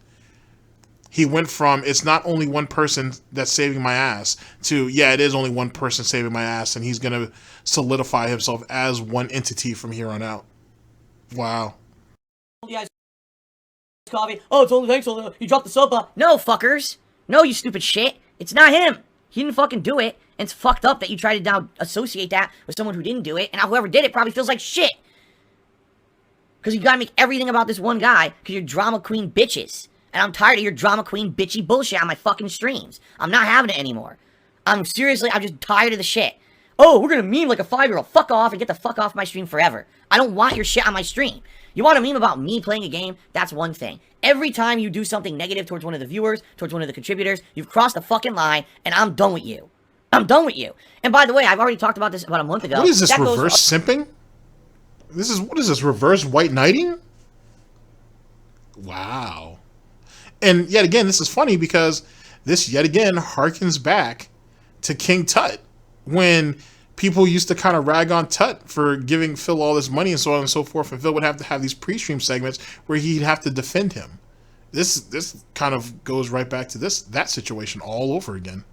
He went from, it's not only one person that's saving my ass, to, yeah, it is only one person saving my ass, and he's going to solidify himself as one entity from here on out. Wow.
Coffee. Oh, it's only thanks. You dropped the sub. No, fuckers. No, you stupid shit. It's not him. He didn't fucking do it. And it's fucked up that you try to now associate that with someone who didn't do it. And now whoever did it probably feels like shit. Because you gotta make everything about this one guy because you're drama queen bitches. And I'm tired of your drama queen bitchy bullshit on my fucking streams. I'm not having it anymore. I'm just tired of the shit. Oh, we're gonna meme like a 5-year-old. Fuck off and get the fuck off my stream forever. I don't want your shit on my stream. You want to meme about me playing a game? That's one thing. Every time you do something negative towards one of the viewers, towards one of the contributors, you've crossed the fucking line, and I'm done with you. I'm done with you. And by the way, I've already talked about this about a month ago.
What is this, reverse simping? What is this, reverse white knighting? Wow. And yet again, this is funny because this yet again harkens back to King Tut, when people used to kind of rag on Tut for giving Phil all this money and so on and so forth, and Phil would have to have these pre-stream segments where he'd have to defend him. This kind of goes right back to that situation all over again.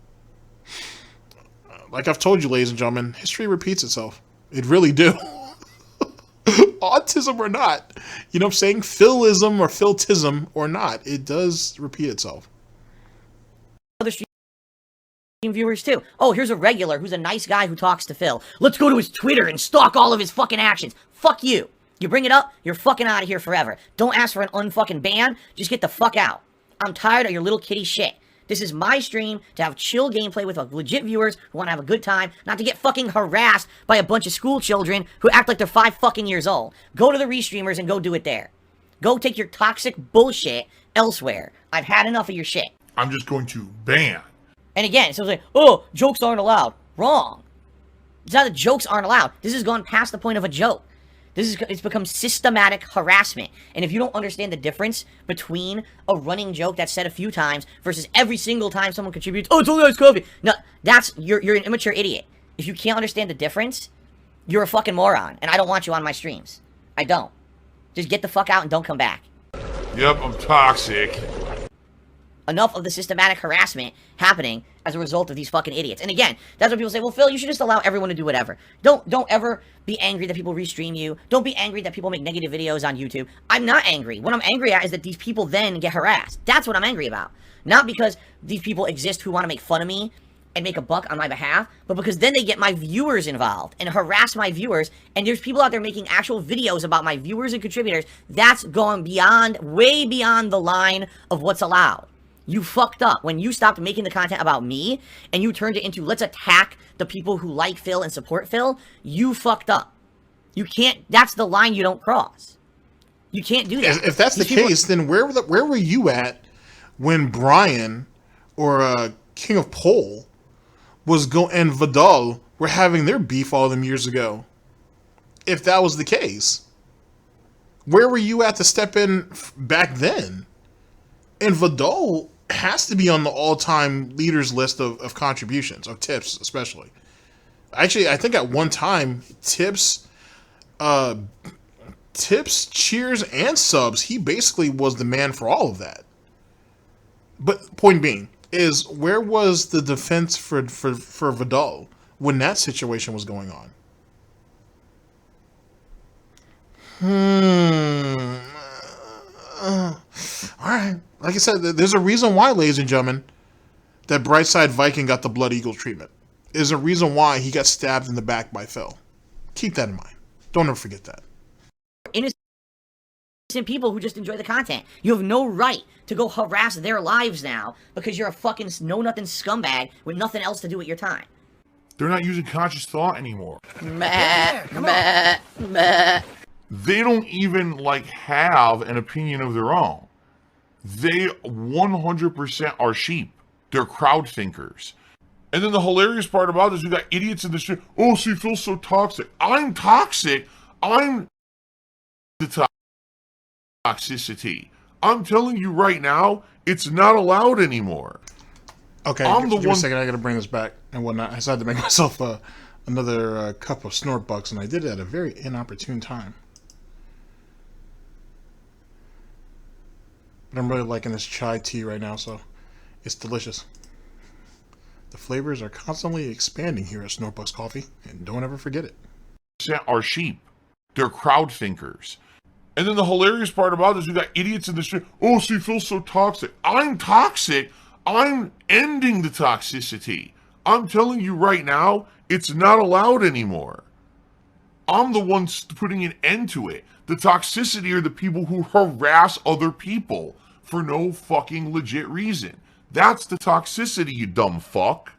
Like I've told you, ladies and gentlemen, history repeats itself. It really do. autism or not. You know what I'm saying? Philism or philtism or not. It does repeat itself.
Other stream viewers too. Oh, here's a regular who's a nice guy who talks to Phil. Let's go to his Twitter and stalk all of his fucking actions. Fuck you. You bring it up, you're fucking out of here forever. Don't ask for an unfucking ban. Just get the fuck out. I'm tired of your little kitty shit. This is my stream to have chill gameplay with legit viewers who want to have a good time, not to get fucking harassed by a bunch of school children who act like they're 5 fucking years old. Go to the restreamers and go do it there. Go take your toxic bullshit elsewhere. I've had enough of your shit.
I'm just going to ban.
And again, so it's like, oh, jokes aren't allowed. Wrong. It's not that jokes aren't allowed. This has gone past the point of a joke. It's become systematic harassment. And if you don't understand the difference between a running joke that's said a few times versus every single time someone contributes, oh, it's only ice coffee. No, you're an immature idiot. If you can't understand the difference, you're a fucking moron. And I don't want you on my streams. I don't. Just get the fuck out and don't come back.
Yep, I'm toxic.
Enough of the systematic harassment happening as a result of these fucking idiots. And again, that's what people say, well, Phil, you should just allow everyone to do whatever. Don't ever be angry that people restream you. Don't be angry that people make negative videos on YouTube. I'm not angry. What I'm angry at is that these people then get harassed. That's what I'm angry about. Not because these people exist who want to make fun of me and make a buck on my behalf, but because then they get my viewers involved and harass my viewers, and there's people out there making actual videos about my viewers and contributors. That's gone beyond, way beyond the line of what's allowed. You fucked up when you stopped making the content about me and you turned it into, let's attack the people who like Phil and support Phil. You fucked up. You can't, that's the line you don't cross. You can't do that.
If that's the case, then where were you at when Brian or King of Pole and Vidal were having their beef all them years ago? If that was the case, where were you at to step in back then? And Vidal has to be on the all-time leaders list of contributions, of tips especially. Actually, I think at one time, tips, cheers, and subs, he basically was the man for all of that. But point being is, where was the defense for Vidal when that situation was going on? All right. Like I said, there's a reason why, ladies and gentlemen, that Brightside Viking got the Blood Eagle treatment. There's a reason why he got stabbed in the back by Phil. Keep that in mind. Don't ever forget that.
Innocent people who just enjoy the content. You have no right to go harass their lives now because you're a fucking know-nothing scumbag with nothing else to do with your time.
They're not using conscious thought anymore.
Meh, meh, meh.
They don't even, have an opinion of their own. They 100% are sheep. They're crowd thinkers. And then the hilarious part about this, we got idiots in the street. Oh, she feels so toxic. I'm toxic. I'm the toxicity. I'm telling you right now, it's not allowed anymore.
Okay, give me a second. I got to bring this back and whatnot. I decided to make myself another cup of Snort Bucks, and I did it at a very inopportune time. But I'm really liking this chai tea right now, so it's delicious. The flavors are constantly expanding here at Snortbucks Coffee, and don't ever forget it.
Are sheep. They're crowd thinkers. And then the hilarious part about this, we got idiots in the street. Oh, she feels so toxic. I'm toxic. I'm ending the toxicity. I'm telling you right now, it's not allowed anymore. I'm the one putting an end to it. The toxicity are the people who harass other people for no fucking legit reason. That's the toxicity, you dumb fuck.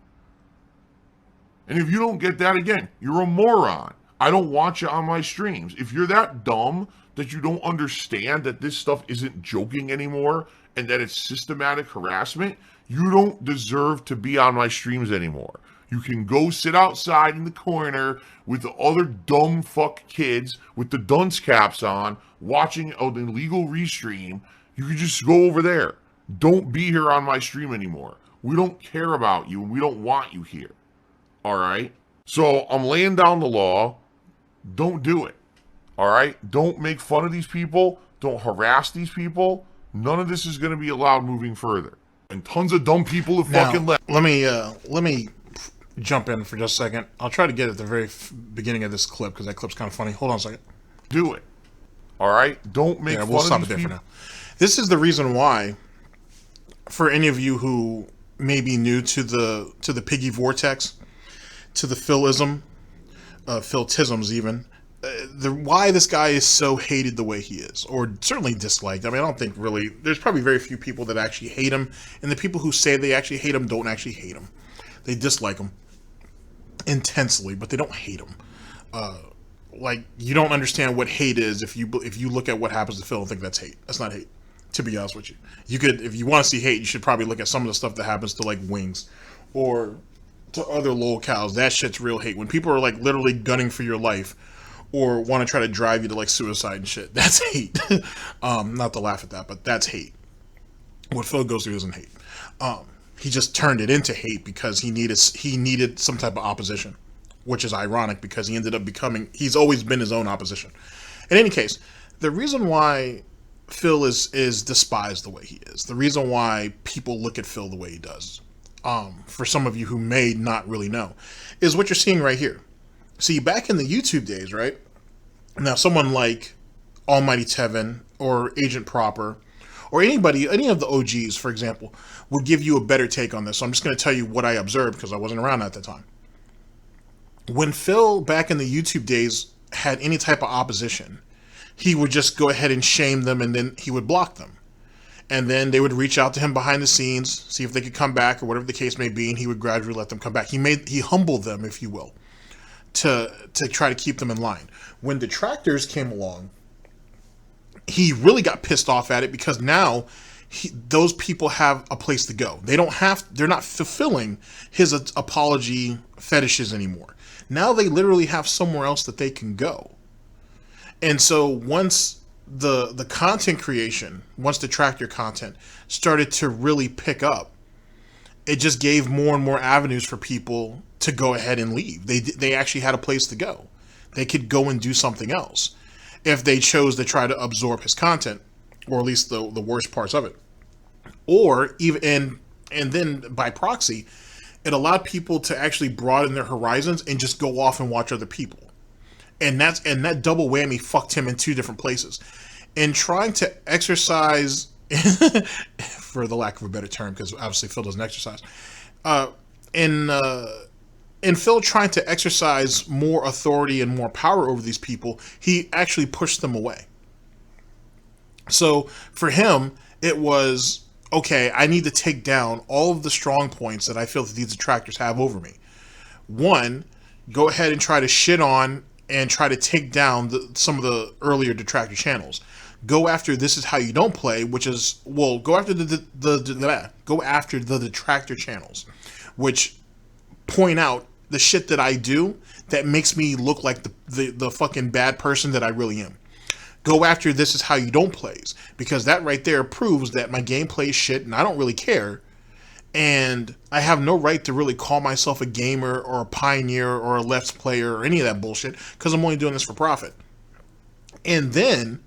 And if you don't get that, again, you're a moron. I don't want you on my streams. If you're that dumb that you don't understand that this stuff isn't joking anymore and that it's systematic harassment, you don't deserve to be on my streams anymore. You can go sit outside in the corner with the other dumb fuck kids with the dunce caps on, watching an illegal restream. You can just go over there. Don't be here on my stream anymore. We don't care about you, and we don't want you here. All right? So I'm laying down the law. Don't do it. All right? Don't make fun of these people. Don't harass these people. None of this is going to be allowed moving further. And tons of dumb people have fucking left.
Let me jump in for just a second. I'll try to get at the very beginning of this clip because that clip's kind of funny. Hold on a second.
Do it. All right? Don't make
Yeah,
fun
we'll
of
stop
these
it there for
people.
now. This is the reason why, for any of you who may be new to the piggy vortex, to the Philism, Philtisms even, why this guy is so hated the way he is, or certainly disliked. I mean, I don't think really, there's probably very few people that actually hate him, and the people who say they actually hate him don't actually hate him. They dislike him intensely, but they don't hate him. Like, you don't understand what hate is if you look at what happens to Phil and think that's hate. That's not hate, to be honest with you. You could, if you want to see hate, you should probably look at some of the stuff that happens to like Wings or to other locales. That shit's real hate. When people are like literally gunning for your life or want to try to drive you to like suicide and shit, that's hate. Not to laugh at that, but that's hate. What Phil goes through isn't hate. He just turned it into hate because he needed some type of opposition, which is ironic because he ended up he's always been his own opposition. In any case, the reason why Phil is despised the way he is, the reason why people look at Phil the way he does, for some of you who may not really know, is what you're seeing right here. See, back in the YouTube days, right? Now, someone like Almighty Tevin or Agent Proper or any of the OGs, for example, will give you a better take on this. So I'm just going to tell you what I observed because I wasn't around at the time. When Phil, back in the YouTube days, had any type of opposition, he would just go ahead and shame them and then he would block them. And then they would reach out to him behind the scenes, see if they could come back or whatever the case may be, and he would gradually let them come back. He humbled them, if you will, to try to keep them in line. When detractors came along, he really got pissed off at it because now those people have a place to go. They're not fulfilling his apology fetishes anymore. Now they literally have somewhere else that they can go. And so once the content creation, once detractor content started to really pick up, it just gave more and more avenues for people to go ahead and leave. They actually had a place to go. They could go and do something else if they chose to try to absorb his content, or at least the worst parts of it. Or even and then by proxy, it allowed people to actually broaden their horizons and just go off and watch other people. And that double whammy fucked him in two different places. And trying to exercise, for the lack of a better term, because obviously Phil doesn't exercise, in Phil trying to exercise more authority and more power over these people, he actually pushed them away. So for him, it was, okay, I need to take down all of the strong points that I feel that these detractors have over me. One, go ahead and try to shit on and try to take down some of the earlier detractor channels. Go after This Is How You Don't Play, which is, well, go after the detractor channels, which point out the shit that I do that makes me look like the fucking bad person that I really am. Go after This Is How You Don't Plays, because that right there proves that my gameplay is shit and I don't really care. And I have no right to really call myself a gamer or a pioneer or a Let's Player or any of that bullshit, because I'm only doing this for profit. And then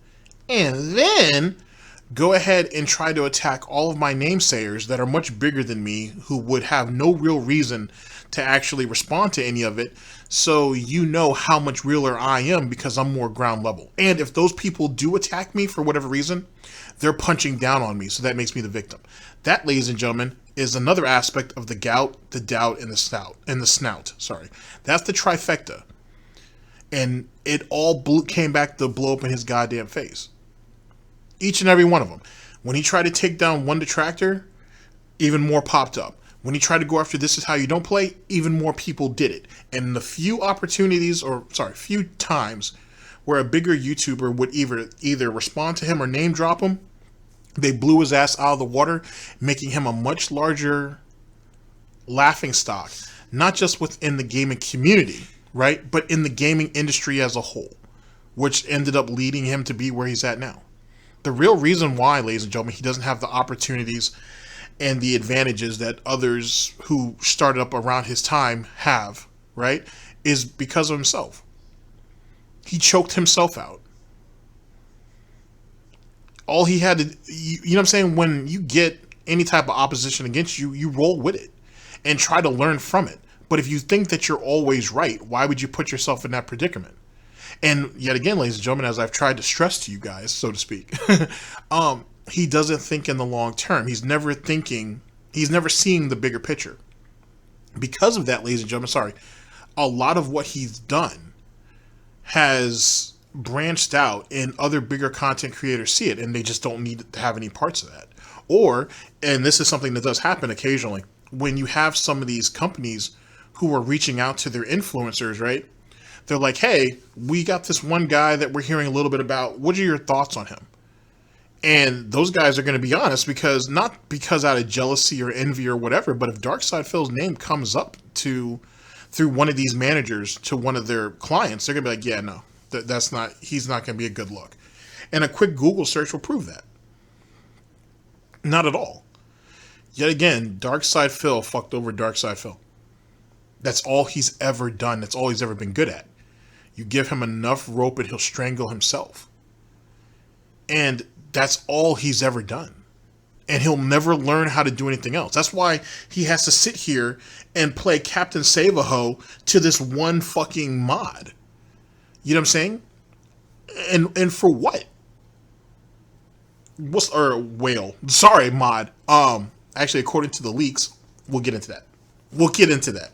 go ahead and try to attack all of my namesayers that are much bigger than me, who would have no real reason to actually respond to any of it, so you know how much realer I am because I'm more ground level. And if those people do attack me for whatever reason, they're punching down on me, so that makes me the victim. That, ladies and gentlemen, is another aspect of the gout, the doubt, and the snout. Sorry, that's the trifecta, and it all came back to blow up in his goddamn face. Each and every one of them. When he tried to take down one detractor, even more popped up. When he tried to go after This Is How You Don't Play, even more people did it. And the few times where a bigger YouTuber would either respond to him or name drop him, they blew his ass out of the water, making him a much larger laughingstock, not just within the gaming community, right, but in the gaming industry as a whole, which ended up leading him to be where he's at now. The real reason why, ladies and gentlemen, he doesn't have the opportunities and the advantages that others who started up around his time have, right, is because of himself. He choked himself out. All he had to, you know what I'm saying? When you get any type of opposition against you, you roll with it and try to learn from it. But if you think that you're always right, why would you put yourself in that predicament? And yet again, ladies and gentlemen, as I've tried to stress to you guys, so to speak, he doesn't think in the long term. He's never seeing the bigger picture. Because of that, ladies and gentlemen, a lot of what he's done has branched out, and other bigger content creators see it, and they just don't need to have any parts of that. Or, and this is something that does happen occasionally, when you have some of these companies who are reaching out to their influencers, right? They're like, hey, we got this one guy that we're hearing a little bit about. What are your thoughts on him? And those guys are going to be honest, because not because out of jealousy or envy or whatever, but if Darkside Phil's name comes up through one of these managers to one of their clients, they're going to be like, yeah, no, he's not going to be a good look. And a quick Google search will prove that. Not at all. Yet again, Darkside Phil fucked over Darkside Phil. That's all he's ever done. That's all he's ever been good at. You give him enough rope and he'll strangle himself. And that's all he's ever done. And he'll never learn how to do anything else. That's why he has to sit here and play Captain Save-A-Ho to this one fucking mod. You know what I'm saying? And for what? Whale. Sorry, mod. Actually, according to the leaks, we'll get into that. But we'll get into that.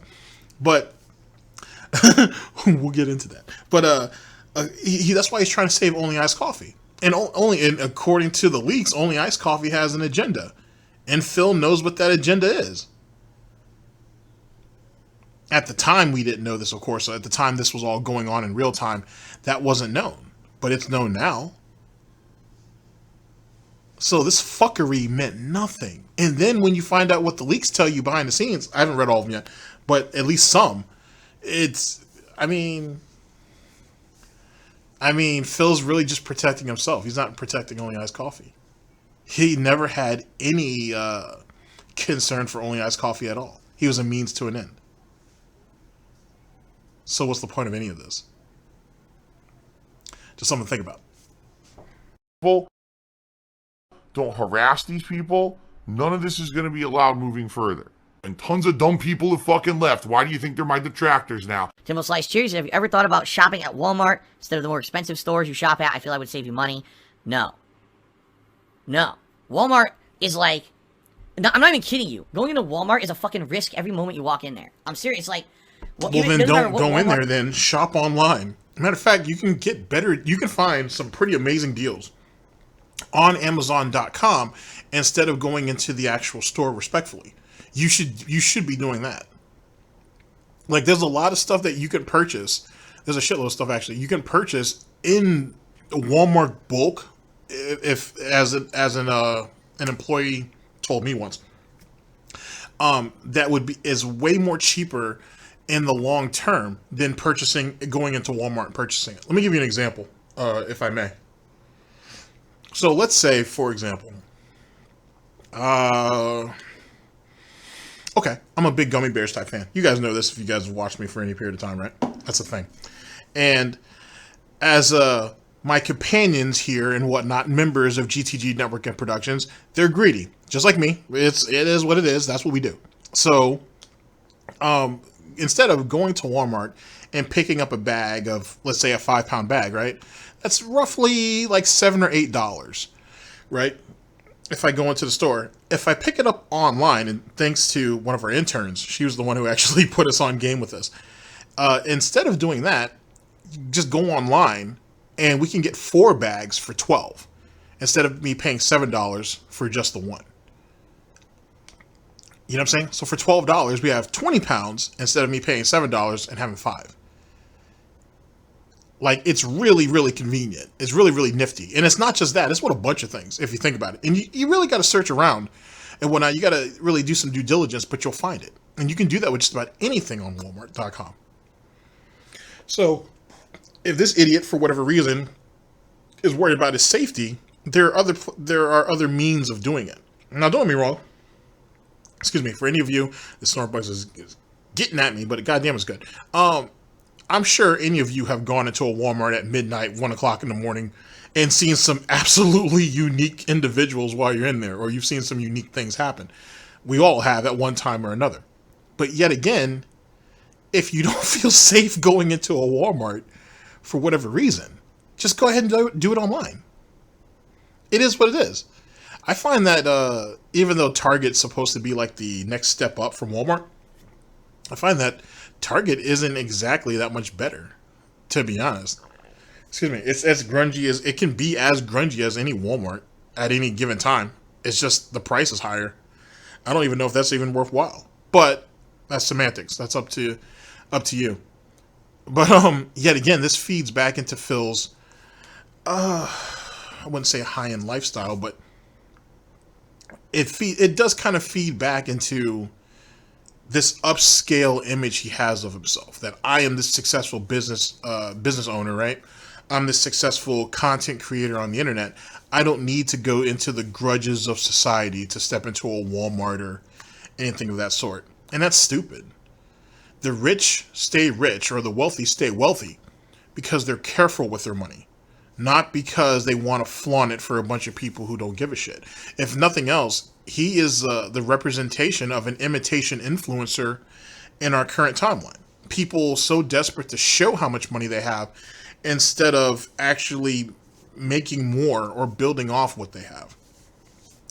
But that's why he's trying to save Only Iced Coffee. And according to the leaks, Only Iced Coffee has an agenda. And Phil knows what that agenda is. At the time, we didn't know this, of course. So at the time this was all going on in real time, that wasn't known. But it's known now. So this fuckery meant nothing. And then when you find out what the leaks tell you behind the scenes, I haven't read all of them yet, but at least some, I mean, Phil's really just protecting himself. He's not protecting Only Iced Coffee. He never had any concern for Only Iced Coffee at all. He was a means to an end. So what's the point of any of this? Just something to think about.
Don't harass these people. None of this is going to be allowed moving further. And tons of dumb people have fucking left. Why do you think they're my detractors now?
Timbo Slice, cheers. Have you ever thought about shopping at Walmart instead of the more expensive stores you shop at? I feel I would save you money. No. Walmart is like... No, I'm not even kidding you. Going into Walmart is a fucking risk every moment you walk in there. I'm serious. Like...
Well, then don't go in there then. Shop online. Matter of fact, you can get better... You can find some pretty amazing deals on Amazon.com instead of going into the actual store, respectfully. You should be doing that. Like, there's a lot of stuff that you can purchase. There's a shitload of stuff, actually. You can purchase in Walmart bulk, if as an employee told me once. That is way more cheaper in the long term than going into Walmart and purchasing it. Let me give you an example, if I may. So let's say, for example, okay, I'm a big Gummy Bears type fan. You guys know this if you guys have watched me for any period of time, right? That's the thing. And as my companions here and whatnot, members of GTG Network and Productions, they're greedy, just like me. It is what it is. That's what we do. So instead of going to Walmart and picking up a bag of, let's say, a 5-pound bag, right? That's roughly like $7 or $8, right? If I go into the store, if I pick it up online, and thanks to one of our interns, she was the one who actually put us on game with this. Instead of doing that, just go online and we can get 4 bags for $12 instead of me paying $7 for just the one. You know what I'm saying? So for $12, we have 20 pounds instead of me paying $7 and having 5. Like, it's really, really convenient. It's really, really nifty. And it's not just that. It's what a bunch of things, if you think about it. And you really got to search around and whatnot. You got to really do some due diligence, but you'll find it. And you can do that with just about anything on Walmart.com. So, if this idiot, for whatever reason, is worried about his safety, there are other means of doing it. Now, don't get me wrong. Excuse me. For any of you, the snort buzz is getting at me, but goddamn it's good. I'm sure any of you have gone into a Walmart at midnight, 1 o'clock in the morning, and seen some absolutely unique individuals while you're in there, or you've seen some unique things happen. We all have at one time or another. But yet again, if you don't feel safe going into a Walmart, for whatever reason, just go ahead and do it online. It is what it is. I find that even though Target's supposed to be like the next step up from Walmart, I find that Target isn't exactly that much better, to be honest. Excuse me. It's as grungy as it can be, as grungy as any Walmart at any given time. It's just the price is higher. I don't even know if that's even worthwhile. But that's semantics. That's up to you. But yet again, this feeds back into Phil's I wouldn't say high-end lifestyle, but it does kind of feed back into this upscale image he has of himself, that I am this successful business owner, right? I'm this successful content creator on the internet. I don't need to go into the grudges of society to step into a Walmart or anything of that sort. And that's stupid. The rich stay rich, or the wealthy stay wealthy, because they're careful with their money, not because they want to flaunt it for a bunch of people who don't give a shit. If nothing else, he is the representation of an imitation influencer in our current timeline. People so desperate to show how much money they have instead of actually making more or building off what they have.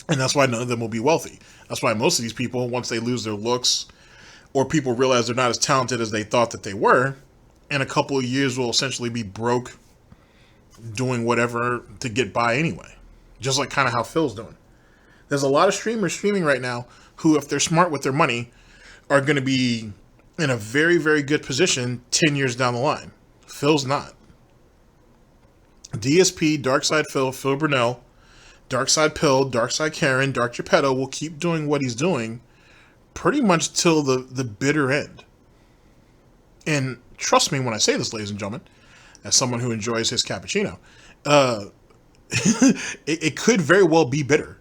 And that's why none of them will be wealthy. That's why most of these people, once they lose their looks, or people realize they're not as talented as they thought that they were, in a couple of years will essentially be broke doing whatever to get by anyway. Just like kind of how Phil's doing. There's a lot of streamers streaming right now who, if they're smart with their money, are going to be in a very, very good position 10 years down the line. Phil's not. DSP, Darkside Phil, Phil Burnell, Darkside Pill, Darkside Karen, Dark Geppetto will keep doing what he's doing pretty much till the bitter end. And trust me when I say this, ladies and gentlemen, as someone who enjoys his cappuccino, it could very well be bitter.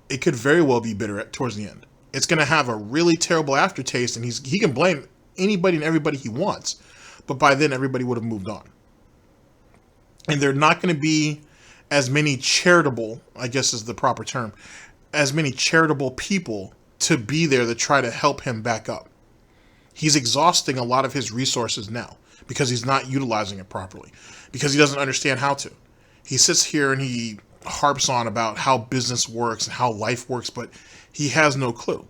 It could very well be bitter towards the end. It's going to have a really terrible aftertaste, and he can blame anybody and everybody he wants, but by then everybody would have moved on. And there are not going to be as many charitable, I guess is the proper term, as many charitable people to be there to try to help him back up. He's exhausting a lot of his resources now because he's not utilizing it properly, because he doesn't understand how to. He sits here and he harps on about how business works and how life works, but he has no clue.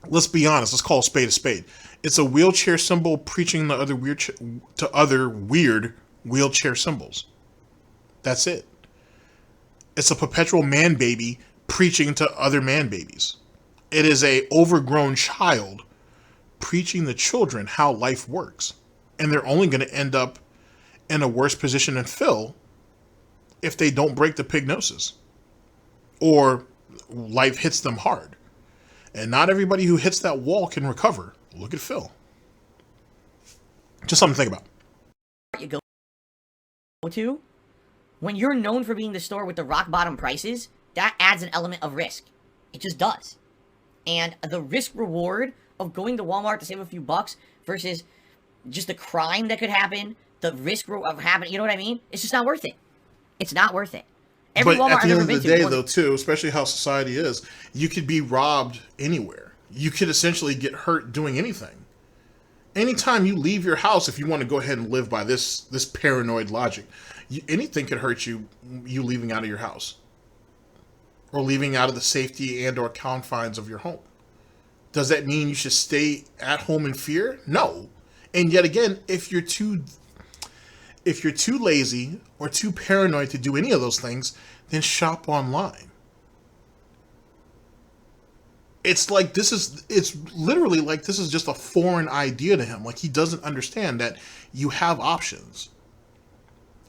Let's be honest. Let's call a spade a spade. It's a wheelchair symbol preaching to other weird wheelchair symbols. That's it. It's a perpetual man baby preaching to other man babies. It is a overgrown child preaching to children how life works. And they're only going to end up in a worse position than Phil if they don't break the pignosis or life hits them hard. And not everybody who hits that wall can recover. Look at Phil. Just something to think about.
You go to, when you're known for being the store with the rock bottom prices, that adds an element of risk. It just does. And the risk reward of going to Walmart to save a few bucks versus just the crime that could happen, the risk of happening, you know what I mean? It's just not worth it. It's not worth it. Every
but
Walmart
at the end
I've
of
ever
the
been
day,
to,
though, too, especially how society is, you could be robbed anywhere. You could essentially get hurt doing anything. Anytime you leave your house, if you want to go ahead and live by this paranoid logic, anything could hurt you leaving out of your house. Or leaving out of the safety and or confines of your home. Does that mean you should stay at home in fear? No. And yet again, if you're too lazy or too paranoid to do any of those things, then shop online. It's literally like this is just a foreign idea to him. Like he doesn't understand that you have options.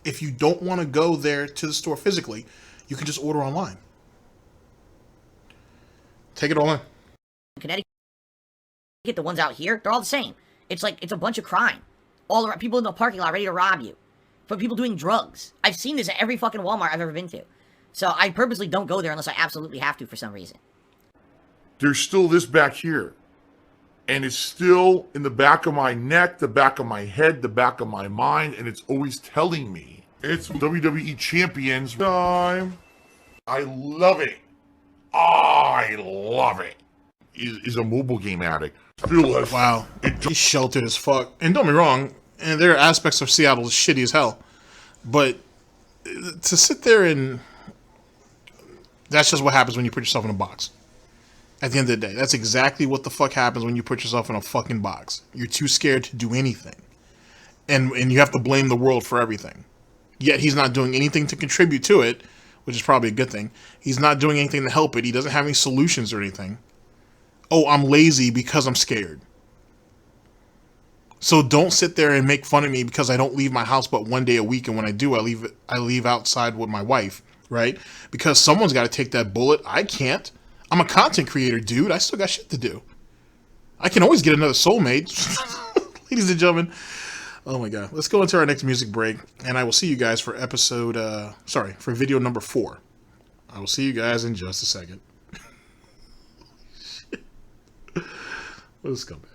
If you don't want to go there to the store physically, you can just order online. Take it all in.
Connecticut, the ones out here, they're all the same. It's like, it's a bunch of crime. All around, people in the parking lot ready to rob you. For people doing drugs. I've seen this at every fucking Walmart I've ever been to. So I purposely don't go there unless I absolutely have to for some reason.
There's still this back here. And it's still in the back of my neck, the back of my head, the back of my mind, and it's always telling me it's WWE Champions time. I love it. I love it. He's a mobile game addict.
Wow. He's sheltered as fuck. And don't be wrong, And there are aspects of Seattle that's shitty as hell. But to sit there and... That's just what happens when you put yourself in a box. At the end of the day, that's exactly what the fuck happens when you put yourself in a fucking box. You're too scared to do anything. And you have to blame the world for everything. Yet he's not doing anything to contribute to it, which is probably a good thing. He's not doing anything to help it. He doesn't have any solutions or anything. Oh, I'm lazy because I'm scared. So don't sit there and make fun of me because I don't leave my house but one day a week, and when I do, I leave outside with my wife, right? Because someone's got to take that bullet. I can't. I'm a content creator, dude. I still got shit to do. I can always get another soulmate. Ladies and gentlemen, oh my god. Let's go into our next music break, and I will see you guys for for video number 4. I will see you guys in just a second. Let's go back.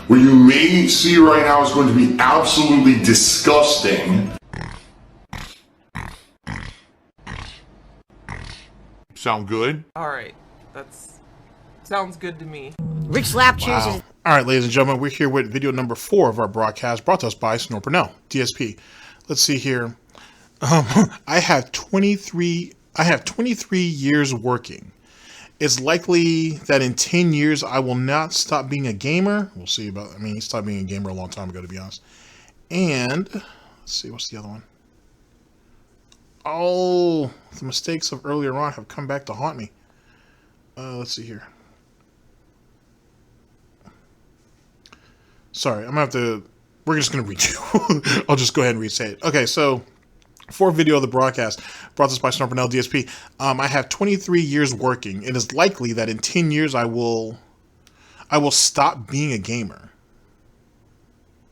What you may see right now is going to be absolutely disgusting.
Sound good?
Alright, sounds good to me.
Rich Slap cheers.
Wow. All right, ladies and gentlemen, we're here with video number 4 of our broadcast, brought to us by Burnell, DSP. Let's see here. I have 23 years working. It's likely that in 10 years I will not stop being a gamer. We'll see about. I mean, he stopped being a gamer a long time ago, to be honest. And let's see, what's the other one? Oh, the mistakes of earlier on have come back to haunt me. Let's see here. Sorry, I'm gonna have to. We're just gonna read you. I'll just go ahead and re-say it. Okay, so for video of the broadcast, brought to us by Burnell DSP. I have 23 years working. It is likely that in 10 years I will stop being a gamer.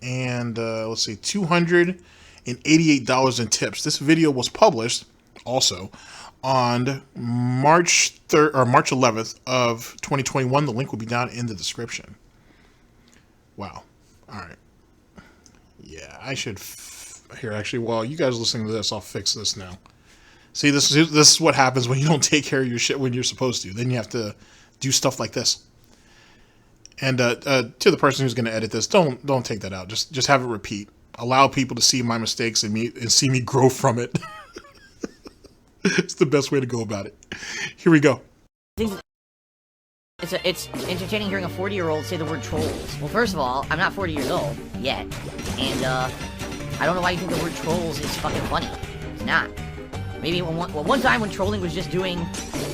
And let's see, $288 in tips. This video was published also on March 3rd or March 11th of 2021. The link will be down in the description. Wow. All right. Yeah, I should. Here, actually, while you guys are listening to this, I'll fix this now. See, this is what happens when you don't take care of your shit when you're supposed to. Then you have to do stuff like this. And to the person who's going to edit this, don't take that out. Just have it repeat. Allow people to see my mistakes and see me grow from it. It's the best way to go about it. Here we go.
It's entertaining hearing a 40-year-old say the word trolls. Well, first of all, I'm not 40 years old yet, and I don't know why you think the word trolls is fucking funny. It's not. Maybe one time when trolling was just doing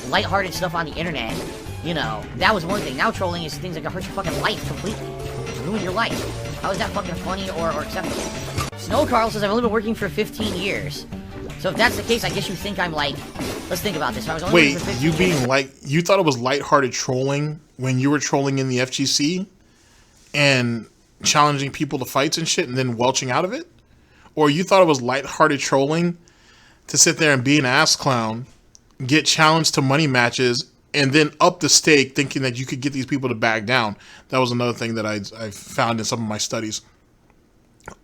lighthearted stuff on the internet, you know, that was one thing. Now trolling is things that can hurt your fucking life completely. Ruin your life. How is that fucking funny or acceptable? Snow Carl says I've only been working for 15 years. So if that's the case, I guess you think I'm like... Let's think about this. If I was only
Wait,
working for 15
you
years,
being like... You thought it was lighthearted trolling when you were trolling in the FGC? And challenging people to fights and shit and then welching out of it? Or you thought it was lighthearted trolling to sit there and be an ass clown, get challenged to money matches, and then up the stake thinking that you could get these people to back down? That was another thing that I found in some of my studies.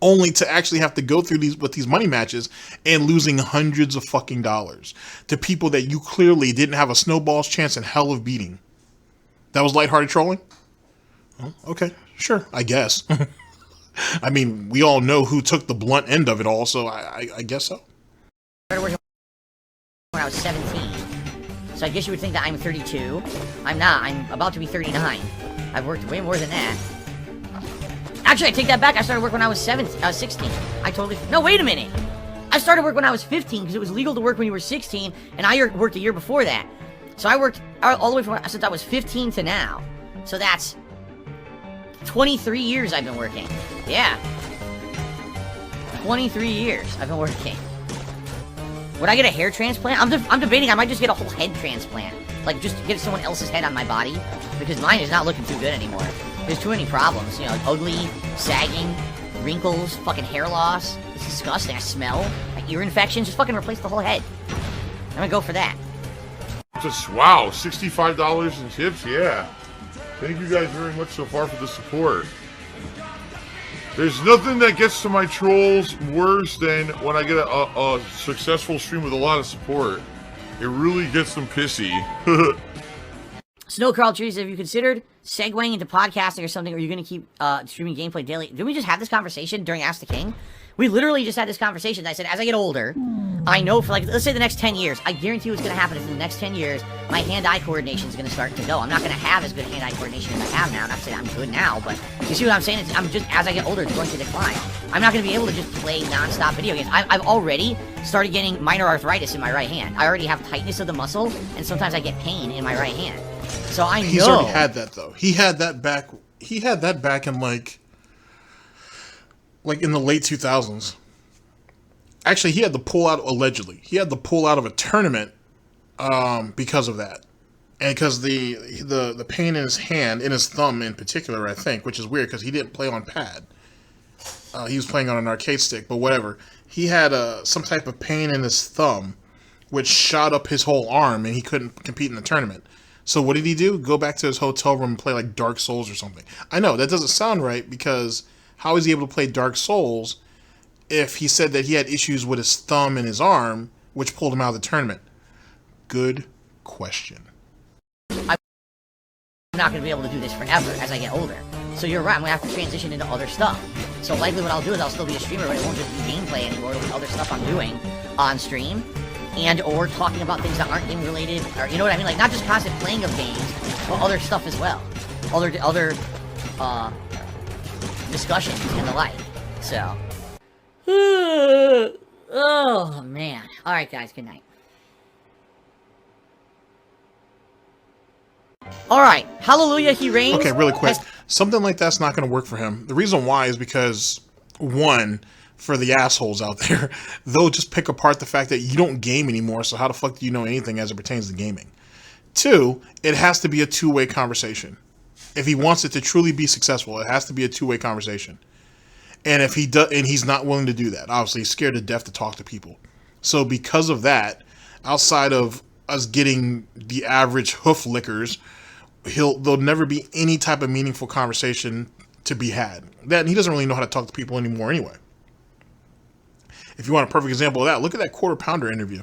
Only to actually have to go through these money matches and losing hundreds of fucking dollars to people that you clearly didn't have a snowball's chance in hell of beating. That was lighthearted trolling? Oh, okay, sure, I guess. I mean, we all know who took the blunt end of it all, so I guess so.
I was 17. So I guess you would think that I'm 32. I'm not. I'm about to be 39. I've worked way more than that. Actually, I take that back. I started work when I was 16. I totally... No, wait a minute. I started work when I was 15 because it was legal to work when you were 16, and I worked a year before that. So I worked all the way from since I was 15 to now. So that's 23 years I've been working. Yeah. 23 years I've been working. Would I get a hair transplant? I'm debating I might just get a whole head transplant. Like, just get someone else's head on my body. Because mine is not looking too good anymore. There's too many problems. You know, like ugly, sagging, wrinkles, fucking hair loss. It's disgusting. I smell. Like ear infections. Just fucking replace the whole head. I'm gonna go for that.
Just, wow, $65 in tips? Yeah. Thank you guys very much so far for the support. There's nothing that gets to my trolls worse than when I get a successful stream with a lot of support. It really gets them pissy.
Snowcrawl Trees, have you considered segueing into podcasting or something, or are you going to keep streaming gameplay daily? Didn't we just have this conversation during Ask the King? We literally just had this conversation. I said, as I get older, I know for, like, let's say the next 10 years, I guarantee what's going to happen is in the next 10 years, my hand-eye coordination is going to start to go. I'm not going to have as good hand-eye coordination as I have now. Not saying I'm good now, but you see what I'm saying? It's, I'm just, as I get older, it's going to decline. I'm not going to be able to just play non-stop video games. I've already started getting minor arthritis in my right hand. I already have tightness of the muscle, and sometimes I get pain in my right hand. So I know.
He's already had that, though. He had that back in, like in the late 2000s. Actually, he had to pull out, allegedly. He had to pull out of a tournament because of that. And because the pain in his hand, in his thumb in particular, I think, which is weird because he didn't play on pad. He was playing on an arcade stick, but whatever. He had some type of pain in his thumb, which shot up his whole arm, and he couldn't compete in the tournament. So what did he do? Go back to his hotel room and play like Dark Souls or something. I know, that doesn't sound right, because how is he able to play Dark Souls if he said that he had issues with his thumb and his arm, which pulled him out of the tournament? Good question.
I'm not going to be able to do this forever as I get older. So you're right, I'm going to have to transition into other stuff. So likely what I'll do is I'll still be a streamer, but it won't just be gameplay anymore. It'll be other stuff I'm doing on stream. And or talking about things that aren't game related, or you know what I mean? Like, not just constant playing of games, but other stuff as well. Other discussions and the like. So. Oh, man. Alright, guys, good night. Alright, hallelujah, he reigns.
Okay, really quick. Something like that's not going to work for him. The reason why is because, one, for the assholes out there, they'll just pick apart the fact that you don't game anymore, so how the fuck do you know anything as it pertains to gaming? Two, it has to be a two-way conversation. If he wants it to truly be successful, it has to be a two-way conversation. And if he does, and he's not willing to do that, obviously he's scared to death to talk to people. So because of that, outside of us getting the average hoof lickers, there'll never be any type of meaningful conversation to be had. That, and he doesn't really know how to talk to people anymore anyway. If you want a perfect example of that, look at that Quarter Pounder interview.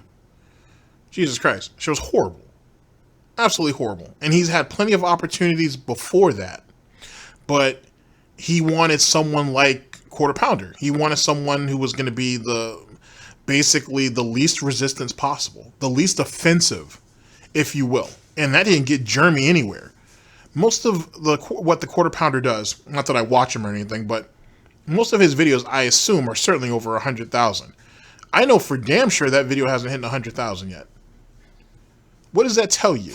Jesus Christ. She was horrible. Absolutely horrible. And he's had plenty of opportunities before that. But he wanted someone like Quarter Pounder. He wanted someone who was going to be basically the least resistance possible. The least offensive, if you will. And that didn't get Jeremy anywhere. Most of what the Quarter Pounder does, not that I watch him or anything, but most of his videos, I assume, are certainly over 100,000. I know for damn sure that video hasn't hit 100,000 yet. What does that tell you?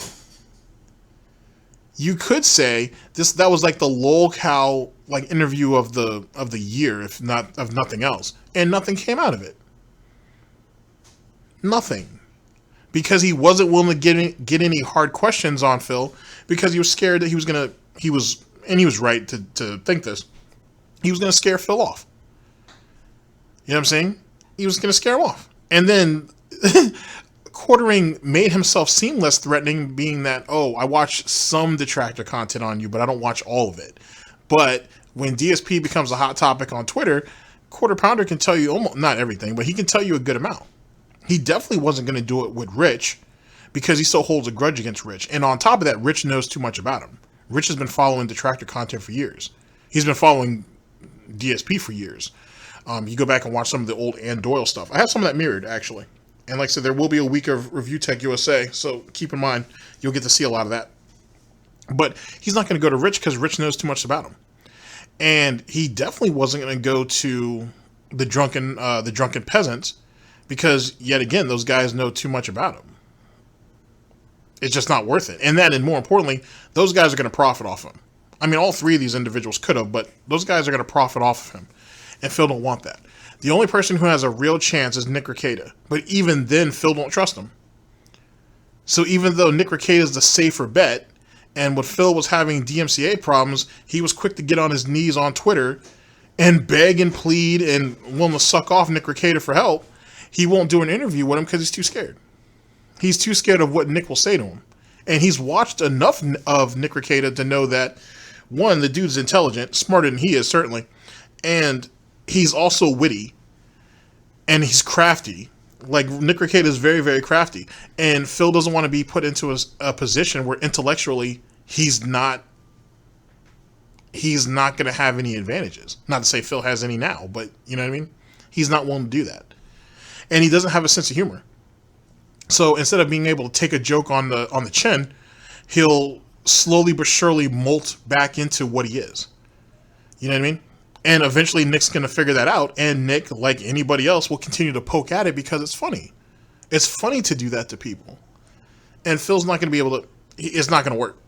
You could say that was like the lolcow interview of the year, if not of nothing else, and nothing came out of it. Nothing, because he wasn't willing to get any hard questions on Phil, because he was scared that he was right to think this. He was going to scare Phil off. You know what I'm saying? He was going to scare him off. And then Quartering made himself seem less threatening, being that, oh, I watch some detractor content on you, but I don't watch all of it. But when DSP becomes a hot topic on Twitter, Quarter Pounder can tell you almost, not everything, but he can tell you a good amount. He definitely wasn't going to do it with Rich, because he still holds a grudge against Rich. And on top of that, Rich knows too much about him. Rich has been following detractor content for years. He's been following DSP for years. You go back and watch some of the old Ann Doyle stuff. I have some of that mirrored, actually. And like I said, there will be a week of Review Tech USA, so keep in mind, you'll get to see a lot of that. But he's not going to go to Rich because Rich knows too much about him. And he definitely wasn't going to go to the drunken peasants because, yet again, those guys know too much about him. It's just not worth it. And more importantly, those guys are going to profit off him. I mean, all three of these individuals could have, but those guys are going to profit off of him. And Phil don't want that. The only person who has a real chance is Nick Rekieta. But even then, Phil don't trust him. So even though Nick Rekieta is the safer bet, and when Phil was having DMCA problems, he was quick to get on his knees on Twitter and beg and plead and willing to suck off Nick Rekieta for help, he won't do an interview with him because he's too scared. He's too scared of what Nick will say to him. And he's watched enough of Nick Rekieta to know that, one, the dude's intelligent, smarter than he is, certainly, and he's also witty, and he's crafty. Like, Nick Rekieta is very, very crafty, and Phil doesn't want to be put into a position where intellectually he's not going to have any advantages. Not to say Phil has any now, but you know what I mean? He's not willing to do that. And he doesn't have a sense of humor. So instead of being able to take a joke on the chin, he'll slowly but surely molt back into what he is. You know what I mean? And eventually Nick's going to figure that out, and Nick, like anybody else, will continue to poke at it because it's funny. It's funny to do that to people. And Phil's not going to be able to... It's not going to work.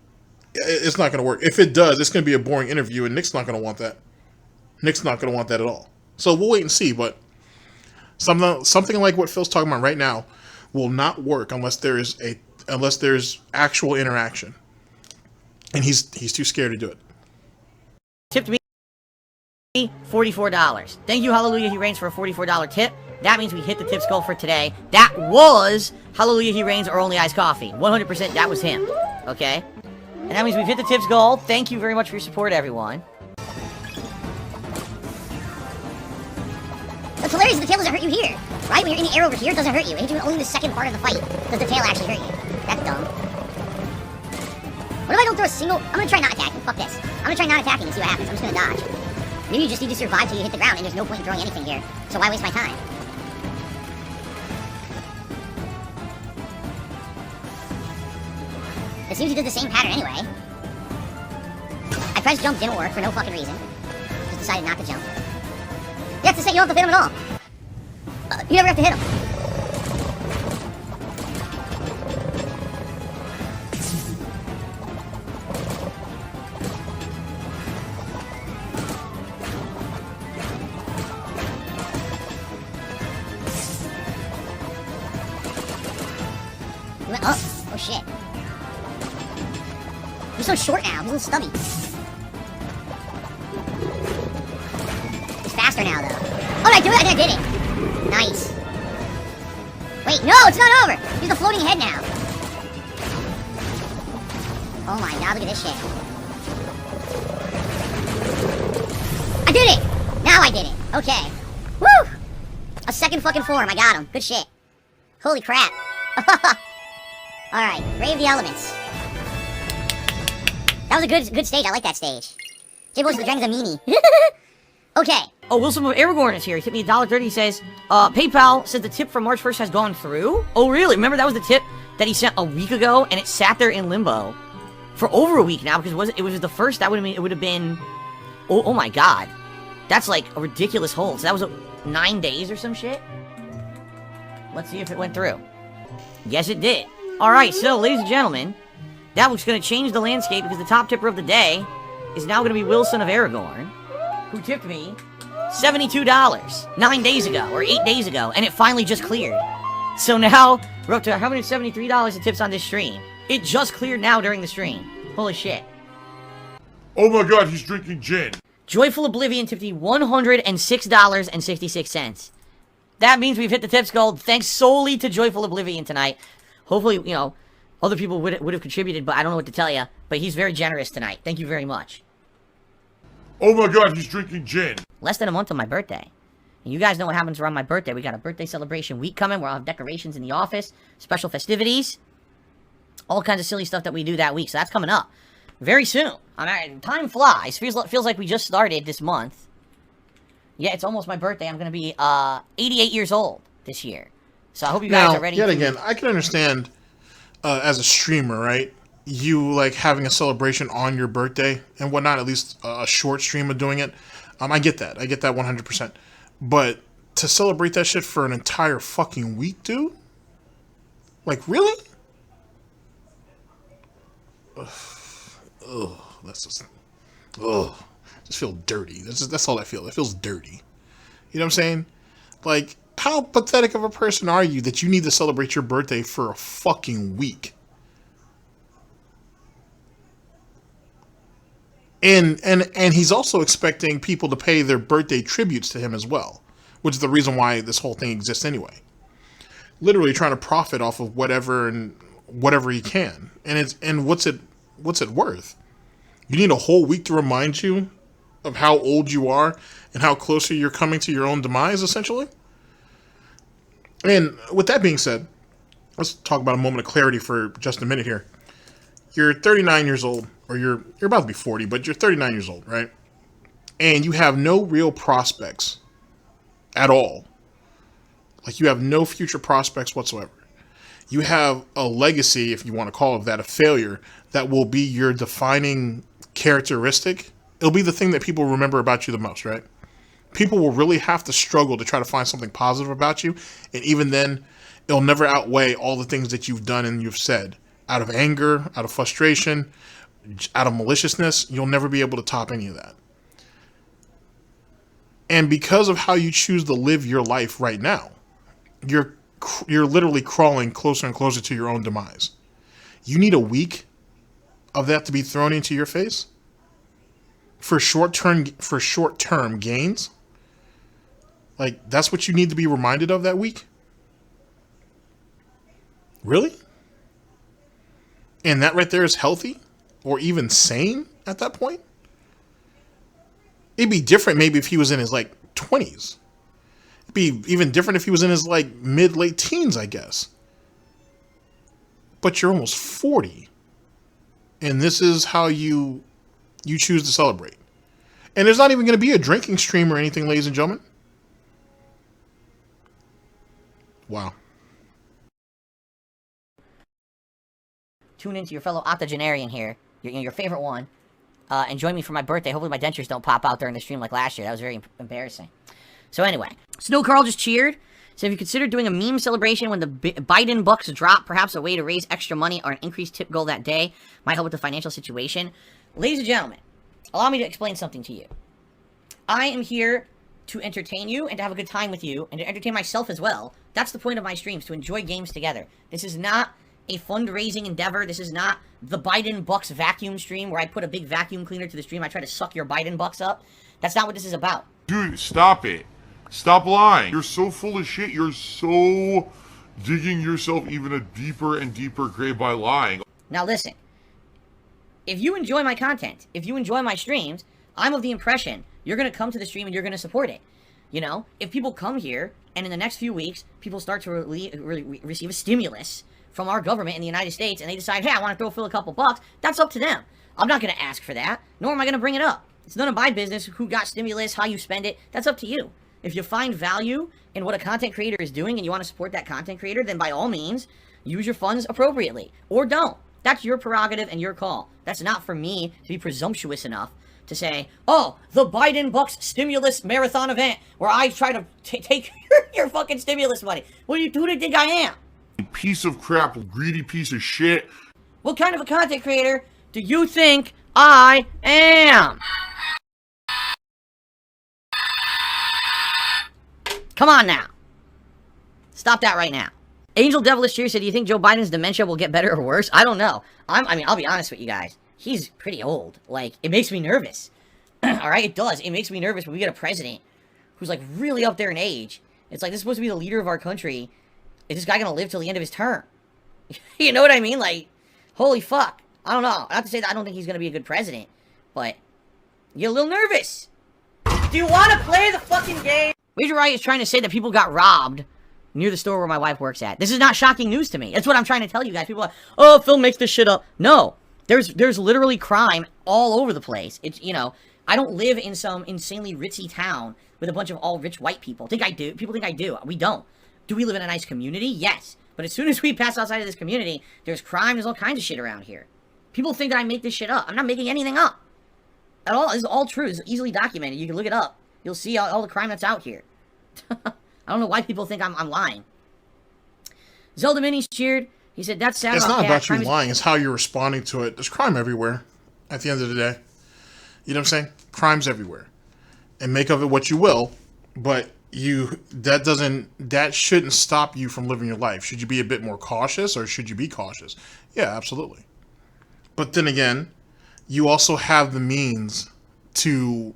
It's not going to work. If it does, it's going to be a boring interview, and Nick's not going to want that. Nick's not going to want that at all. So we'll wait and see, but something like what Phil's talking about right now will not work unless there's actual interaction. And he's too scared to do it.
Tipped me $44. Thank you, Hallelujah He Reigns, for a $44 tip. That means we hit the tips goal for today. That was Hallelujah He Reigns or Only Iced Coffee. 100% that was him. Okay? And that means we've hit the tips goal. Thank you very much for your support, everyone.
What's hilarious is the tail doesn't hurt you here, right? When you're in the air over here, it doesn't hurt you. It hits you only in the second part of the fight. Does the tail actually hurt you? That's dumb. What if I don't throw a single... I'm gonna try not attacking. Fuck this. I'm gonna try not attacking and see what happens. I'm just gonna dodge. Maybe you just need to survive till you hit the ground, and there's no point in throwing anything here. So why waste my time? It seems he did the same pattern anyway. I pressed jump, didn't work for no fucking reason. Just decided not to jump. Yeah, it's the same. You don't have to hit him at all. You never have to hit him. Oh shit. He's so short now. He's a little stubby. He's faster now, though. Oh, did I do it? I think I did it. Nice. Wait, no, it's not over. He's the floating head now. Oh my god, look at this shit. I did it! Now I did it. Okay. Woo! A second fucking form. I got him. Good shit. Holy crap. Alright, Brave the Elements. That was a good stage. I like that stage. J-Boys for the Dragons of Mimi. Okay.
Oh, Wilson from Aragorn is here. He tipped me $1.30. He says, PayPal says the tip from March 1st has gone through. Oh, really? Remember that was the tip that he sent a week ago, and it sat there in limbo for over a week now, because it was the first. That would have been oh my god. That's like a ridiculous hold. So that was 9 days or some shit. Let's see if it went through. Yes, it did. Alright, so, ladies and gentlemen, that was going to change the landscape because the top tipper of the day is now going to be Wilson of Aragorn, who tipped me $72 9 days ago, or 8 days ago, and it finally just cleared. So now, we're up to $173 in tips on this stream. It just cleared now during the stream. Holy shit.
Oh my god, he's drinking gin.
Joyful Oblivion tipped me $106.66. That means we've hit the tips goal thanks solely to Joyful Oblivion tonight. Hopefully, you know, other people would have contributed, but I don't know what to tell you. But he's very generous tonight. Thank you very much.
Oh my god, he's drinking gin.
Less than a month on my birthday. And you guys know what happens around my birthday. We got a birthday celebration week coming where I'll have decorations in the office, special festivities, all kinds of silly stuff that we do that week. So that's coming up very soon. I mean, time flies. Feels like we just started this month. Yeah, it's almost my birthday. I'm going to be 88 years old this year. So I hope you guys
Now,
are ready.
yet again, I can understand as a streamer, right? You like having a celebration on your birthday and whatnot, at least a short stream of doing it. I get that. I get that 100%. But to celebrate that shit for an entire fucking week, dude? Like, really? Ugh, that's just... Ugh. Just feel dirty. That's all I feel. It feels dirty. You know what I'm saying? Like, how pathetic of a person are you that you need to celebrate your birthday for a fucking week? And he's also expecting people to pay their birthday tributes to him as well, which is the reason why this whole thing exists anyway. Literally trying to profit off of whatever he can. And what's it worth? You need a whole week to remind you of how old you are and how closer you're coming to your own demise, essentially. And with that being said, let's talk about a moment of clarity for just a minute here. You're 39 years old, or you're about to be 40, but you're 39 years old, right? And you have no real prospects at all. Like, you have no future prospects whatsoever. You have a legacy, if you want to call it that, a failure that will be your defining characteristic. It'll be the thing that people remember about you the most, right? People will really have to struggle to try to find something positive about you. And even then, it'll never outweigh all the things that you've done and you've said. Out of anger, out of frustration, out of maliciousness, you'll never be able to top any of that. And because of how you choose to live your life right now, you're literally crawling closer and closer to your own demise. You need a week of that to be thrown into your face for short-term gains. Like, that's what you need to be reminded of that week? Really? And that right there is healthy or even sane at that point? It'd be different maybe if he was in his, like, 20s. It'd be even different if he was in his, like, mid-late teens, I guess. But you're almost 40. And this is how you choose to celebrate. And there's not even going to be a drinking stream or anything, ladies and gentlemen. Wow.
Tune into your fellow octogenarian here, your favorite one, and join me for my birthday. Hopefully my dentures don't pop out during the stream like last year. That was very embarrassing. So anyway, Snow Carl just cheered. So if you consider doing a meme celebration when the Biden bucks drop, perhaps a way to raise extra money or an increased tip goal that day might help with the financial situation. Ladies and gentlemen, allow me to explain something to you. I am here to entertain you and to have a good time with you and to entertain myself as well. That's the point of my streams, to enjoy games together. This is not a fundraising endeavor. This is not the Biden bucks vacuum stream where I put a big vacuum cleaner to the stream. I try to suck your Biden bucks up. That's not what this is about.
Dude, stop it. Stop lying. You're so full of shit. You're so digging yourself even a deeper and deeper grave by lying.
Now listen. If you enjoy my content, if you enjoy my streams, I'm of the impression you're going to come to the stream and you're going to support it. You know, if people come here and in the next few weeks, people start to receive a stimulus from our government in the United States and they decide, hey, I want to fill a couple bucks, that's up to them. I'm not going to ask for that, nor am I going to bring it up. It's none of my business who got stimulus, how you spend it. That's up to you. If you find value in what a content creator is doing and you want to support that content creator, then by all means, use your funds appropriately. Or don't. That's your prerogative and your call. That's not for me to be presumptuous enough to say, oh, the Biden bucks stimulus marathon event where I try to take your fucking stimulus money. Who do you think I am?
Piece of crap, greedy piece of shit.
What kind of a content creator do you think I am? Come on now. Stop that right now. Angel Devilish Cheer said, do you think Joe Biden's dementia will get better or worse? I don't know. I mean, I'll be honest with you guys. He's pretty old. Like, it makes me nervous. Alright, it does. It makes me nervous when we get a president who's, like, really up there in age. It's like, this is supposed to be the leader of our country. Is this guy gonna live till the end of his term? You know what I mean? Like, holy fuck. I don't know. Not to say that I don't think he's gonna be a good president, but you're a little nervous. Do you want to play the fucking game? Major Riot is trying to say that people got robbed near the store where my wife works at. This is not shocking news to me. That's what I'm trying to tell you guys. People are like, oh, Phil makes this shit up. No. There's literally crime all over the place. It's, you know, I don't live in some insanely ritzy town with a bunch of all rich white people. Think I do? People think I do. We don't. Do we live in a nice community? Yes. But as soon as we pass outside of this community, there's crime, there's all kinds of shit around here. People think that I make this shit up. I'm not making anything up. At all. This is all true. It's easily documented. You can look it up. You'll see all the crime that's out here. I don't know why people think I'm lying. Zelda Minis cheered. He said, that's sad.
It's
about
not
Cat.
about you lying. It's how you're responding to it. There's crime everywhere at the end of the day. You know what I'm saying? Crime's everywhere. And make of it what you will, but that shouldn't stop you from living your life. Should you be a bit more cautious, or should you be cautious? Yeah, absolutely. But then again, you also have the means to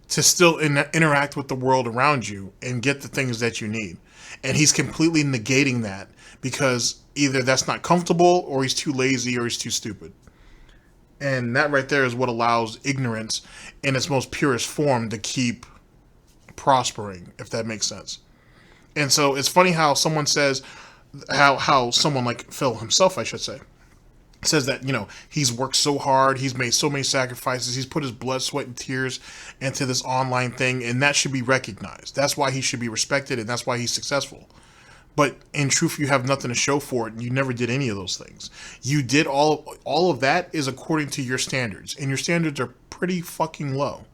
still interact with the world around you and get the things that you need. And he's completely negating that because either that's not comfortable, or he's too lazy, or he's too stupid. And that right there is what allows ignorance in its most purest form to keep prospering, if that makes sense. And so it's funny how someone says, how someone like Phil himself, I should say, says that, you know, he's worked so hard, he's made so many sacrifices, he's put his blood, sweat, and tears into this online thing, and that should be recognized. That's why he should be respected, and that's why he's successful. But in truth, you have nothing to show for it, and you never did any of those things. You did all of that is according to your standards, and your standards are pretty fucking low.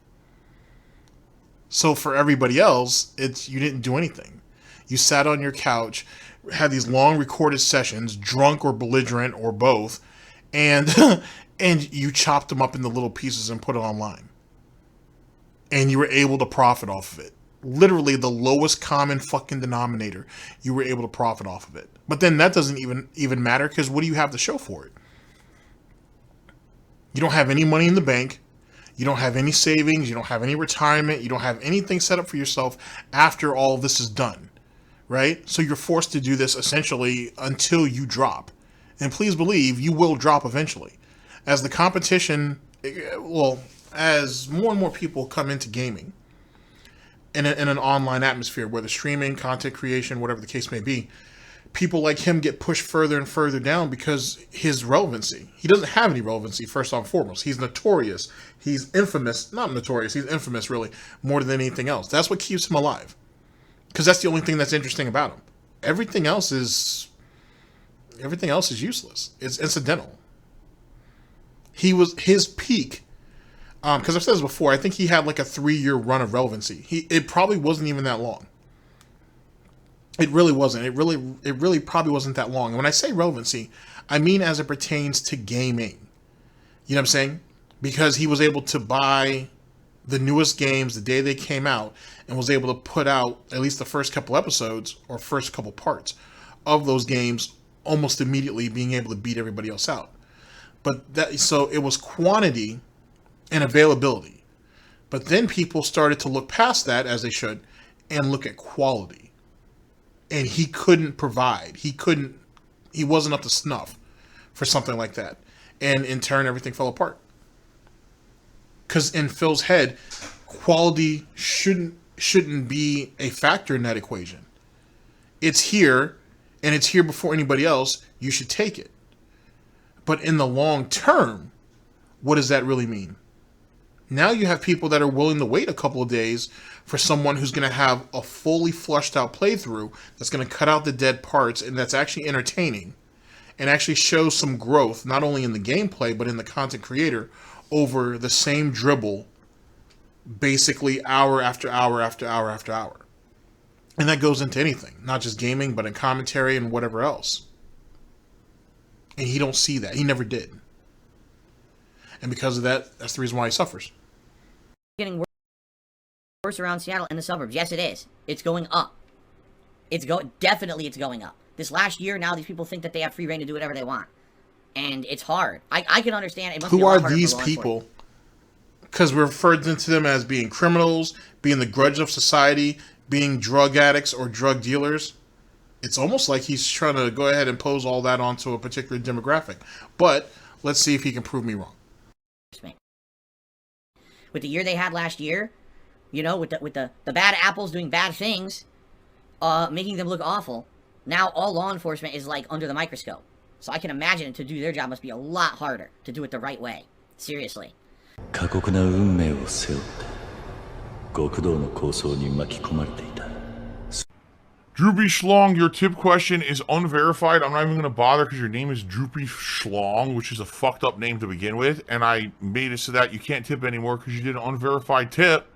So for everybody else, you didn't do anything. You sat on your couch, had these long recorded sessions, drunk or belligerent or both, and and you chopped them up into little pieces and put it online. And you were able to profit off of it. Literally the lowest common fucking denominator. You were able to profit off of it. But then that doesn't even matter, because what do you have to show for it? You don't have any money in the bank. You don't have any savings. You don't have any retirement. You don't have anything set up for yourself after all of this is done. Right? So you're forced to do this essentially until you drop. And please believe you will drop eventually. As the competition, well, as more and more people come into gaming in an online atmosphere, whether streaming, content creation, whatever the case may be, people like him get pushed further and further down because his relevancy. He doesn't have any relevancy, first and foremost. He's notorious. He's infamous. Not notorious. He's infamous, really, more than anything else. That's what keeps him alive. Because that's the only thing that's interesting about him. Everything else is useless. It's incidental. His peak, because I've said this before, I think he had like a 3-year run of relevancy. It probably wasn't even that long. It really wasn't. It really probably wasn't that long. And when I say relevancy, I mean as it pertains to gaming. You know what I'm saying? Because he was able to buy the newest games the day they came out and was able to put out at least the first couple episodes or first couple parts of those games almost immediately, being able to beat everybody else out. So it was quantity and availability. But then people started to look past that, as they should, and look at quality. And he couldn't provide. He wasn't up to snuff for something like that. And in turn, everything fell apart. Because in Phil's head, quality shouldn't be a factor in that equation. It's here, and it's here before anybody else. You should take it. But in the long term, what does that really mean? Now you have people that are willing to wait a couple of days for someone who's going to have a fully flushed out playthrough that's going to cut out the dead parts and that's actually entertaining and actually shows some growth, not only in the gameplay, but in the content creator over the same dribble, basically hour after hour after hour after hour. And that goes into anything, not just gaming, but in commentary and whatever else. And he don't see that. He never did. And because of that, that's the reason why he suffers.
Getting worse around Seattle and the suburbs. Yes, it is. It's going up. Definitely it's going up. This last year, now these people think that they have free reign to do whatever they want. And it's hard. I can understand. It must be a lot harder for law enforcement. Who are these people? Because we're referred to them as being criminals, being the grudge of society, being drug addicts or drug dealers. It's almost like he's trying to go ahead and pose all that onto a particular demographic. But let's see if he can prove me wrong. With the year they had last year, you know, with the bad apples doing bad things, making them look awful, now all law enforcement is like under the microscope. So I can imagine to do their job must be a lot harder to do it the right way. Seriously.
過酷な運命を背負って極道の抗争に巻き込まれていた。
Droopy Schlong, your tip question is unverified. I'm not even going to bother because your name is Droopy Schlong, which is a fucked up name to begin with. And I made it so that you can't tip anymore because you did an unverified tip,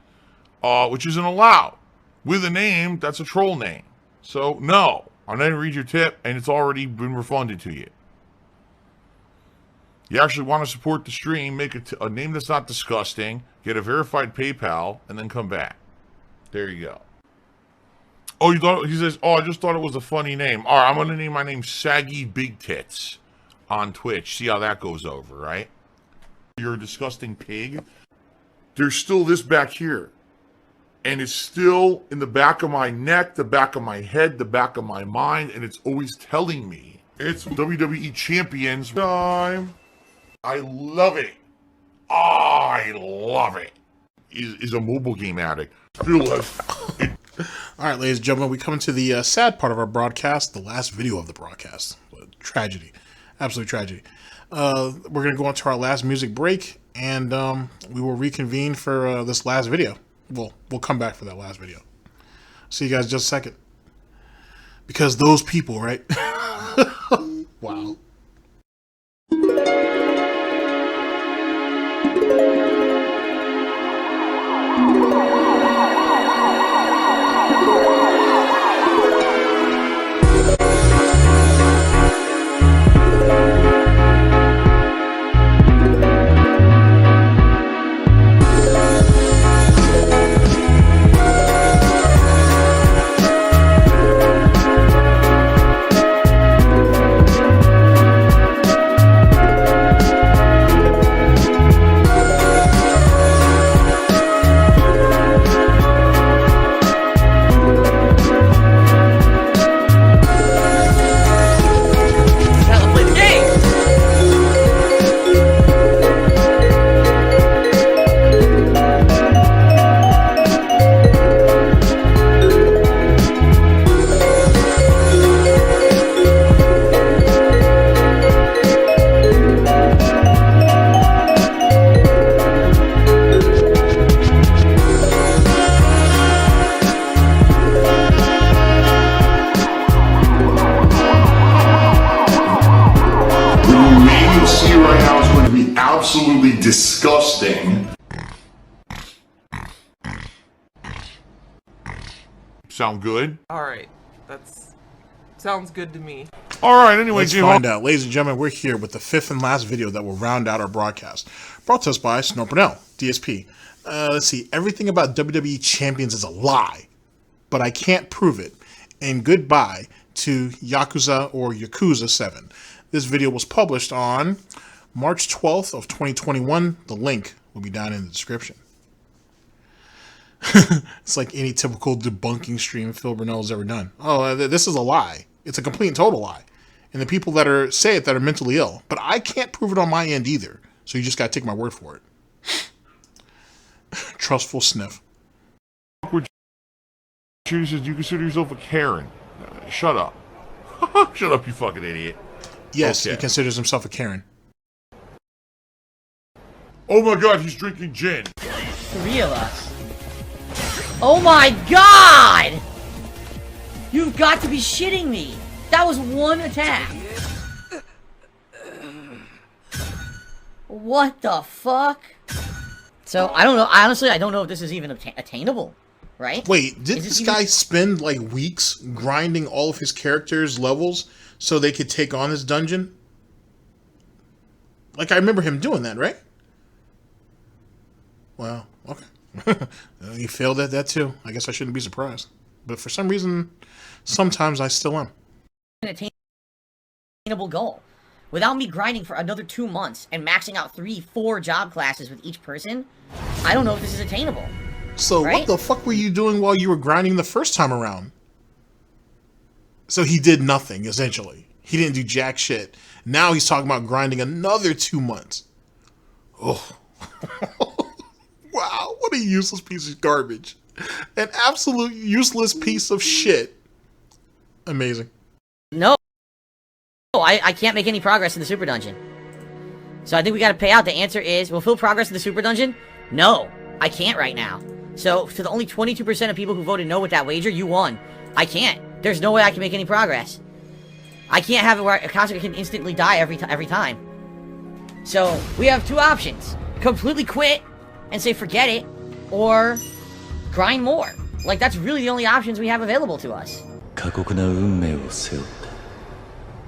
which isn't allowed. With a name, that's a troll name. So, no. I'm not going to read your tip, and it's already been refunded to you. You actually want to support the stream, make a name that's not disgusting, get a verified PayPal, and then come back. There you go. Oh, he says, oh, I just thought it was a funny name. All right, I'm going to name my name Saggy Big Tits on Twitch. See how that goes over, right? You're a disgusting pig. There's still this back here. And it's still in the back of my neck, the back of my head, the back of my mind, and it's always telling me it's WWE Champions time. I love it. I love it. Is a mobile game addict. Still has it.
All right, ladies and gentlemen, we come to the sad part of our broadcast, the last video of the broadcast. Tragedy. Absolute tragedy. We're going to go on to our last music break, and we will reconvene for this last video. We'll come back for that last video. See you guys in just a second. Because those people, right? Wow.
Absolutely disgusting.
Sound good?
Alright, sounds good to me.
Alright, anyway,
let's find out. Ladies and gentlemen, we're here with the fifth and last video that will round out our broadcast. Brought to us by Burnell, DSP. Let's see, everything about WWE Champions is a lie, but I can't prove it. And goodbye to Yakuza or Yakuza 7. This video was published on March 12th of 2021. The link will be down in the description. It's like any typical debunking stream Phil Burnell has ever done. Oh, this is a lie. It's a complete and total lie. And the people that say it that are mentally ill. But I can't prove it on my end either. So you just got to take my word for it. Trustful sniff.
She says you consider yourself a Karen. Shut up. Shut up, you fucking idiot.
Yes, okay. He considers himself a Karen.
Oh my god, he's drinking gin.
3 of us. Oh my god! You've got to be shitting me. That was 1 attack. What the fuck? So, I don't know. Honestly, I don't know if this is even attainable, right?
Wait, did this guy spend like weeks grinding all of his characters' levels so they could take on this dungeon? Like, I remember him doing that, right? Wow, okay. He failed at that too. I guess I shouldn't be surprised. But for some reason, sometimes I still am.
An attainable goal. Without me grinding for another 2 months and maxing out 3-4 job classes with each person, I don't know if this is attainable.
So
right?
What the fuck were you doing while you were grinding the first time around? So he did nothing, essentially. He didn't do jack shit. Now he's talking about grinding another 2 months. Oh. Wow, what a useless piece of garbage. An absolute useless piece of shit. Amazing.
No. I can't make any progress in the super dungeon. So I think we gotta pay out. The answer is, will Phil progress in the super dungeon? No, I can't right now. So, to the only 22% of people who voted no with that wager, you won. I can't. there's no way I can make any progress. I can't have it where a concept can instantly die every time. So, we have two options. Completely quit and say forget it, or grind more. Like, that's really the only options we have available to us.
過酷な運命を背負って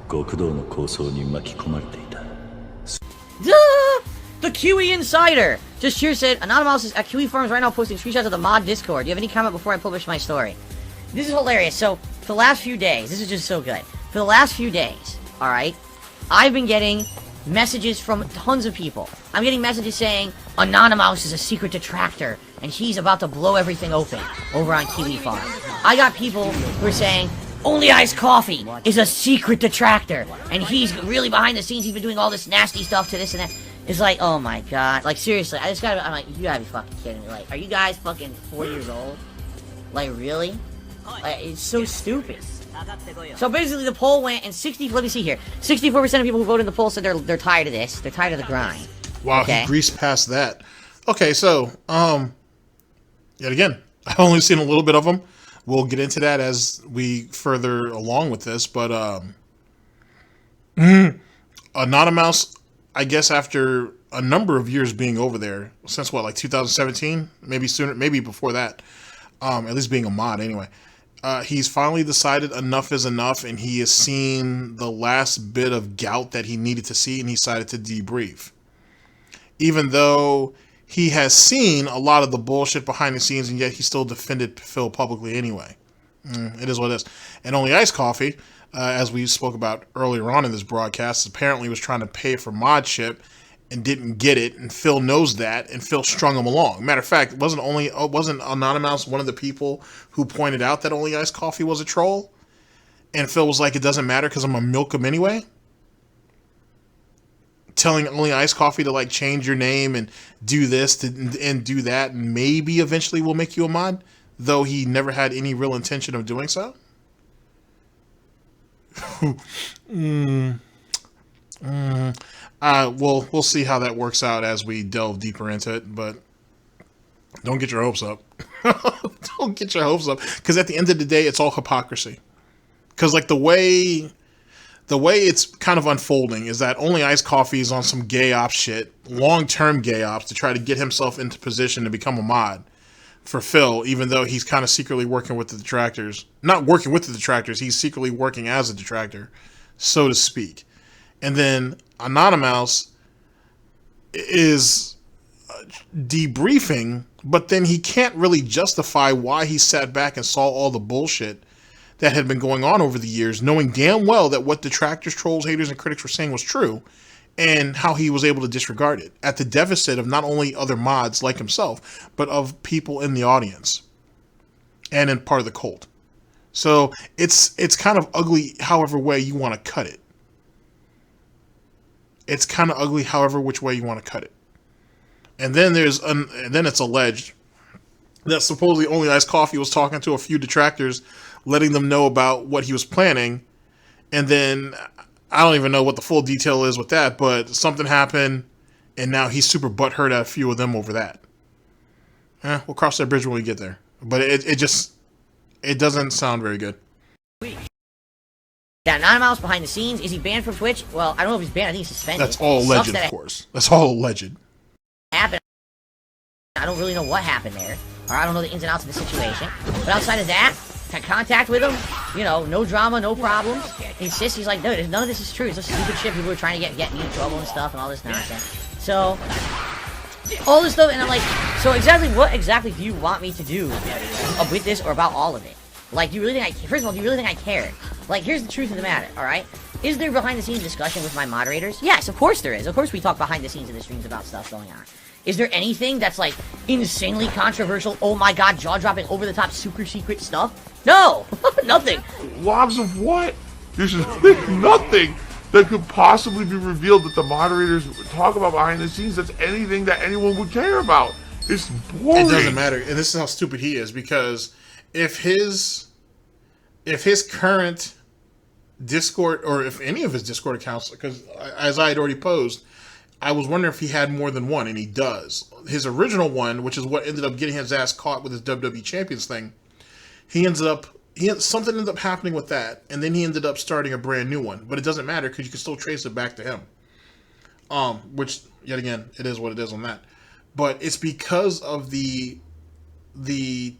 極道の抗争に巻き込まれていた。
Duh! The Kiwi Insider! Just here said, Anonymous is at Kiwi Farms right now posting screenshots of the mod Discord. Do you have any comment before I publish my story? This is hilarious. So, for the last few days, this is just so good. For the last few days, alright, I've been getting messages from tons of people. I'm getting messages saying, Anonymous is a secret detractor, and he's about to blow everything open over on Kiwi Farm. I got people who are saying, Only Iced Coffee is a secret detractor, and he's really behind the scenes, he's been doing all this nasty stuff to this and that. It's like, oh my god, like seriously, I'm like, you gotta be fucking kidding me. Like, are you guys fucking 4 years old? Like, really? Like, it's so stupid. So basically the poll went, and let me see here, 64% of people who voted in the poll said they're tired of this, they're tired of the grind.
Wow, okay. He greased past that. Okay, so, yet again, I've only seen a little bit of them. We'll get into that as we further along with this, but, Anonymous, I guess after a number of years being over there, since what, like 2017? Maybe sooner, maybe before that, at least being a mod anyway. He's finally decided enough is enough, and he has seen the last bit of Gout that he needed to see, and he decided to debrief. Even though he has seen a lot of the bullshit behind the scenes, and yet he still defended Phil publicly anyway. It is what it is. And Only Iced Coffee, as we spoke about earlier on in this broadcast, apparently was trying to pay for modship and didn't get it, and Phil knows that, and Phil strung him along. Matter of fact, wasn't Anonymous one of the people who pointed out that Only Iced Coffee was a troll? And Phil was like, it doesn't matter because I'm going to milk him anyway? Telling Only Iced Coffee to like change your name and do this and do that, and maybe eventually we'll make you a mod, though he never had any real intention of doing so? We'll see how that works out as we delve deeper into it, but don't get your hopes up. Don't get your hopes up, because at the end of the day, it's all hypocrisy. Because like the way it's kind of unfolding is that Only Iced Coffee is on some gay ops shit, long-term gay ops, to try to get himself into position to become a mod for Phil, even though he's kind of secretly working with the detractors. Not working with the detractors, he's secretly working as a detractor, so to speak. And then Anonymous is debriefing, but then he can't really justify why he sat back and saw all the bullshit that had been going on over the years, knowing damn well that what detractors, trolls, haters, and critics were saying was true, and how he was able to disregard it at the deficit of not only other mods like himself, but of people in the audience and in part of the cult. So it's kind of ugly however way you want to cut it. It's kind of ugly however which way you want to cut it. And then then it's alleged that supposedly Only Iced Coffee was talking to a few detractors, letting them know about what he was planning. And then I don't even know what the full detail is with that, but something happened, and now he's super butthurt at a few of them over that. We'll cross that bridge when we get there. But it doesn't sound very good.
That Anonymous behind the scenes, is he banned from Twitch? Well, I don't know if he's banned, I think he's suspended.
That's all alleged, of course. That's all alleged.
Happened. I don't really know what happened there, or I don't know the ins and outs of the situation. But outside of that, had contact with him, you know, no drama, no problems. He insists, he's like, no, none of this is true. It's just stupid shit. People are trying to get me in trouble and stuff and all this nonsense. So, all this stuff, and I'm like, so what exactly do you want me to do with this or about all of it? Like, do you really think first of all, do you really think I care? Like, here's the truth of the matter, alright? Is there behind-the-scenes discussion with my moderators? Yes, of course there is. Of course we talk behind the scenes in the streams about stuff going on. Is there anything that's, like, insanely controversial, oh my god, jaw-dropping, over-the-top, super secret stuff? No! Nothing!
Logs of what? There's nothing that could possibly be revealed that the moderators talk about behind the scenes that's anything that anyone would care about. It's boring.
It doesn't matter, and this is how stupid he is, because if his current Discord, or if any of his Discord accounts, because as I had already posed, I was wondering if he had more than one, and he does. His original one, which is what ended up getting his ass caught with his WWE Champions thing, he ended up something ended up happening with that, and then he ended up starting a brand new one. But it doesn't matter because you can still trace it back to him. Which yet again, it is what it is on that. But it's because of the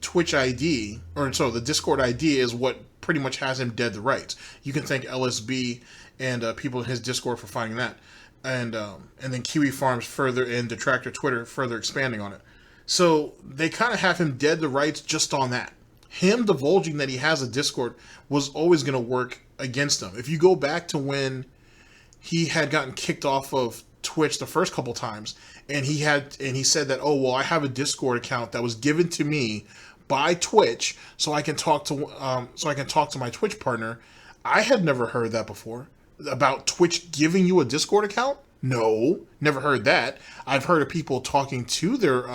Twitch ID, the Discord ID is what pretty much has him dead to rights. You can thank LSB and people in his Discord for finding that, and then Kiwi Farms further and Detractor Twitter further expanding on it. So they kind of have him dead to rights just on that. Him divulging that he has a Discord was always going to work against him. If you go back to when he had gotten kicked off of Twitch the first couple times, and he said that, oh well, I have a Discord account that was given to me by Twitch so I can talk to my Twitch partner. I had never heard that before about Twitch giving you a Discord account. No, never heard that. I've heard of people talking to their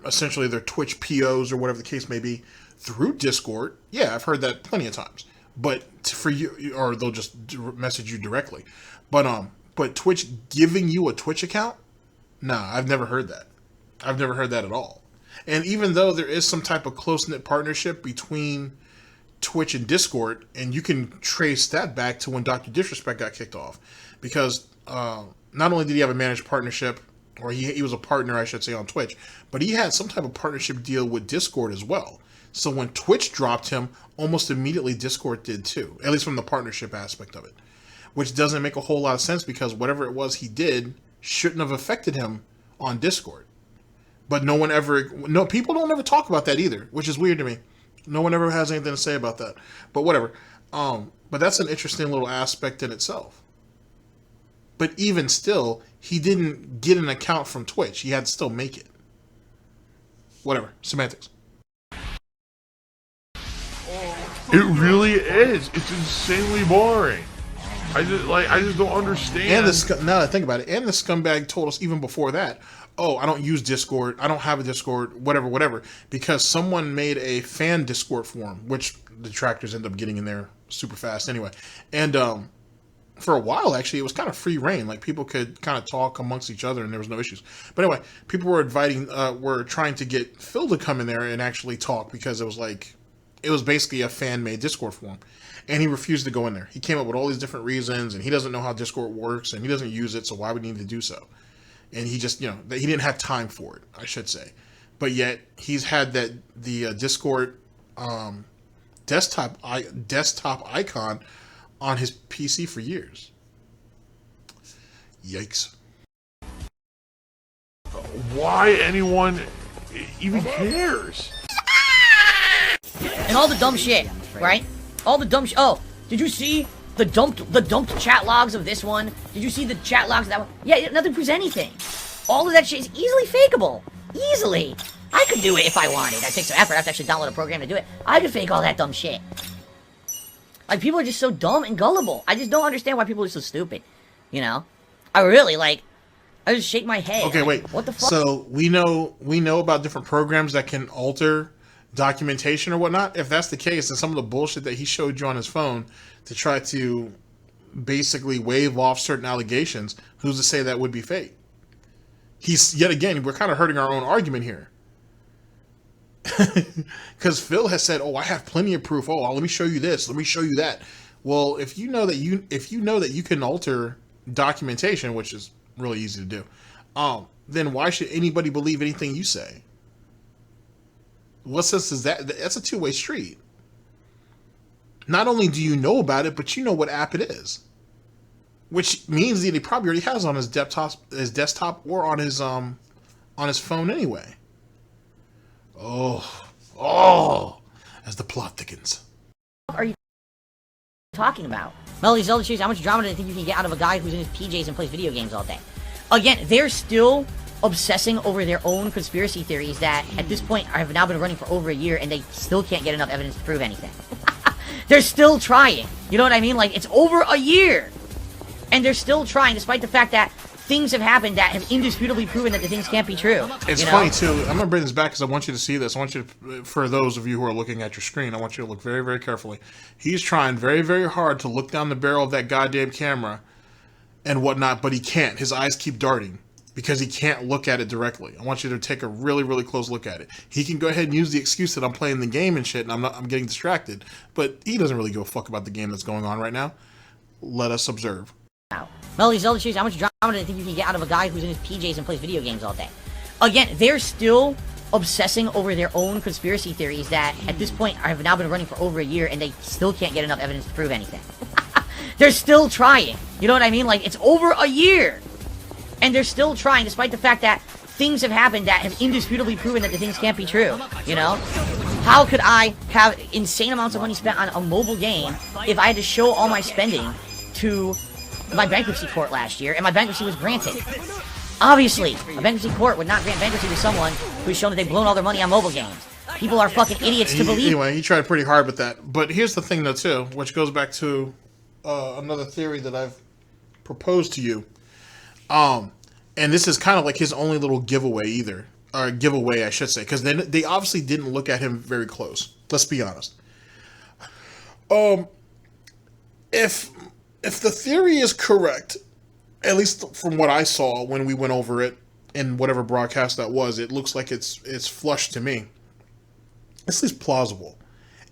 essentially their Twitch POs or whatever the case may be through Discord. Yeah, I've heard that plenty of times. But for you, or they'll just message you directly. But Twitch giving you a Twitch account? Nah, I've never heard that. I've never heard that at all. And even though there is some type of close-knit partnership between Twitch and Discord, and you can trace that back to when Dr. Disrespect got kicked off, because not only did he have a managed partnership, or he was a partner, I should say, on Twitch, but he had some type of partnership deal with Discord as well. So when Twitch dropped him, almost immediately Discord did too, at least from the partnership aspect of it, which doesn't make a whole lot of sense because whatever it was he did shouldn't have affected him on Discord. But people don't ever talk about that either, which is weird to me. No one ever has anything to say about that. But whatever. But that's an interesting little aspect in itself. But even still, he didn't get an account from Twitch. He had to still make it. Whatever. Semantics.
It really is. It's insanely boring. I just don't understand.
And now that I think about it, and the scumbag told us even before that, oh, I don't use Discord, I don't have a Discord, whatever, because someone made a fan Discord forum, which the detractors end up getting in there super fast anyway. And for a while, actually, it was kind of free reign. Like, people could kind of talk amongst each other, and there was no issues. But anyway, people were trying to get Phil to come in there and actually talk, because it was basically a fan-made Discord forum. And he refused to go in there. He came up with all these different reasons, and he doesn't know how Discord works, and he doesn't use it, so why would he need to do so? And he just, he didn't have time for it, I should say. But yet, he's had the Discord desktop icon on his PC for years. Yikes.
Why anyone even cares?
And all the dumb shit, right? All the dumb shit. Oh, did you see the dumped chat logs of this one? Did you see the chat logs of that one? Yeah, nothing proves anything. All of that shit is easily fakeable. Easily. I could do it if I wanted. I'd take some effort. I have to actually download a program to do it. I could fake all that dumb shit. Like, people are just so dumb and gullible. I just don't understand why people are so stupid. I really, I just shake my head.
Okay, wait.
What the fuck?
So, we know about different programs that can alter documentation or whatnot. If that's the case, then some of the bullshit that he showed you on his phone to try to basically wave off certain allegations, who's to say that would be fake? Yet again, we're kind of hurting our own argument here. Because Phil has said, oh, I have plenty of proof. Oh, let me show you this. Let me show you that. Well, if you know that you can alter documentation, which is really easy to do, then why should anybody believe anything you say? What sense is that? That's a two-way street. Not only do you know about it, but you know what app it is, which means that he probably already has on his desktop or on his phone anyway. Oh, as the plot thickens.
What are you talking about? Melody Zelda Cheese, how much drama do you think you can get out of a guy who's in his PJs and plays video games all day? Again, they're still obsessing over their own conspiracy theories that, at this point, have now been running for over a year, and they still can't get enough evidence to prove anything. They're still trying. You know what I mean? Like, it's over a year, and they're still trying, despite the fact that things have happened that have indisputably proven that the things can't be true.
It's funny, too. I'm going to bring this back because I want you to see this. I want you to, for those of you who are looking at your screen, I want you to look very, very carefully. He's trying very, very hard to look down the barrel of that goddamn camera and whatnot, but he can't. His eyes keep darting. because he can't look at it directly. I want you to take a really, really close look at it. He can go ahead and use the excuse that I'm playing the game and shit, and I'm getting distracted. But he doesn't really give a fuck about the game that's going on right now. Let us observe.
Melody Zelda Shoes, how much drama do you think you can get out of a guy who's in his PJs and plays video games all day? Again, they're still obsessing over their own conspiracy theories that, at this point, have now been running for over a year, and they still can't get enough evidence to prove anything. They're still trying. You know what I mean? Like, it's over a year, and they're still trying, despite the fact that things have happened that have indisputably proven that the things can't be true, you know? How could I have insane amounts of money spent on a mobile game if I had to show all my spending to my bankruptcy court last year, and my bankruptcy was granted? Obviously, a bankruptcy court would not grant bankruptcy to someone who's shown that they've blown all their money on mobile games. People are fucking idiots to believe.
Anyway, he tried pretty hard with that. But here's the thing, though, too, which goes back to another theory that I've proposed to you. And this is kind of like his only little giveaway, I should say, because they obviously didn't look at him very close. Let's be honest. If the theory is correct, at least from what I saw when we went over it in whatever broadcast that was, it looks like it's flush to me. It's at least plausible.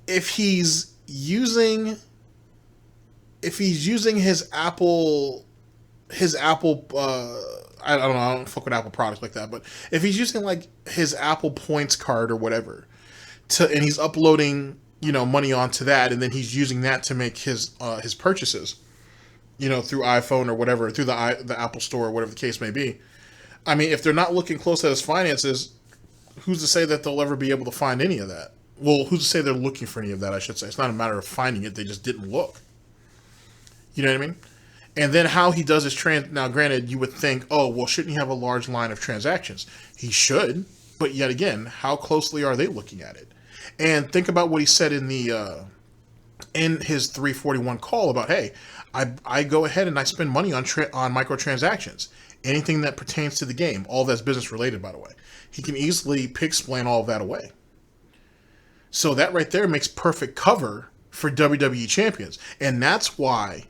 If he's using his Apple, I don't know, I don't fuck with Apple products like that, but if he's using like his Apple points card or whatever, and he's uploading, money onto that, and then he's using that to make his purchases, through iPhone or whatever, through the Apple Store or whatever the case may be. I mean, if they're not looking close at his finances, who's to say that they'll ever be able to find any of that? Well, who's to say they're looking for any of that, I should say. It's not a matter of finding it, they just didn't look. You know what I mean? And then how he does his now granted, you would think, oh, well, shouldn't he have a large line of transactions? He should, but yet again, how closely are they looking at it? And think about what he said in his 341 call about, hey, I go ahead and I spend money on microtransactions. Anything that pertains to the game, all that's business related, by the way. He can easily explain all of that away. So that right there makes perfect cover for WWE champions. And that's why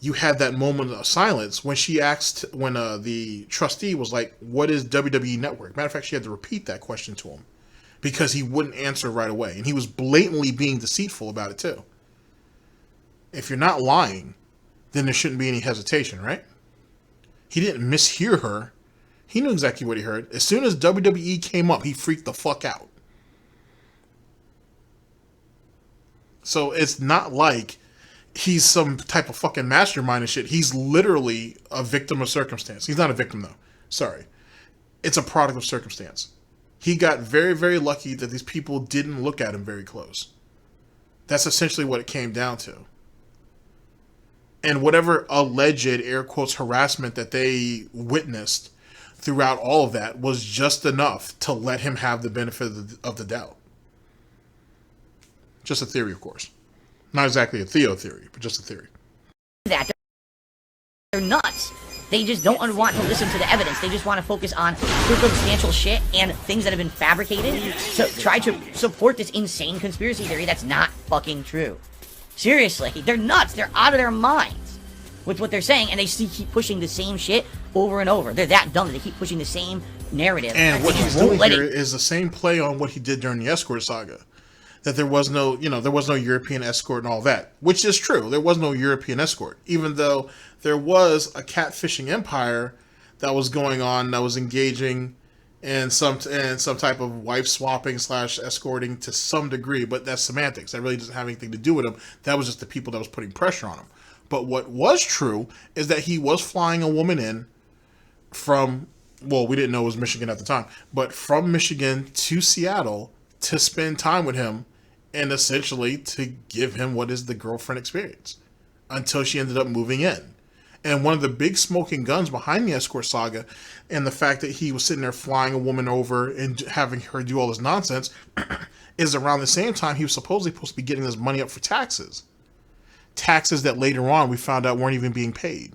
you had that moment of silence when the trustee was like, what is WWE Network? Matter of fact, she had to repeat that question to him because he wouldn't answer right away. And he was blatantly being deceitful about it too. If you're not lying, then there shouldn't be any hesitation, right? He didn't mishear her. He knew exactly what he heard. As soon as WWE came up, he freaked the fuck out. So it's not like he's some type of fucking mastermind and shit. He's literally a victim of circumstance. He's not a victim, though. Sorry. It's a product of circumstance. He got very, very lucky that these people didn't look at him very close. That's essentially what it came down to. And whatever alleged, air quotes, harassment that they witnessed throughout all of that was just enough to let him have the benefit of the doubt. Just a theory, of course. Not exactly a Theo theory, but just a theory.
They're nuts. They just don't want to listen to the evidence. They just want to focus on circumstantial shit and things that have been fabricated to try to support this insane conspiracy theory that's not fucking true. Seriously, they're nuts. They're out of their minds with what they're saying, and they keep pushing the same shit over and over. They're that dumb that they keep pushing the same narrative.
And what he's doing here is the same play on what he did during the Escort saga. That there was no, there was no European escort and all that, which is true. There was no European escort, even though there was a catfishing empire that was going on, that was engaging in some type of wife swapping / escorting to some degree, but that's semantics. That really doesn't have anything to do with him. That was just the people that was putting pressure on him. But what was true is that he was flying a woman in from, well, we didn't know it was Michigan at the time, but from Michigan to Seattle to spend time with him and essentially to give him what is the girlfriend experience until she ended up moving in. And one of the big smoking guns behind the Escort saga and the fact that he was sitting there flying a woman over and having her do all this nonsense is around the same time he was supposedly supposed to be getting this money up for taxes. Taxes that later on we found out weren't even being paid.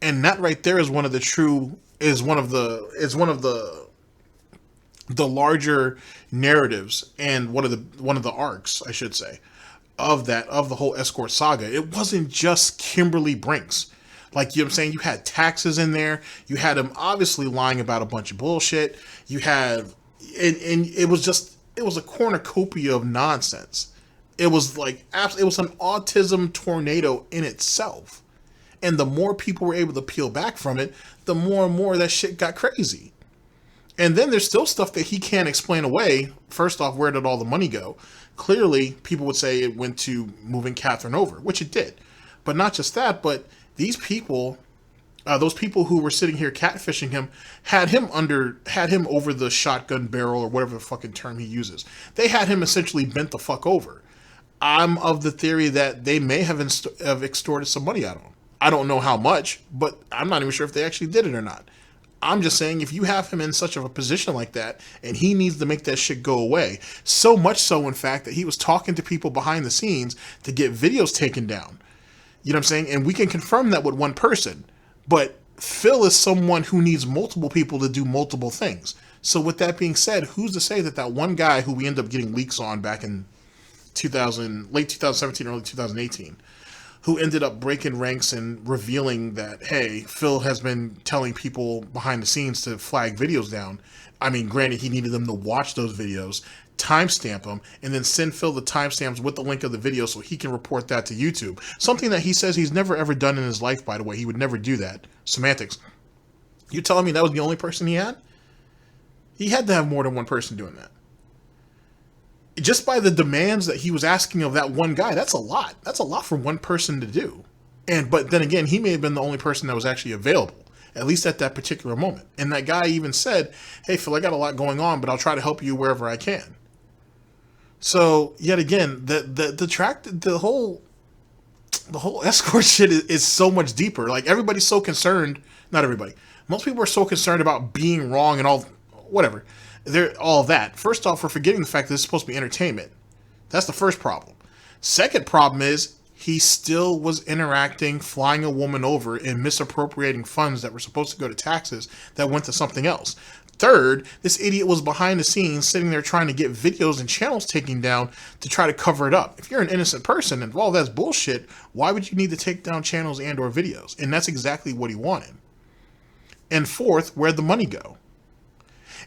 And that right there is one of the larger narratives and one of the arcs, I should say, of the whole Escort saga. It wasn't just Kimberly Brinks Like, you know what I'm saying? You had taxes in there. You had him obviously lying about a bunch of bullshit. You had, and it was a cornucopia of nonsense. It was like, it was an autism tornado in itself. And the more people were able to peel back from it, the more and more that shit got crazy. And then there's still stuff that he can't explain away. First off, where did all the money go? Clearly, people would say it went to moving Catherine over, which it did. But not just that, but these people, those people who were sitting here catfishing him, had him over the shotgun barrel or whatever the fucking term he uses. They had him essentially bent the fuck over. I'm of the theory that they may have extorted some money out of him. I don't know how much, but I'm not even sure if they actually did it or not. I'm just saying, if you have him in such of a position like that, and he needs to make that shit go away, so much so, in fact, that he was talking to people behind the scenes to get videos taken down. You know what I'm saying? And we can confirm that with one person, but Phil is someone who needs multiple people to do multiple things. So with that being said, who's to say that that one guy who we end up getting leaks on back in late 2017, early 2018, who ended up breaking ranks and revealing that, hey, Phil has been telling people behind the scenes to flag videos down. I mean, granted, he needed them to watch those videos, timestamp them, and then send Phil the timestamps with the link of the video so he can report that to YouTube. Something that he says he's never ever done in his life, by the way. He would never do that. Semantics. You telling me that was the only person he had? He had to have more than one person doing that. Just by the demands that he was asking of that one guy, that's a lot. That's a lot for one person to do. But then again, he may have been the only person that was actually available, at least at that particular moment. And that guy even said, hey, Phil, I got a lot going on, but I'll try to help you wherever I can. So, yet again, the whole escort shit is so much deeper. Like, everybody's so concerned, not everybody, most people are so concerned about being wrong and all, whatever. They're all that. First off, we're forgetting the fact that it's supposed to be entertainment. That's the first problem. Second problem is he still was interacting, flying a woman over, and misappropriating funds that were supposed to go to taxes that went to something else. Third, this idiot was behind the scenes sitting there trying to get videos and channels taken down to try to cover it up. If you're an innocent person and all that's bullshit, why would you need to take down channels and or videos? And that's exactly what he wanted. And fourth, where'd the money go?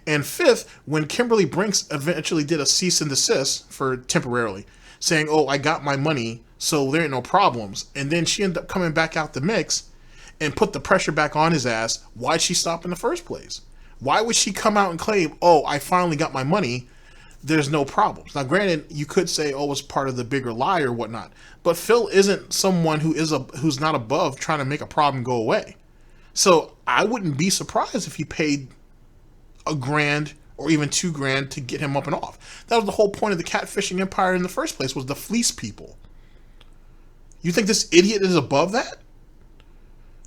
And fifth, when Kimberly Brinks eventually did a cease and desist for temporarily, saying, oh, I got my money, so there ain't no problems. And then she ended up coming back out the mix and put the pressure back on his ass. Why'd she stop in the first place? Why would she come out and claim, oh, I finally got my money, there's no problems? Now, granted, you could say, oh, it's part of the bigger lie or whatnot. But Phil isn't someone who's not above trying to make a problem go away. So I wouldn't be surprised if he paid $1,000 or even $2,000 to get him up and off. That was the whole point of the catfishing empire in the first place, was to fleece people. You think this idiot is above that?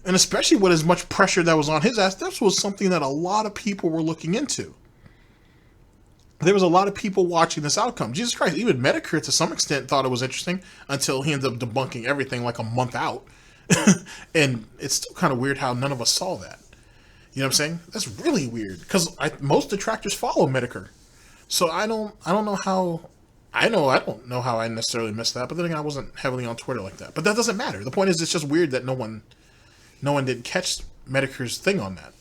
And especially with as much pressure that was on his ass, this was something that a lot of people were looking into. There was a lot of people watching this outcome. Jesus Christ, even Medicare to some extent thought it was interesting until he ended up debunking everything like a month out. And it's still kind of weird how none of us saw that. You know what I'm saying? That's really weird, because most detractors follow Medicare. So I don't know how I necessarily missed that, but then again, I wasn't heavily on Twitter like that. But that doesn't matter. The point is, it's just weird that no one didn't catch Medicare's thing on that.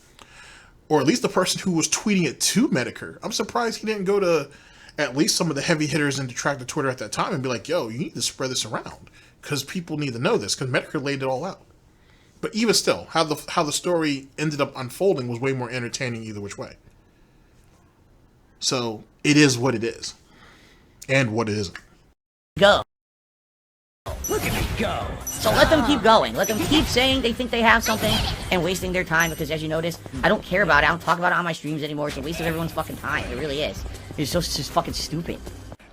Or at least the person who was tweeting it to Medicare. I'm surprised he didn't go to at least some of the heavy hitters in detractor Twitter at that time and be like, yo, you need to spread this around, because people need to know this, because Medicare laid it all out. But even still, how the story ended up unfolding was way more entertaining either which way. So it is what it is, and what it isn't.
Go. Look at me go. So let them keep going. Let them keep saying they think they have something and wasting their time, because as you notice, I don't care about it. I don't talk about it on my streams anymore. It's a waste of everyone's fucking time. It really is. It's just fucking stupid.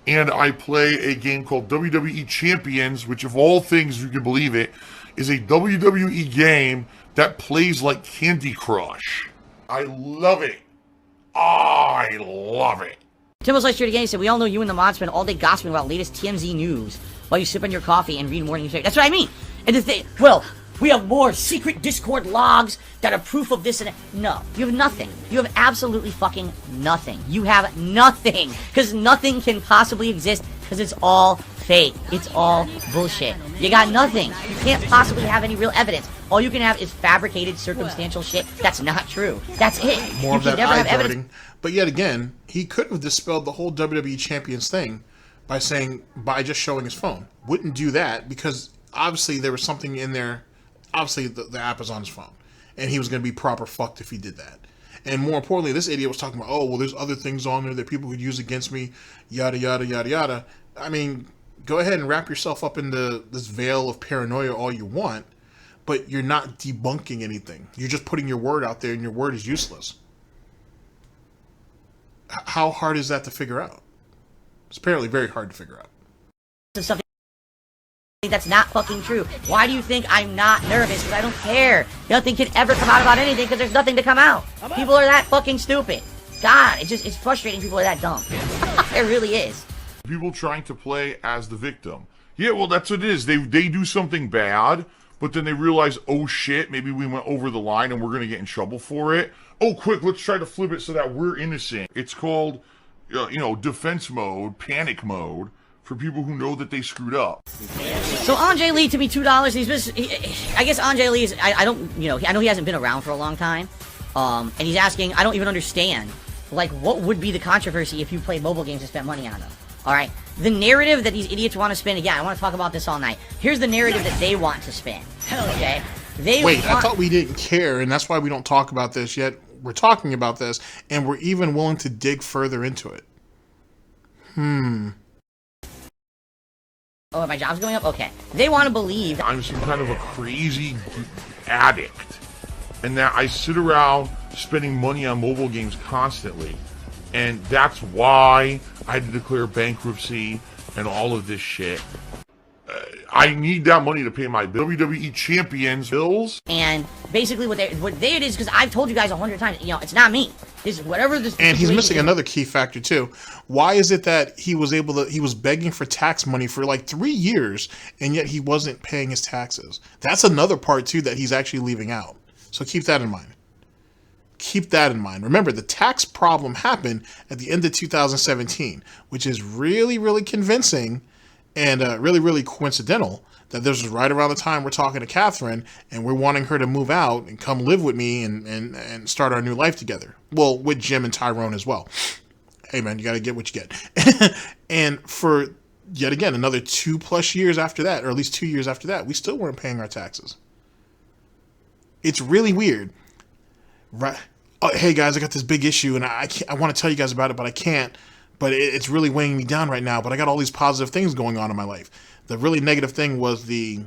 And I play a game called WWE Champions, which of all things, you can believe it, is a WWE game that plays like Candy Crush. I love it. I love it.
Tim was like straight again. He said, we all know you and the mod spend all day gossiping about latest TMZ news while you sip on your coffee and read morning newspaper. That's what I mean. And the thing, well, we have more secret Discord logs that are proof of this and that. No, you have nothing. You have absolutely fucking nothing. You have nothing. Because nothing can possibly exist, because it's all fake. It's all bullshit. You got nothing. You can't possibly have any real evidence. All you can have is fabricated circumstantial shit that's not true. That's it.
More
you
of
can
that
never
eye
have evidence.
darting. But yet again, he could have dispelled the whole WWE Champions thing by just showing his phone. Wouldn't do that because obviously there was something in there. Obviously the app is on his phone, and he was going to be proper fucked if he did that. And more importantly, this idiot was talking about, oh, well, there's other things on there that people could use against me, yada, yada, yada, yada. I mean, go ahead and wrap yourself up in this veil of paranoia all you want, but you're not debunking anything. You're just putting your word out there, and your word is useless. How hard is that to figure out? It's apparently very hard to figure out.
Something that's not fucking true. Why do you think I'm not nervous? Because I don't care. Nothing can ever come out about anything because there's nothing to come out. People are that fucking stupid. God, it's frustrating people are that dumb. It really is.
People trying to play as the victim. Yeah, well, that's what it is. They do something bad, but then they realize, oh shit, maybe we went over the line and we're going to get in trouble for it. Oh, quick, let's try to flip it so that we're innocent. It's called, defense mode, panic mode, for people who know that they screwed up.
So Andre Lee to me $2. I guess Andre Lee is. I know he hasn't been around for a long time, and he's asking. I don't even understand. Like, what would be the controversy if you played mobile games and spent money on them? All right, the narrative that these idiots want to spin. Again, I want to talk about this all night. Here's the narrative that they want to spin. Okay,
I thought we didn't care, and that's why we don't talk about this yet. We're talking about this, and we're even willing to dig further into it.
Oh, my job's going up? Okay. They want to believe
I'm some kind of a crazy addict, and that I sit around spending money on mobile games constantly, and that's why I had to declare bankruptcy and all of this shit. I need that money to pay my WWE champions bills.
And basically what they it is, because I've told you guys 100 times, it's not me. It's whatever this.
And he's missing another key factor too. Why is it that he was begging for tax money for like 3 years, and yet he wasn't paying his taxes? That's another part too that he's actually leaving out. So keep that in mind. Keep that in mind. Remember, the tax problem happened at the end of 2017, which is really, really convincing and really, really coincidental that this was right around the time we're talking to Catherine and we're wanting her to move out and come live with me and start our new life together. Well, with Jim and Tyrone as well. Hey, man, you got to get what you get. And for, yet again, another 2+ years after that, or at least 2 years after that, we still weren't paying our taxes. It's really weird. Right? Oh, hey, guys, I got this big issue, and I want to tell you guys about it, but I can't. But it's really weighing me down right now. But I got all these positive things going on in my life. The really negative thing was the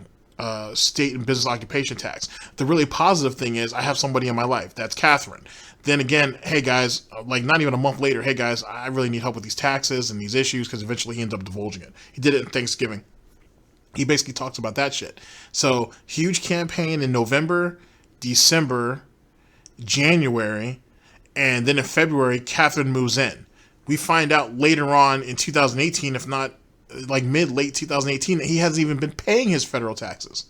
state and business occupation tax. The really positive thing is I have somebody in my life. That's Catherine. Then again, hey guys, like not even a month later, hey guys, I really need help with these taxes and these issues, because eventually he ended up divulging it. He did it in Thanksgiving. He basically talks about that shit. So huge campaign in November, December, January, and then in February, Catherine moves in. We find out later on in 2018, if not like late 2018, that he hasn't even been paying his federal taxes,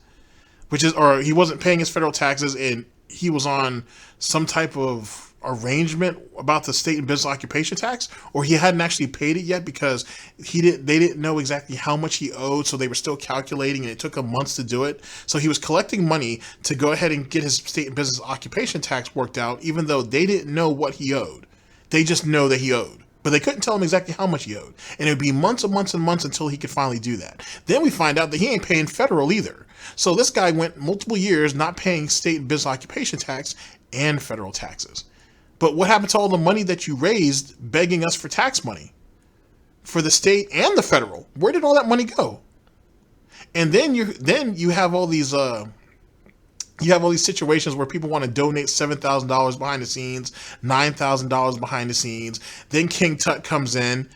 or he wasn't paying his federal taxes, and he was on some type of arrangement about the state and business occupation tax, or he hadn't actually paid it yet because they didn't know exactly how much he owed, so they were still calculating, and it took him months to do it. So he was collecting money to go ahead and get his state and business occupation tax worked out, even though they didn't know what he owed. They just know that he owed. But they couldn't tell him exactly how much he owed. And it would be months and months and months until he could finally do that. Then we find out that he ain't paying federal either. So this guy went multiple years not paying state and business occupation tax and federal taxes. But what happened to all the money that you raised begging us for tax money? For the state and the federal. Where did all that money go? And then you have all these situations where people want to donate $7,000 behind the scenes, $9,000 behind the scenes. Then King Tut comes in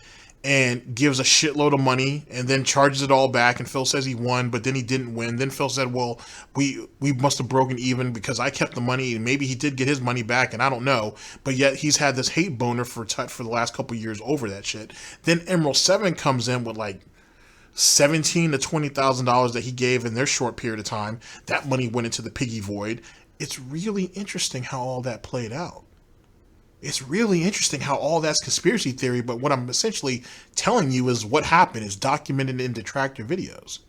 and gives a shitload of money and then charges it all back. And Phil says he won, but then he didn't win. Then Phil said, well, we must have broken even because I kept the money, and maybe he did get his money back, and I don't know. But yet he's had this hate boner for Tut for the last couple of years over that shit. Then Emerald 7 comes in with like $17,000 to $20,000 that he gave in their short period of time. That money went into the piggy void. It's really interesting how all that played out. It's really interesting how all that's conspiracy theory, but what I'm essentially telling you is what happened is documented in detractor videos.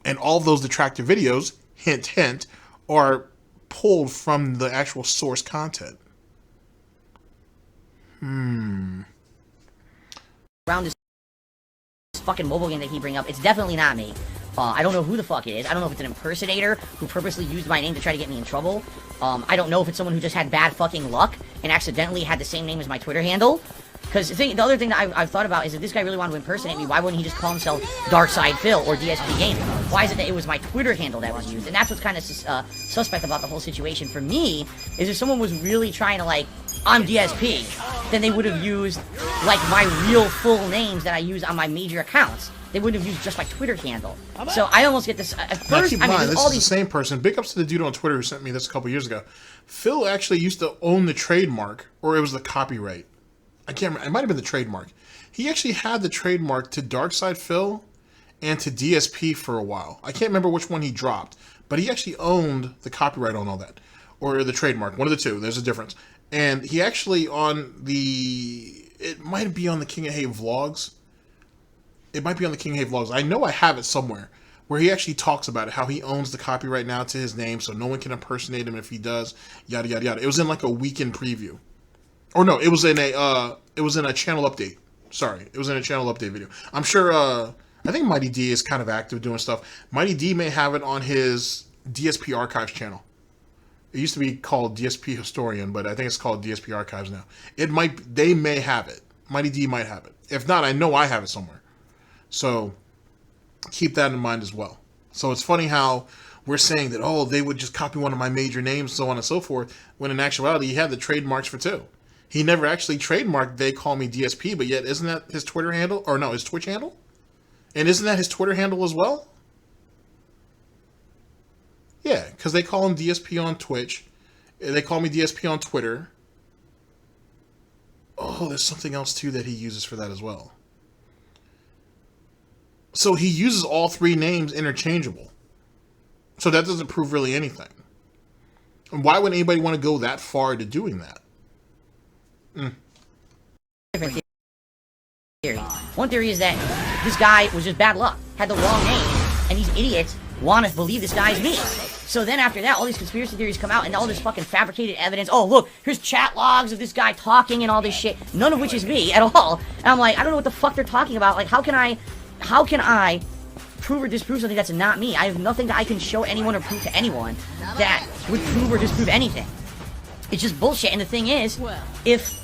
And all those detractor videos, hint, hint, are pulled from the actual source content.
Around this fucking mobile game that he bring up, it's definitely not me. I don't know who the fuck it is. I don't know if it's an impersonator who purposely used my name to try to get me in trouble. I don't know if it's someone who just had bad fucking luck and accidentally had the same name as my Twitter handle. Because the other thing that I've thought about is if this guy really wanted to impersonate me, why wouldn't he just call himself Darkside Phil or DSP Gaming? Why is it that it was my Twitter handle that was used? And that's what's kind of suspect about the whole situation for me, is if someone was really trying to, like, I'm DSP, then they would have used, like, my real full names that I use on my major accounts. They wouldn't have used just my Twitter handle. So I almost get this, at first,
now keep in mind,
this
is the same person. Big ups to the dude on Twitter who sent me this a couple years ago. Phil actually used to own the trademark, or it was the copyright. I can't remember. It might have been the trademark. He actually had the trademark to Darkside Phil and to DSP for a while. I can't remember which one he dropped, but he actually owned the copyright on all that. Or the trademark. One of the two. There's a difference. And he actually on the... It might be on the King of Hate vlogs. It might be on the King of Hate vlogs. I know I have it somewhere where he actually talks about it, how he owns the copyright now to his name, so no one can impersonate him if he does, yada, yada, yada. It was in like a weekend preview. Or no, it was in a channel update. Sorry, it was in a channel update video. I'm sure, I think Mighty D is kind of active doing stuff. Mighty D may have it on his DSP Archives channel. It used to be called DSP Historian, but I think it's called DSP Archives now. They may have it. Mighty D might have it. If not, I know I have it somewhere. So keep that in mind as well. So it's funny how we're saying that, oh, they would just copy one of my major names, so on and so forth, when in actuality, he had the trademarks for two. He never actually trademarked They Call Me DSP, but yet isn't that his Twitter handle? Or no, his Twitch handle? And isn't that his Twitter handle as well? Yeah, because they call him DSP on Twitch. They call me DSP on Twitter. Oh, there's something else too that he uses for that as well. So he uses all three names interchangeable. So that doesn't prove really anything. And why would anybody want to go that far to doing that?
Different theory. One theory is that this guy was just bad luck, had the wrong name, and these idiots want to believe this guy's me. So then after that, all these conspiracy theories come out and all this fucking fabricated evidence. Oh, look, here's chat logs of this guy talking and all this shit, none of which is me at all. And I'm like, I don't know what the fuck they're talking about. Like, how can I prove or disprove something that's not me? I have nothing that I can show anyone or prove to anyone that would prove or disprove anything. It's just bullshit. And the thing is, if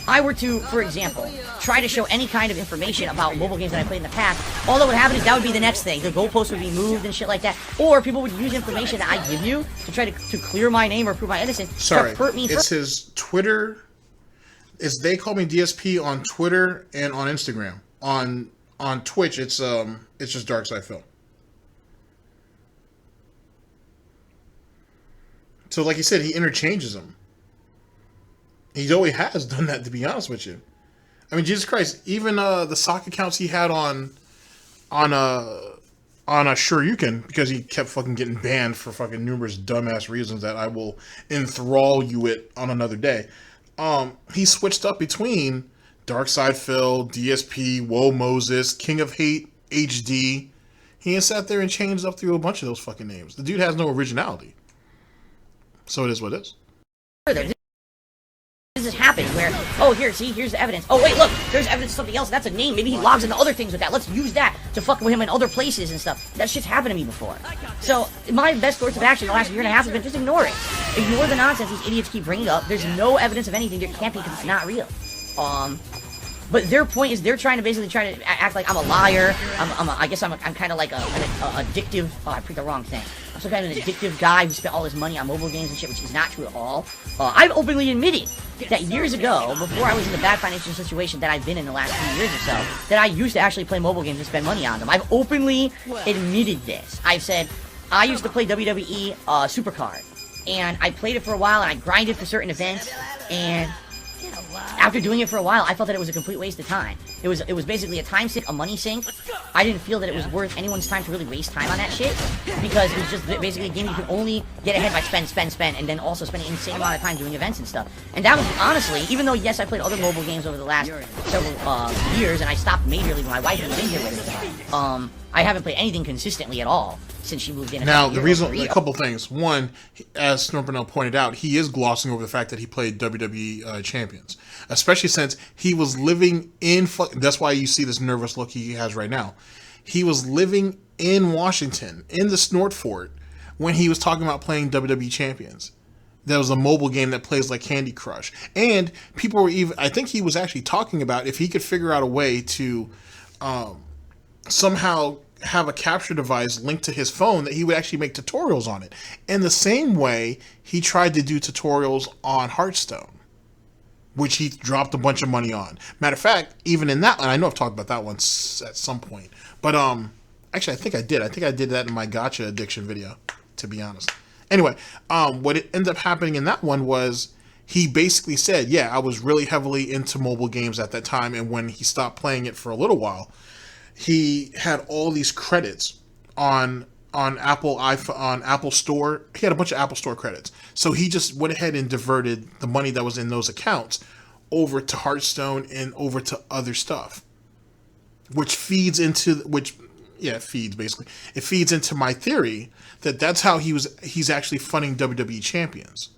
I were to, for example, try to show any kind of information about mobile games that I played in the past, all that would happen is that would be the next thing. The goalposts would be moved and shit like that. Or people would use information that I give you to try to clear my name or prove my innocence.
Sorry,
to hurt me
it's his Twitter. It's They Call Me DSP on Twitter and on Instagram. On Twitch, it's just Darkside Phil. So like you said, he interchanges them. He always has done that, to be honest with you. I mean, Jesus Christ, even the sock accounts he had on a Shoryuken, because he kept fucking getting banned for fucking numerous dumbass reasons that I will enthrall you with on another day. He switched up between Darkside Phil, DSP, Woe Moses, King of Hate, HD. He ain't sat there and changed up through a bunch of those fucking names. The dude has no originality. So it is what it is.
This has happened where, oh, here's the evidence. Oh, wait, look, there's evidence of something else. That's a name. Maybe he logs into other things with that. Let's use that to fuck with him in other places and stuff. That shit's happened to me before. So my best course of action the last year and a half has been just ignore it. Ignore the nonsense these idiots keep bringing up. There's no evidence of anything. There can't be because it's not real. But their point is they're trying to act like I'm a liar. I guess I'm kind of like an addictive. Oh, I picked the wrong thing. I'm some kind of an addictive guy who spent all his money on mobile games and shit, which is not true at all. I've openly admitted that years ago, before I was in the bad financial situation that I've been in the last few years or so, that I used to actually play mobile games and spend money on them. I've openly admitted this. I've said I used to play WWE Supercard, and I played it for a while, and I grinded for certain events, and after doing it for a while, I felt that it was a complete waste of time. It was basically a time sink, a money sink. I didn't feel that it was worth anyone's time to really waste time on that shit, because it was just basically a game you could only get ahead by spend, and then also spend an insane amount of time doing events and stuff. And that was honestly, even though yes, I played other mobile games over the last several years, and I stopped majorly when my wife moved in here with me. I haven't played anything consistently at all since she moved in.
Now, the reason, a couple things. One, as Burnell pointed out, he is glossing over the fact that he played WWE champions, especially since he was living in. That's why you see this nervous look he has right now. He was living in Washington, in the Snort Fort, when he was talking about playing WWE champions. That was a mobile game that plays like Candy Crush, and people were even. I think he was actually talking about if he could figure out a way to somehow have a capture device linked to his phone that he would actually make tutorials on it. In the same way he tried to do tutorials on Hearthstone, which he dropped a bunch of money on. Matter of fact, even in that one, I know I've talked about that one at some point, but actually I think I did that in my gotcha addiction video, to be honest. Anyway, what it ended up happening in that one was he basically said, yeah, I was really heavily into mobile games at that time, and when he stopped playing it for a little while, he had all these credits on Apple Store. He had a bunch of Apple Store credits. So he just went ahead and diverted the money that was in those accounts over to Hearthstone and over to other stuff, which feeds into it feeds into my theory that that's how he's actually funding WWE champions.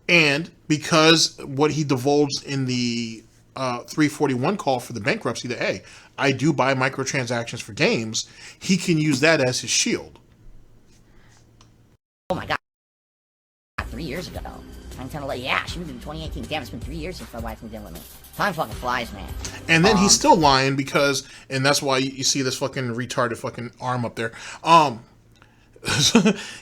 And because what he divulged in the 341 call for the bankruptcy, that hey, I do buy microtransactions for games, he can use that as his shield.
Oh my god. 3 years ago. I'm kind of like, yeah, she moved in 2018. Damn, it's been 3 years since my wife moved in with me. Time fucking flies, man.
And then he's still lying because, and that's why you see this fucking retarded fucking arm up there.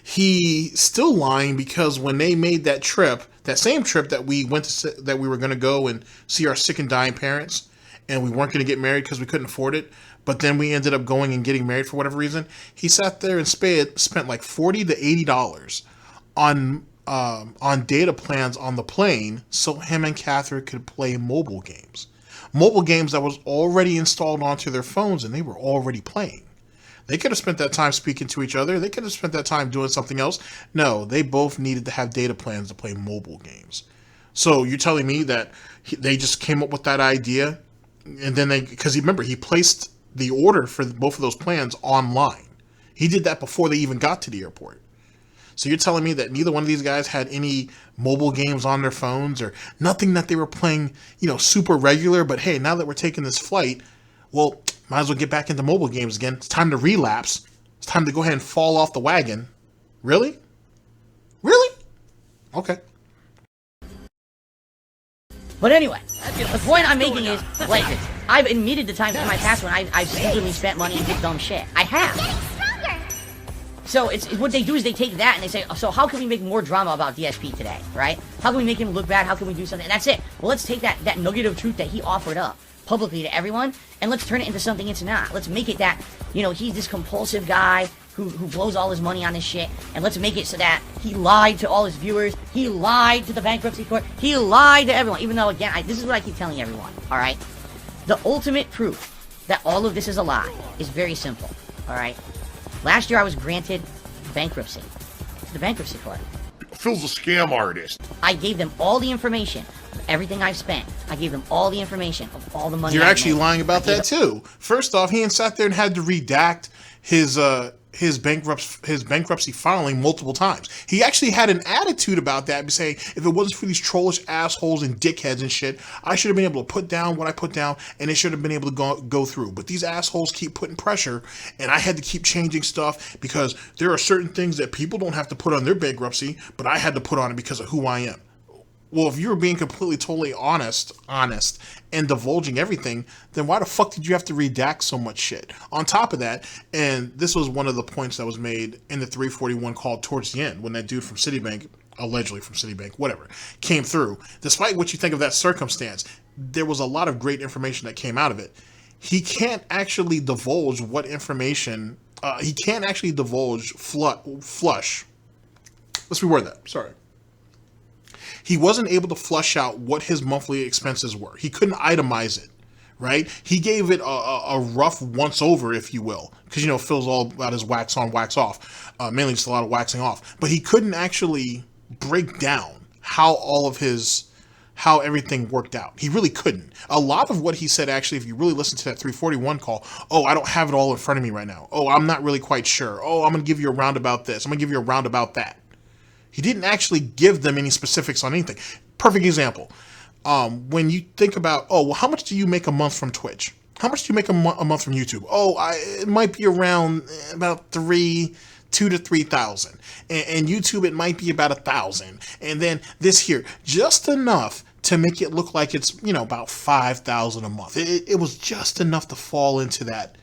He's still lying because when they made that trip, that same trip that we went to, that we were going to go and see our sick and dying parents, and we weren't going to get married because we couldn't afford it, but then we ended up going and getting married for whatever reason. He sat there and spent like $40 to $80 on data plans on the plane so him and Catherine could play mobile games. Mobile games that was already installed onto their phones and they were already playing. They could have spent that time speaking to each other. They could have spent that time doing something else. No, they both needed to have data plans to play mobile games. So you're telling me that they just came up with that idea, and then because remember, he placed the order for both of those plans online. He did that before they even got to the airport. So you're telling me that neither one of these guys had any mobile games on their phones or nothing that they were playing, super regular, but hey, now that we're taking this flight, well, might as well get back into mobile games again. It's time to relapse. It's time to go ahead and fall off the wagon. Really? Really? Okay.
But anyway, the point I'm making is, like, I've admitted the times in my past when I've stupidly spent money and did dumb shit. I have. So it's what they do is they take that and they say, so how can we make more drama about DSP today, right? How can we make him look bad? How can we do something? And that's it. Well, let's take that nugget of truth that he offered up publicly to everyone, and let's turn it into something it's not. Let's make it that, he's this compulsive guy who blows all his money on this shit, and let's make it so that he lied to all his viewers, he lied to the bankruptcy court, he lied to everyone, even though, again, this is what I keep telling everyone, alright? The ultimate proof that all of this is a lie is very simple, alright? Last year I was granted bankruptcy to the bankruptcy court.
Phil's a scam artist.
I gave them all the information of everything I've spent. I gave them all the information of all the money
You're
I've
actually
made.
lying about that too. First off, he ain't sat there and had to redact his bankruptcy filing multiple times. He actually had an attitude about that, saying, if it wasn't for these trollish assholes and dickheads and shit, I should have been able to put down what I put down, and it should have been able to go through. But these assholes keep putting pressure, and I had to keep changing stuff because there are certain things that people don't have to put on their bankruptcy, but I had to put on it because of who I am. Well, if you were being completely, totally honest, and divulging everything, then why the fuck did you have to redact so much shit? On top of that, and this was one of the points that was made in the 341 call towards the end, when that dude from Citibank, allegedly from Citibank, whatever, came through. Despite what you think of that circumstance, there was a lot of great information that came out of it. He can't actually divulge what information, he can't actually divulge flush. Let's reword that, sorry. He wasn't able to flush out what his monthly expenses were. He couldn't itemize it, right? He gave it a rough once over, if you will, because, you know, Phil's all about his wax on, wax off, mainly just a lot of waxing off. But he couldn't actually break down how everything worked out. He really couldn't. A lot of what he said, actually, if you really listen to that 341 call, oh, I don't have it all in front of me right now. Oh, I'm not really quite sure. Oh, I'm going to give you a roundabout this. I'm going to give you a roundabout that. He didn't actually give them any specifics on anything. Perfect example. When you think about, oh, well, how much do you make a month from Twitch? How much do you make a month from YouTube? Oh, it might be around about 2,000 to 3,000. And YouTube, it might be about 1,000. And then this here, just enough to make it look like it's, you know, about 5,000 a month. It was just enough to fall into that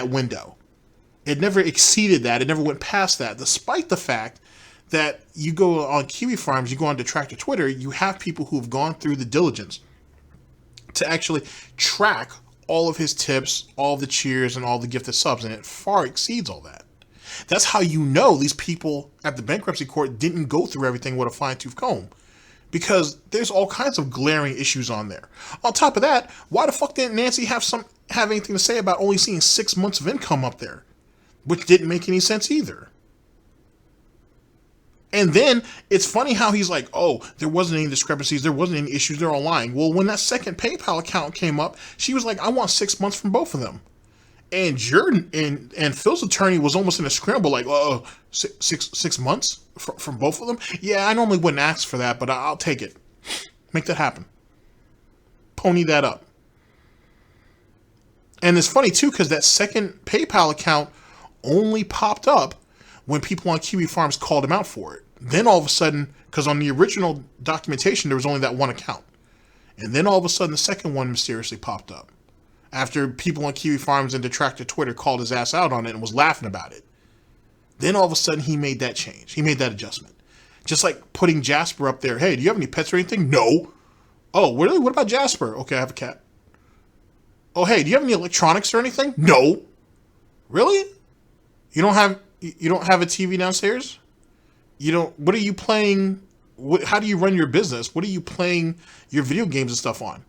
window. It never exceeded that. It never went past that, despite the fact that you go on Kiwi Farms, you go on Detractor Twitter, you have people who have gone through the diligence to actually track all of his tips, all the cheers, and all the gifted subs, and it far exceeds all that. That's how you know these people at the bankruptcy court didn't go through everything with a fine-tooth comb, because there's all kinds of glaring issues on there. On top of that, why the fuck didn't Nancy have anything to say about only seeing 6 months of income up there? Which didn't make any sense either. And then it's funny how he's like, oh, there wasn't any discrepancies, there wasn't any issues, they're all lying. Well, when that second PayPal account came up, she was like, I want 6 months from both of them. And Jordan and Phil's attorney was almost in a scramble, like, oh, 6 months from both of them? Yeah, I normally wouldn't ask for that, but I'll take it. Make that happen. Pony that up. And it's funny, too, because that second PayPal account only popped up when people on Kiwi Farms called him out for it. Then all of a sudden, because on the original documentation, there was only that one account. And then all of a sudden, the second one mysteriously popped up. After people on Kiwi Farms and Detractor Twitter called his ass out on it and was laughing about it. Then all of a sudden, he made that change. He made that adjustment. Just like putting Jasper up there. Hey, do you have any pets or anything? No. Oh, really? What about Jasper? Okay, I have a cat. Oh, hey, do you have any electronics or anything? No. Really? You don't have a TV downstairs? What are you playing? How do you run your business? What are you playing your video games and stuff on?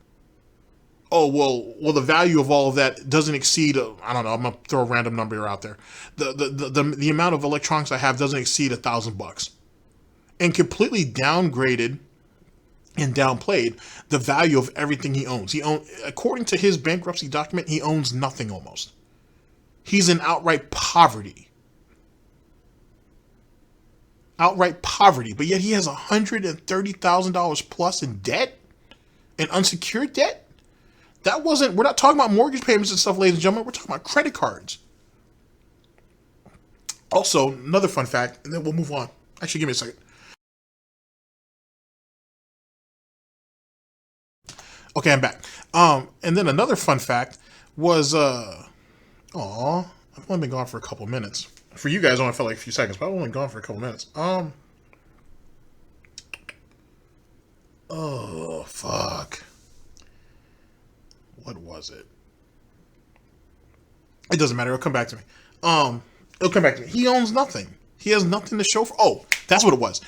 Oh, well, the value of all of that doesn't exceed, I don't know, I'm going to throw a random number out there. The amount of electronics I have doesn't exceed $1,000. And completely downgraded and downplayed the value of everything he owns. According to his bankruptcy document, he owns nothing almost. He's in outright poverty. Outright poverty, but yet he has $130,000 plus in debt and unsecured debt. We're not talking about mortgage payments and stuff, ladies and gentlemen. We're talking about credit cards. Also, another fun fact, and then we'll move on. Actually, give me a second. Okay, I'm back. And then another fun fact was, I've only been gone for a couple minutes. For you guys, it only felt like a few seconds, but I've only gone for a couple minutes. Oh, fuck. What was it? It doesn't matter. It'll come back to me. It'll come back to me. He owns nothing. He has nothing to show for. Oh, that's what it was.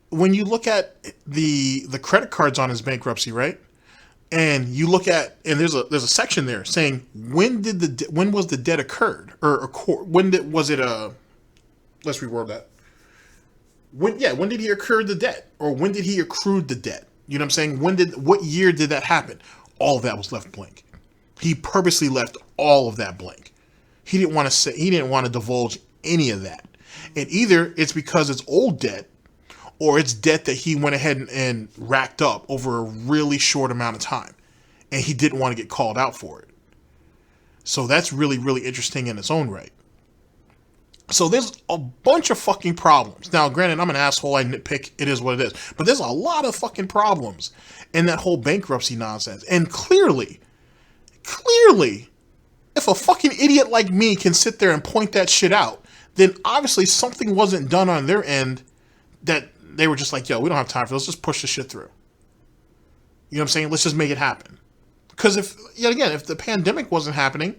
When you look at the credit cards on his bankruptcy, right? And you look at, and there's a section there saying when was the debt occurred, or was it let's reword that. When did he incur the debt, or when did he accrue the debt? You know what I'm saying? What year did that happen? All of that was left blank. He purposely left all of that blank. He didn't want to divulge any of that. And either it's because it's old debt, or it's debt that he went ahead and racked up over a really short amount of time, and he didn't want to get called out for it. So that's really, really interesting in its own right. So there's a bunch of fucking problems. Now, granted, I'm an asshole, I nitpick, it is what it is. But there's a lot of fucking problems in that whole bankruptcy nonsense. And clearly, if a fucking idiot like me can sit there and point that shit out, then obviously something wasn't done on their end that they were just like, yo, we don't have time for this, let's just push this shit through. You know what I'm saying? Let's just make it happen. Because if the pandemic wasn't happening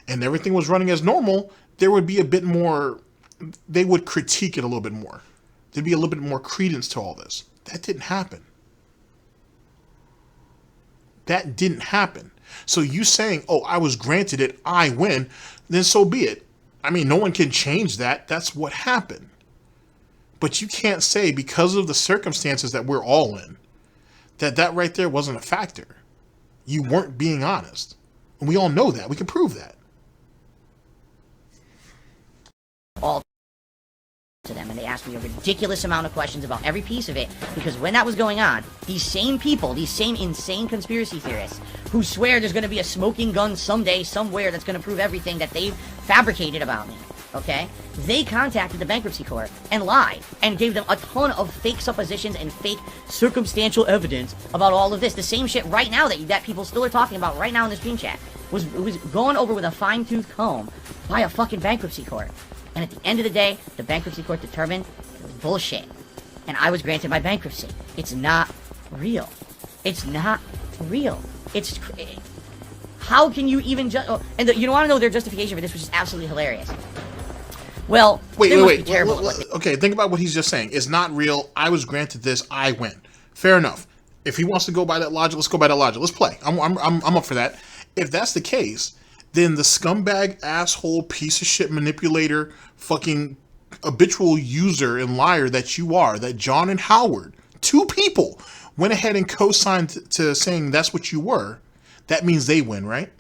and everything was running as normal, there would be a bit more, they would critique it a little bit more. There'd be a little bit more credence to all this. That didn't happen. That didn't happen. So you saying, oh, I was granted it, I win, then so be it. I mean, no one can change that. That's what happened. But you can't say because of the circumstances that we're all in, that right there wasn't a factor. You weren't being honest. And we all know that. We can prove that.
All to them, and they asked me a ridiculous amount of questions about every piece of it, because when that was going on, these same people, these same insane conspiracy theorists who swear there's going to be a smoking gun someday somewhere that's going to prove everything that they've fabricated about me, okay, they contacted the bankruptcy court and lied and gave them a ton of fake suppositions and fake circumstantial evidence about all of this. The same shit right now that people still are talking about right now in the stream chat was gone over with a fine-tooth comb by a fucking bankruptcy court. And at the end of the day, the bankruptcy court determined it was bullshit. And I was granted my bankruptcy. It's not real. It's not real. It's... How can you even just... Oh, and you want to know their justification for this, which is absolutely hilarious. Well...
Wait. Okay, think about what he's just saying. It's not real. I was granted this. I win. Fair enough. If he wants to go by that logic, let's go by that logic. Let's play. I'm up for that. If that's the case... then the scumbag, asshole, piece of shit manipulator, fucking habitual user and liar that you are, that John and Howard, two people, went ahead and co-signed to saying that's what you were, that means they win, right?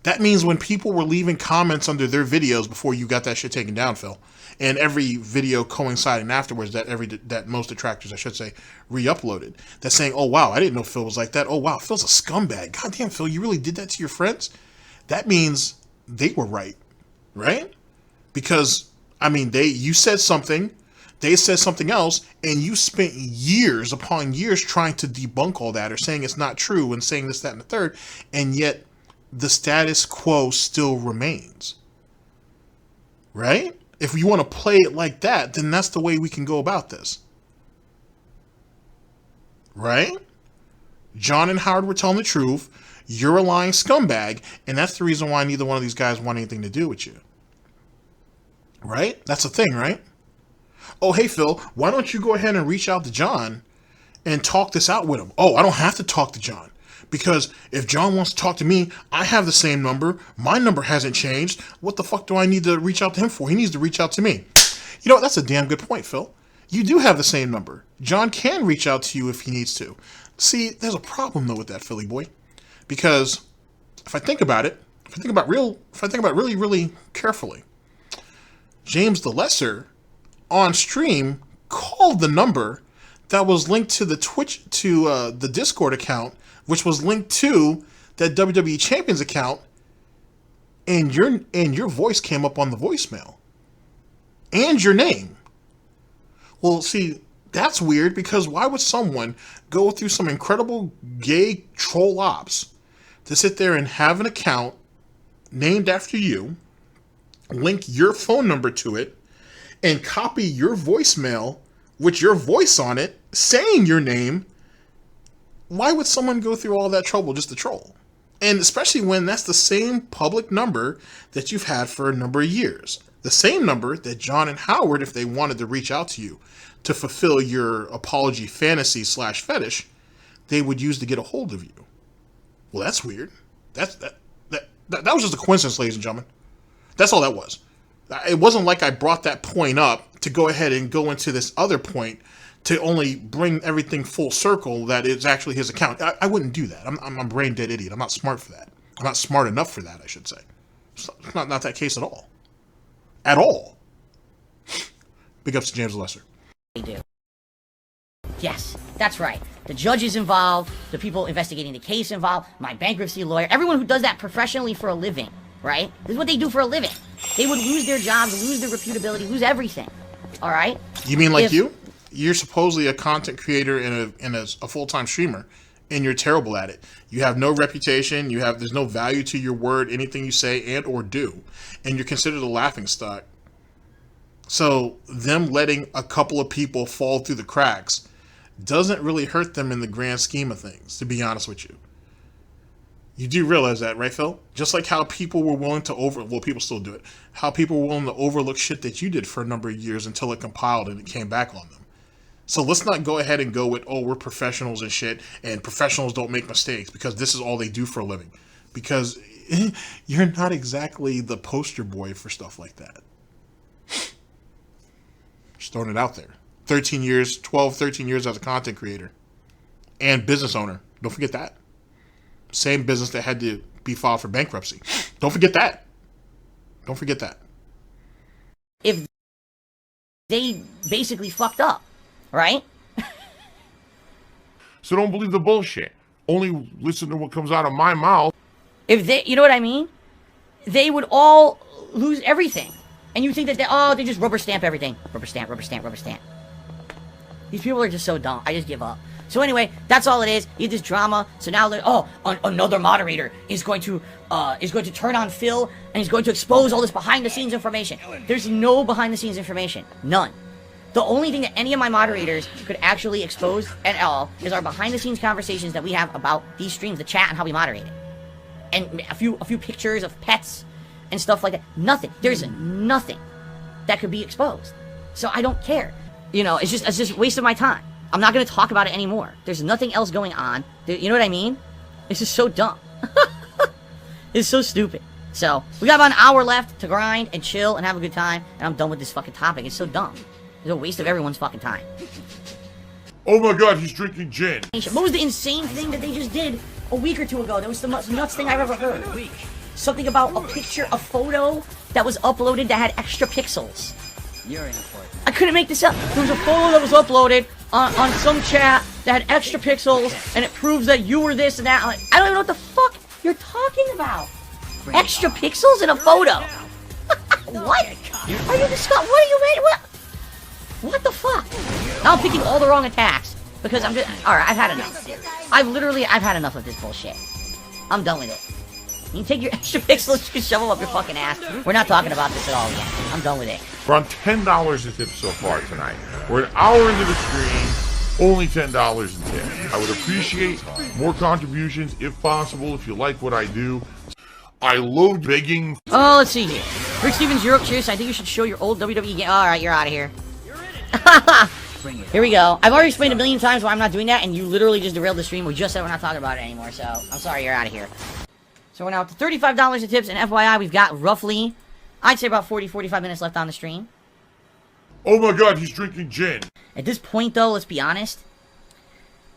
That means when people were leaving comments under their videos before you got that shit taken down, Phil, and every video coinciding afterwards that most detractors, I should say, re-uploaded, that's saying, oh wow, I didn't know Phil was like that. Oh wow, Phil's a scumbag. Goddamn, Phil, you really did that to your friends? That means they were right? Because, I mean, you said something, they said something else, and you spent years upon years trying to debunk all that or saying it's not true and saying this, that, and the third, and yet the status quo still remains. Right? If you want to play it like that, then that's the way we can go about this. Right? John and Howard were telling the truth. You're a lying scumbag, and that's the reason why neither one of these guys want anything to do with you. Right? That's the thing, right? Oh, hey, Phil, why don't you go ahead and reach out to John and talk this out with him? Oh, I don't have to talk to John, because if John wants to talk to me, I have the same number. My number hasn't changed. What the fuck do I need to reach out to him for? He needs to reach out to me. You know what? That's a damn good point, Phil. You do have the same number. John can reach out to you if he needs to. See, there's a problem, though, with that, Philly boy. Because if I think about it, if I think about really, really carefully, James the Lesser on stream called the number that was linked to the the Discord account, which was linked to that WWE Champions account, and your voice came up on the voicemail. And your name. Well, see, that's weird, because why would someone go through some incredible gay troll ops to sit there and have an account named after you, link your phone number to it, and copy your voicemail with your voice on it, saying your name? Why would someone go through all that trouble just to troll? And especially when that's the same public number that you've had for a number of years. The same number that John and Howard, if they wanted to reach out to you to fulfill your apology fantasy / fetish, they would use to get a hold of you. Well, that's weird. That was just a coincidence, ladies and gentlemen. That's all that was. It wasn't like I brought that point up to go ahead and go into this other point to only bring everything full circle that it's actually his account. I wouldn't do that. I'm a brain dead idiot. I'm not smart for that. I'm not smart enough for that, I should say. It's not that case at all. At all. Big ups to James Lesser.
They do. Yes, that's right. The judge is involved, the people investigating the case involved, my bankruptcy lawyer, everyone who does that professionally for a living, right? This is what they do for a living. They would lose their jobs, lose their reputability, lose everything. All right?
You mean like you? You're supposedly a content creator and a full-time streamer, and you're terrible at it. You have no reputation, there's no value to your word, anything you say and or do, and you're considered a laughingstock. So them letting a couple of people fall through the cracks doesn't really hurt them in the grand scheme of things, to be honest with you. You do realize that, right, Phil? Just like how people were willing to people still do it, how people were willing to overlook shit that you did for a number of years until it compiled and it came back on them. So let's not go ahead and go with, oh, we're professionals and shit, and professionals don't make mistakes, because this is all they do for a living. Because you're not exactly the poster boy for stuff like that. Just throwing it out there. 13 years as a content creator. And business owner. Don't forget that. Same business that had to be filed for bankruptcy. Don't forget that. Don't forget that.
If they basically fucked up, right?
So don't believe the bullshit. Only listen to what comes out of my mouth.
If they, you know what I mean? They would all lose everything. And you think that they just rubber stamp everything. Rubber stamp, rubber stamp, rubber stamp. These people are just so dumb. I just give up. So anyway, that's all it is. You have this drama. So now, another moderator is going to turn on Phil, and he's going to expose all this behind-the-scenes information. There's no behind-the-scenes information. None. The only thing that any of my moderators could actually expose at all is our behind-the-scenes conversations that we have about these streams, the chat, and how we moderate it. And a few pictures of pets and stuff like that. Nothing. There's nothing that could be exposed. So I don't care. You know, it's just a waste of my time. I'm not going to talk about it anymore. There's nothing else going on. You know what I mean? It's just so dumb. It's so stupid. So, we got about an hour left to grind and chill and have a good time, and I'm done with this fucking topic. It's so dumb. It's a waste of everyone's fucking time.
Oh my god, he's drinking gin.
What was the insane thing that they just did a week or two ago? That was the most nuts thing I've ever heard. Something about a photo that was uploaded that had extra pixels. I couldn't make this up. There was a photo that was uploaded on some chat that had extra pixels, and it proves that you were this and that. Like, I don't even know what the fuck you're talking about. Extra pixels in a photo. What? Are you disgusting? What are you made? What the fuck? Now I'm picking all the wrong attacks because I'm just. Alright, I've had enough. I've had enough of this bullshit. I'm done with it. You can take your extra pixels and shove them up your fucking ass. We're not talking about this at all again. I'm done with it.
We're on $10 in tips so far tonight. We're an hour into the stream, only $10 in tips. I would appreciate more contributions if possible, if you like what I do. I love begging.
Oh, let's see here. Rick Stevens, Europe, cheers. I think you should show your old WWE game. Alright, you're out of here. Here we go. I've already explained a million times why I'm not doing that, and you literally just derailed the stream. We just said we're not talking about it anymore, so I'm sorry, you're out of here. So we're now up to $35 in tips, and FYI, we've got roughly, I'd say about 40-45 minutes left on the stream.
Oh my god, he's drinking gin.
At this point, though, let's be honest,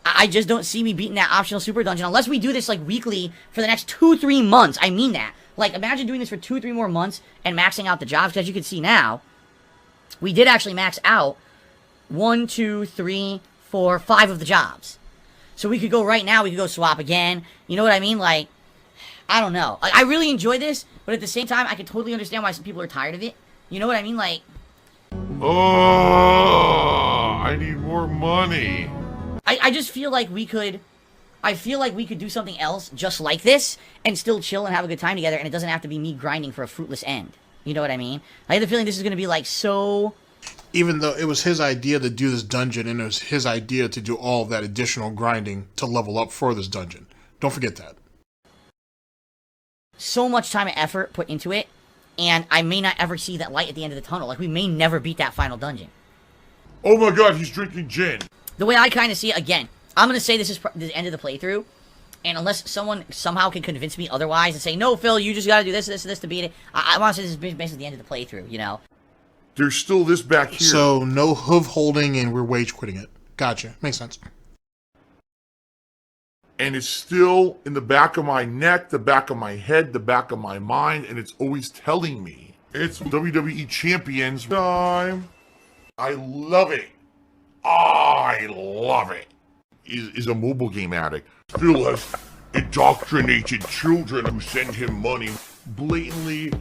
I just don't see me beating that optional super dungeon unless we do this, like, weekly for the next 2-3 months. I mean that. Like, imagine doing this for 2-3 more months and maxing out the jobs, because as you can see now, we did actually max out 1, 2, 3, 4, 5 of the jobs. So we could go right now, we could go swap again. You know what I mean? Like, I don't know. Like, I really enjoy this, but at the same time, I can totally understand why some people are tired of it. You know what I mean? Like,
oh, I need more money.
I just feel like we could, do something else just like this and still chill and have a good time together, and it doesn't have to be me grinding for a fruitless end. You know what I mean? I have the feeling this is going to be like so.
Even though it was his idea to do this dungeon, and it was his idea to do all of that additional grinding to level up for this dungeon. Don't forget that.
So much time and effort put into it, and I may not ever see that light at the end of the tunnel. Like, we may never beat that final dungeon.
Oh my god, he's drinking gin.
The way I kind of see it, again, I'm going to say this is the end of the playthrough, and unless someone somehow can convince me otherwise and say, no, Phil, you just got to do this, this, and this to beat it, I want to say this is basically the end of the playthrough, you know?
There's still this back here.
So, no hoof holding, and we're wage quitting it. Gotcha. Makes sense.
And it's still in the back of my neck, the back of my head, the back of my mind, and it's always telling me it's WWE Champions time. I love it. I love it. Is a mobile game addict. Phil has indoctrinated children who send him money, blatantly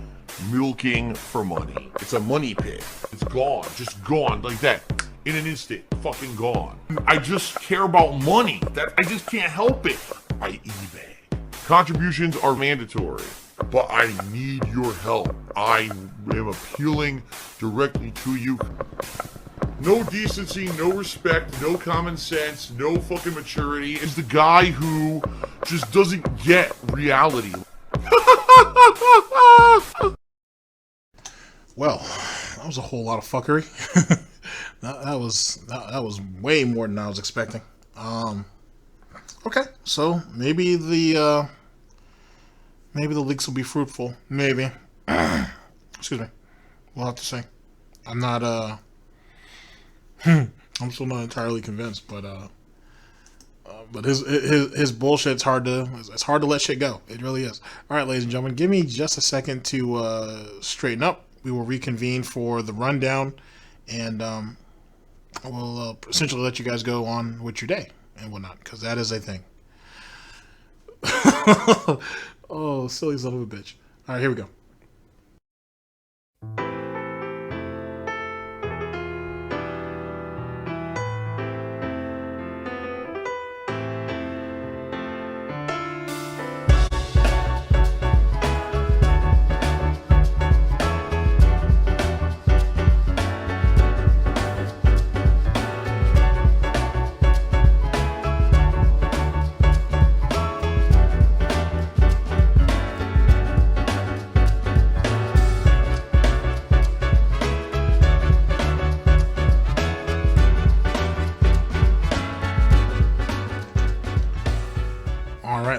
milking for money. It's a money pit. It's gone, just gone like that. In an instant, fucking gone. I just care about money. That I just can't help it. I eBay. Contributions are mandatory, but I need your help. I am appealing directly to you. No decency, no respect, no common sense, no fucking maturity. Is the guy who just doesn't get reality.
Well, that was a whole lot of fuckery. that was way more than I was expecting. Okay, so maybe the leaks will be fruitful. Maybe. Excuse me. We'll have to see. I'm not I'm still not entirely convinced, but his bullshit's hard to let shit go. It really is. All right, ladies and gentlemen, give me just a second to straighten up. We will reconvene for the rundown, and we'll essentially let you guys go on with your day and whatnot, because that is a thing. Oh, silly son of a bitch. All right, here we go.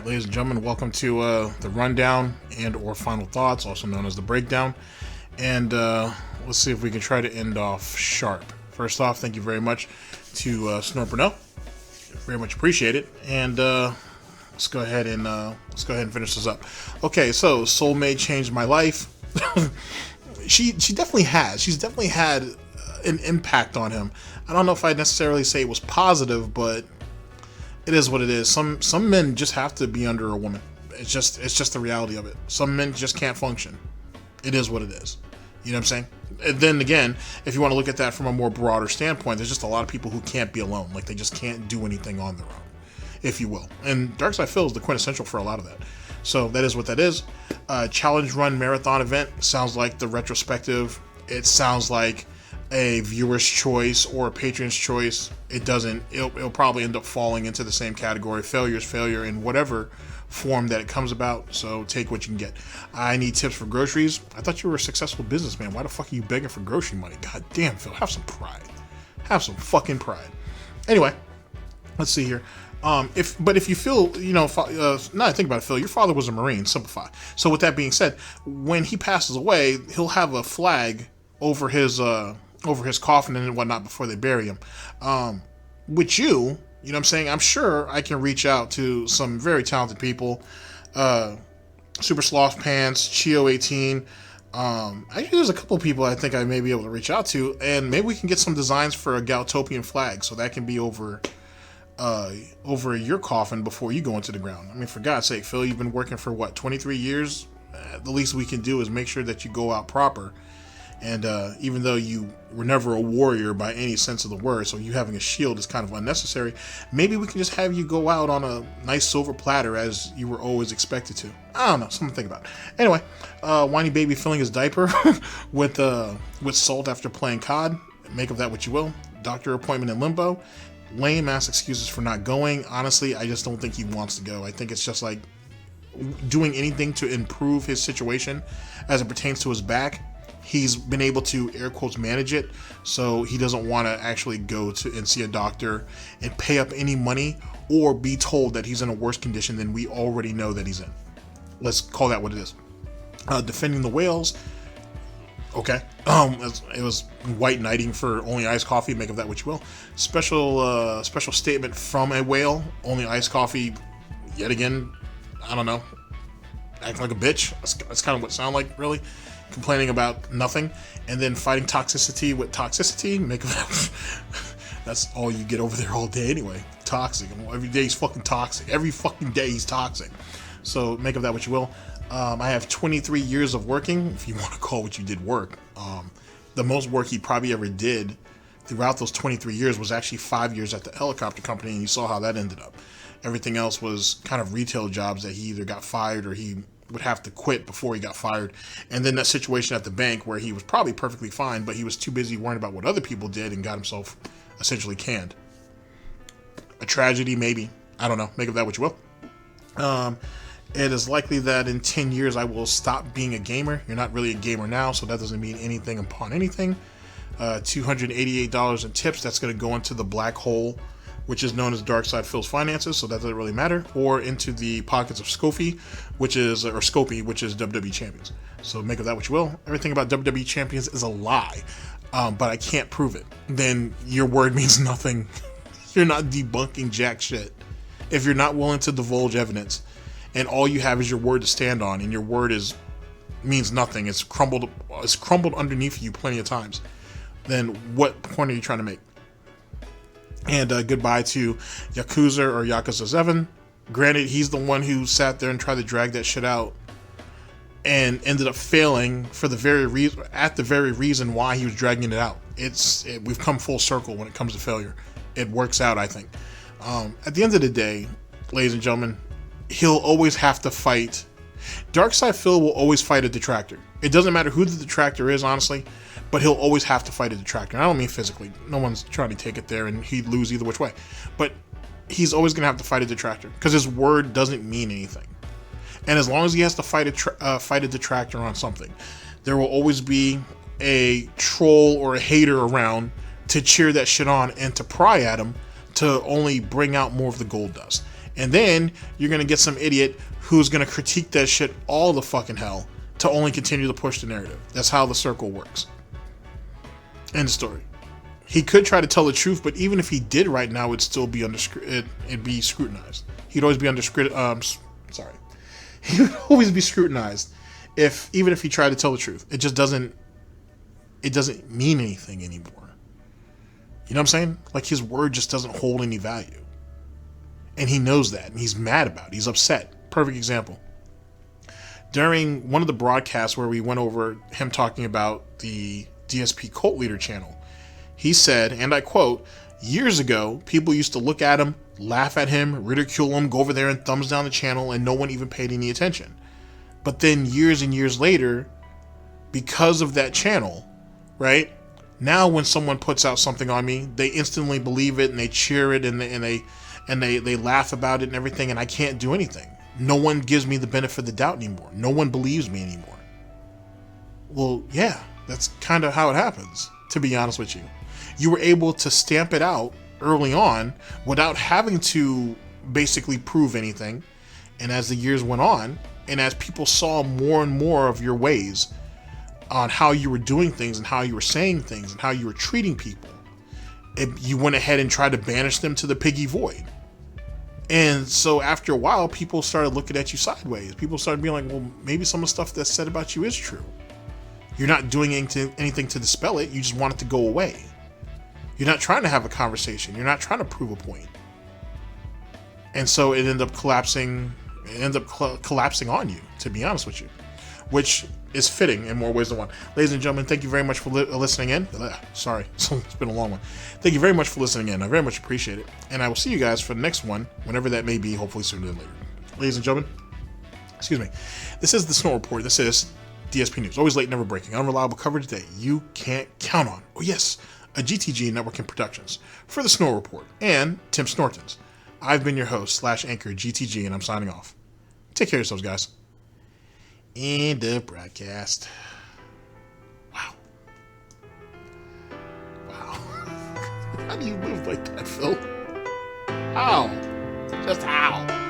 Ladies and gentlemen, welcome to the rundown and or final thoughts, also known as the breakdown. And let's see if we can try to end off sharp. First off, thank you very much to Snort Burnell. Very much appreciate it. And let's go ahead and finish this up. Okay, so soulmaid changed my life. she definitely has. She's definitely had an impact on him. I don't know if I'd necessarily say it was positive, but it is what it is. Some men just have to be under a woman. It's just the reality of it. Some men just can't function. It is what it is. You know what I'm saying? And then again, if you want to look at that from a more broader standpoint, there's just a lot of people who can't be alone. Like, they just can't do anything on their own, if you will. And Darkside Phil is the quintessential for a lot of that. So that is what that is. Challenge run marathon event sounds like the retrospective. It sounds like a viewer's choice or a patron's choice. It doesn't. It'll probably end up falling into the same category. Failure is failure in whatever form that it comes about. So take what you can get. I need tips for groceries. I thought you were a successful businessman. Why the fuck are you begging for grocery money? God damn, Phil. Have some pride. Have some fucking pride. Anyway, let's see here. If you feel, now I think about it, Phil, your father was a Marine. Simplify. So with that being said, when he passes away, he'll have a flag over his coffin and whatnot before they bury him. With you know what I'm saying? I'm sure I can reach out to some very talented people. Super Sloth Pants, Chio 18. Actually, there's a couple of people I think I may be able to reach out to, and maybe we can get some designs for a Goutopian flag, so that can be over your coffin before you go into the ground. I mean, for God's sake, Phil, you've been working for what, 23 years? The least we can do is make sure that you go out proper. And even though you were never a warrior by any sense of the word, so you having a shield is kind of unnecessary, maybe we can just have you go out on a nice silver platter as you were always expected to. I don't know, something to think about. Anyway, whiny baby filling his diaper with salt after playing COD. Make of that what you will. Doctor appointment in limbo. Lame ass excuses for not going. Honestly, I just don't think he wants to go. I think it's just like doing anything to improve his situation as it pertains to his back. He's been able to, air quotes, manage it, so he doesn't want to actually go to and see a doctor and pay up any money or be told that he's in a worse condition than we already know that he's in. Let's call that what it is. Defending the whales. Okay. It was white knighting for only iced coffee. Make of that what you will. Special statement from a whale. Only iced coffee. Yet again, I don't know. Acting like a bitch. That's kind of what it sounded like, really. Complaining about nothing, and then fighting toxicity with toxicity. Make of that. That's all you get over there all day anyway. Toxic. Every day he's fucking toxic. Every fucking day he's toxic. So make of that what you will. I have 23 years of working, if you want to call what you did work. The most work he probably ever did throughout those 23 years was actually 5 years at the helicopter company, and you saw how that ended up. Everything else was kind of retail jobs that he either got fired or he would have to quit before he got fired. And then that situation at the bank where he was probably perfectly fine, but he was too busy worrying about what other people did and got himself essentially canned. A tragedy, maybe. I don't know. Make of that what you will. It is likely that in 10 years I will stop being a gamer. You're not really a gamer now, so that doesn't mean anything upon anything. $288 in tips. That's going to go into the black hole, which is known as Darkside Phil's finances, so that doesn't really matter, or into the pockets of Scopy, which is WWE champions. So make of that what you will. Everything about WWE champions is a lie, but I can't prove it. Then your word means nothing. You're not debunking jack shit. If you're not willing to divulge evidence, and all you have is your word to stand on, and your word means nothing, it's crumbled underneath you plenty of times, then what point are you trying to make? And goodbye to Yakuza or Yakuza 7. Granted, he's the one who sat there and tried to drag that shit out and ended up failing for the very reason why he was dragging it out. We've come full circle when it comes to failure. It works out, I think. At the end of the day, ladies and gentlemen, he'll always have to fight. Darkside Phil will always fight a detractor. It doesn't matter who the detractor is, honestly, but he'll always have to fight a detractor. And I don't mean physically. No one's trying to take it there, and he'd lose either which way. But he's always going to have to fight a detractor because his word doesn't mean anything. And as long as he has to fight a detractor on something, there will always be a troll or a hater around to cheer that shit on and to pry at him to only bring out more of the gold dust. And then you're going to get some idiot who's going to critique that shit all the fucking hell to only continue to push the narrative. That's how the circle works. End story. He could try to tell the truth, but even if he did right now, it'd still be it'd be scrutinized. He'd always be He would always be scrutinized even if he tried to tell the truth. It just doesn't mean anything anymore. You know what I'm saying? Like, his word just doesn't hold any value. And he knows that, and he's mad about it. He's upset. Perfect example. During one of the broadcasts where we went over him talking about the DSP Cult Leader channel, he said, and I quote, "Years ago, people used to look at him, laugh at him, ridicule him, go over there and thumbs down the channel, and no one even paid any attention. But then years and years later, because of that channel, right, now when someone puts out something on me, they instantly believe it, and they cheer it, and they laugh about it and everything, and I can't do anything. No one gives me the benefit of the doubt anymore. No one believes me anymore." Well, yeah, that's kind of how it happens, to be honest with you. You were able to stamp it out early on without having to basically prove anything. And as the years went on, and as people saw more and more of your ways on how you were doing things and how you were saying things and how you were treating people, you went ahead and tried to banish them to the piggy void. And so after a while, people started looking at you sideways. People started being like, well, maybe some of the stuff that's said about you is true. You're not doing anything to dispel it. You just want it to go away. You're not trying to have a conversation. You're not trying to prove a point. And so it ended up collapsing. It ended up collapsing on you, to be honest with you, which is fitting in more ways than one. Ladies and gentlemen, thank you very much for listening in. Sorry, it's been a long one. Thank you very much for listening in. I very much appreciate it. And I will see you guys for the next one, whenever that may be, hopefully sooner than later. Ladies and gentlemen, excuse me. This is the Snort Report. This is DSP News. Always late, never breaking. Unreliable coverage that you can't count on. Oh yes, a GTG Networking Productions for the Snort Report and Tim Snortons. I've been your host / anchor GTG, and I'm signing off. Take care of yourselves, guys. End of broadcast. Wow. How do you move like that, Phil? How? Just how?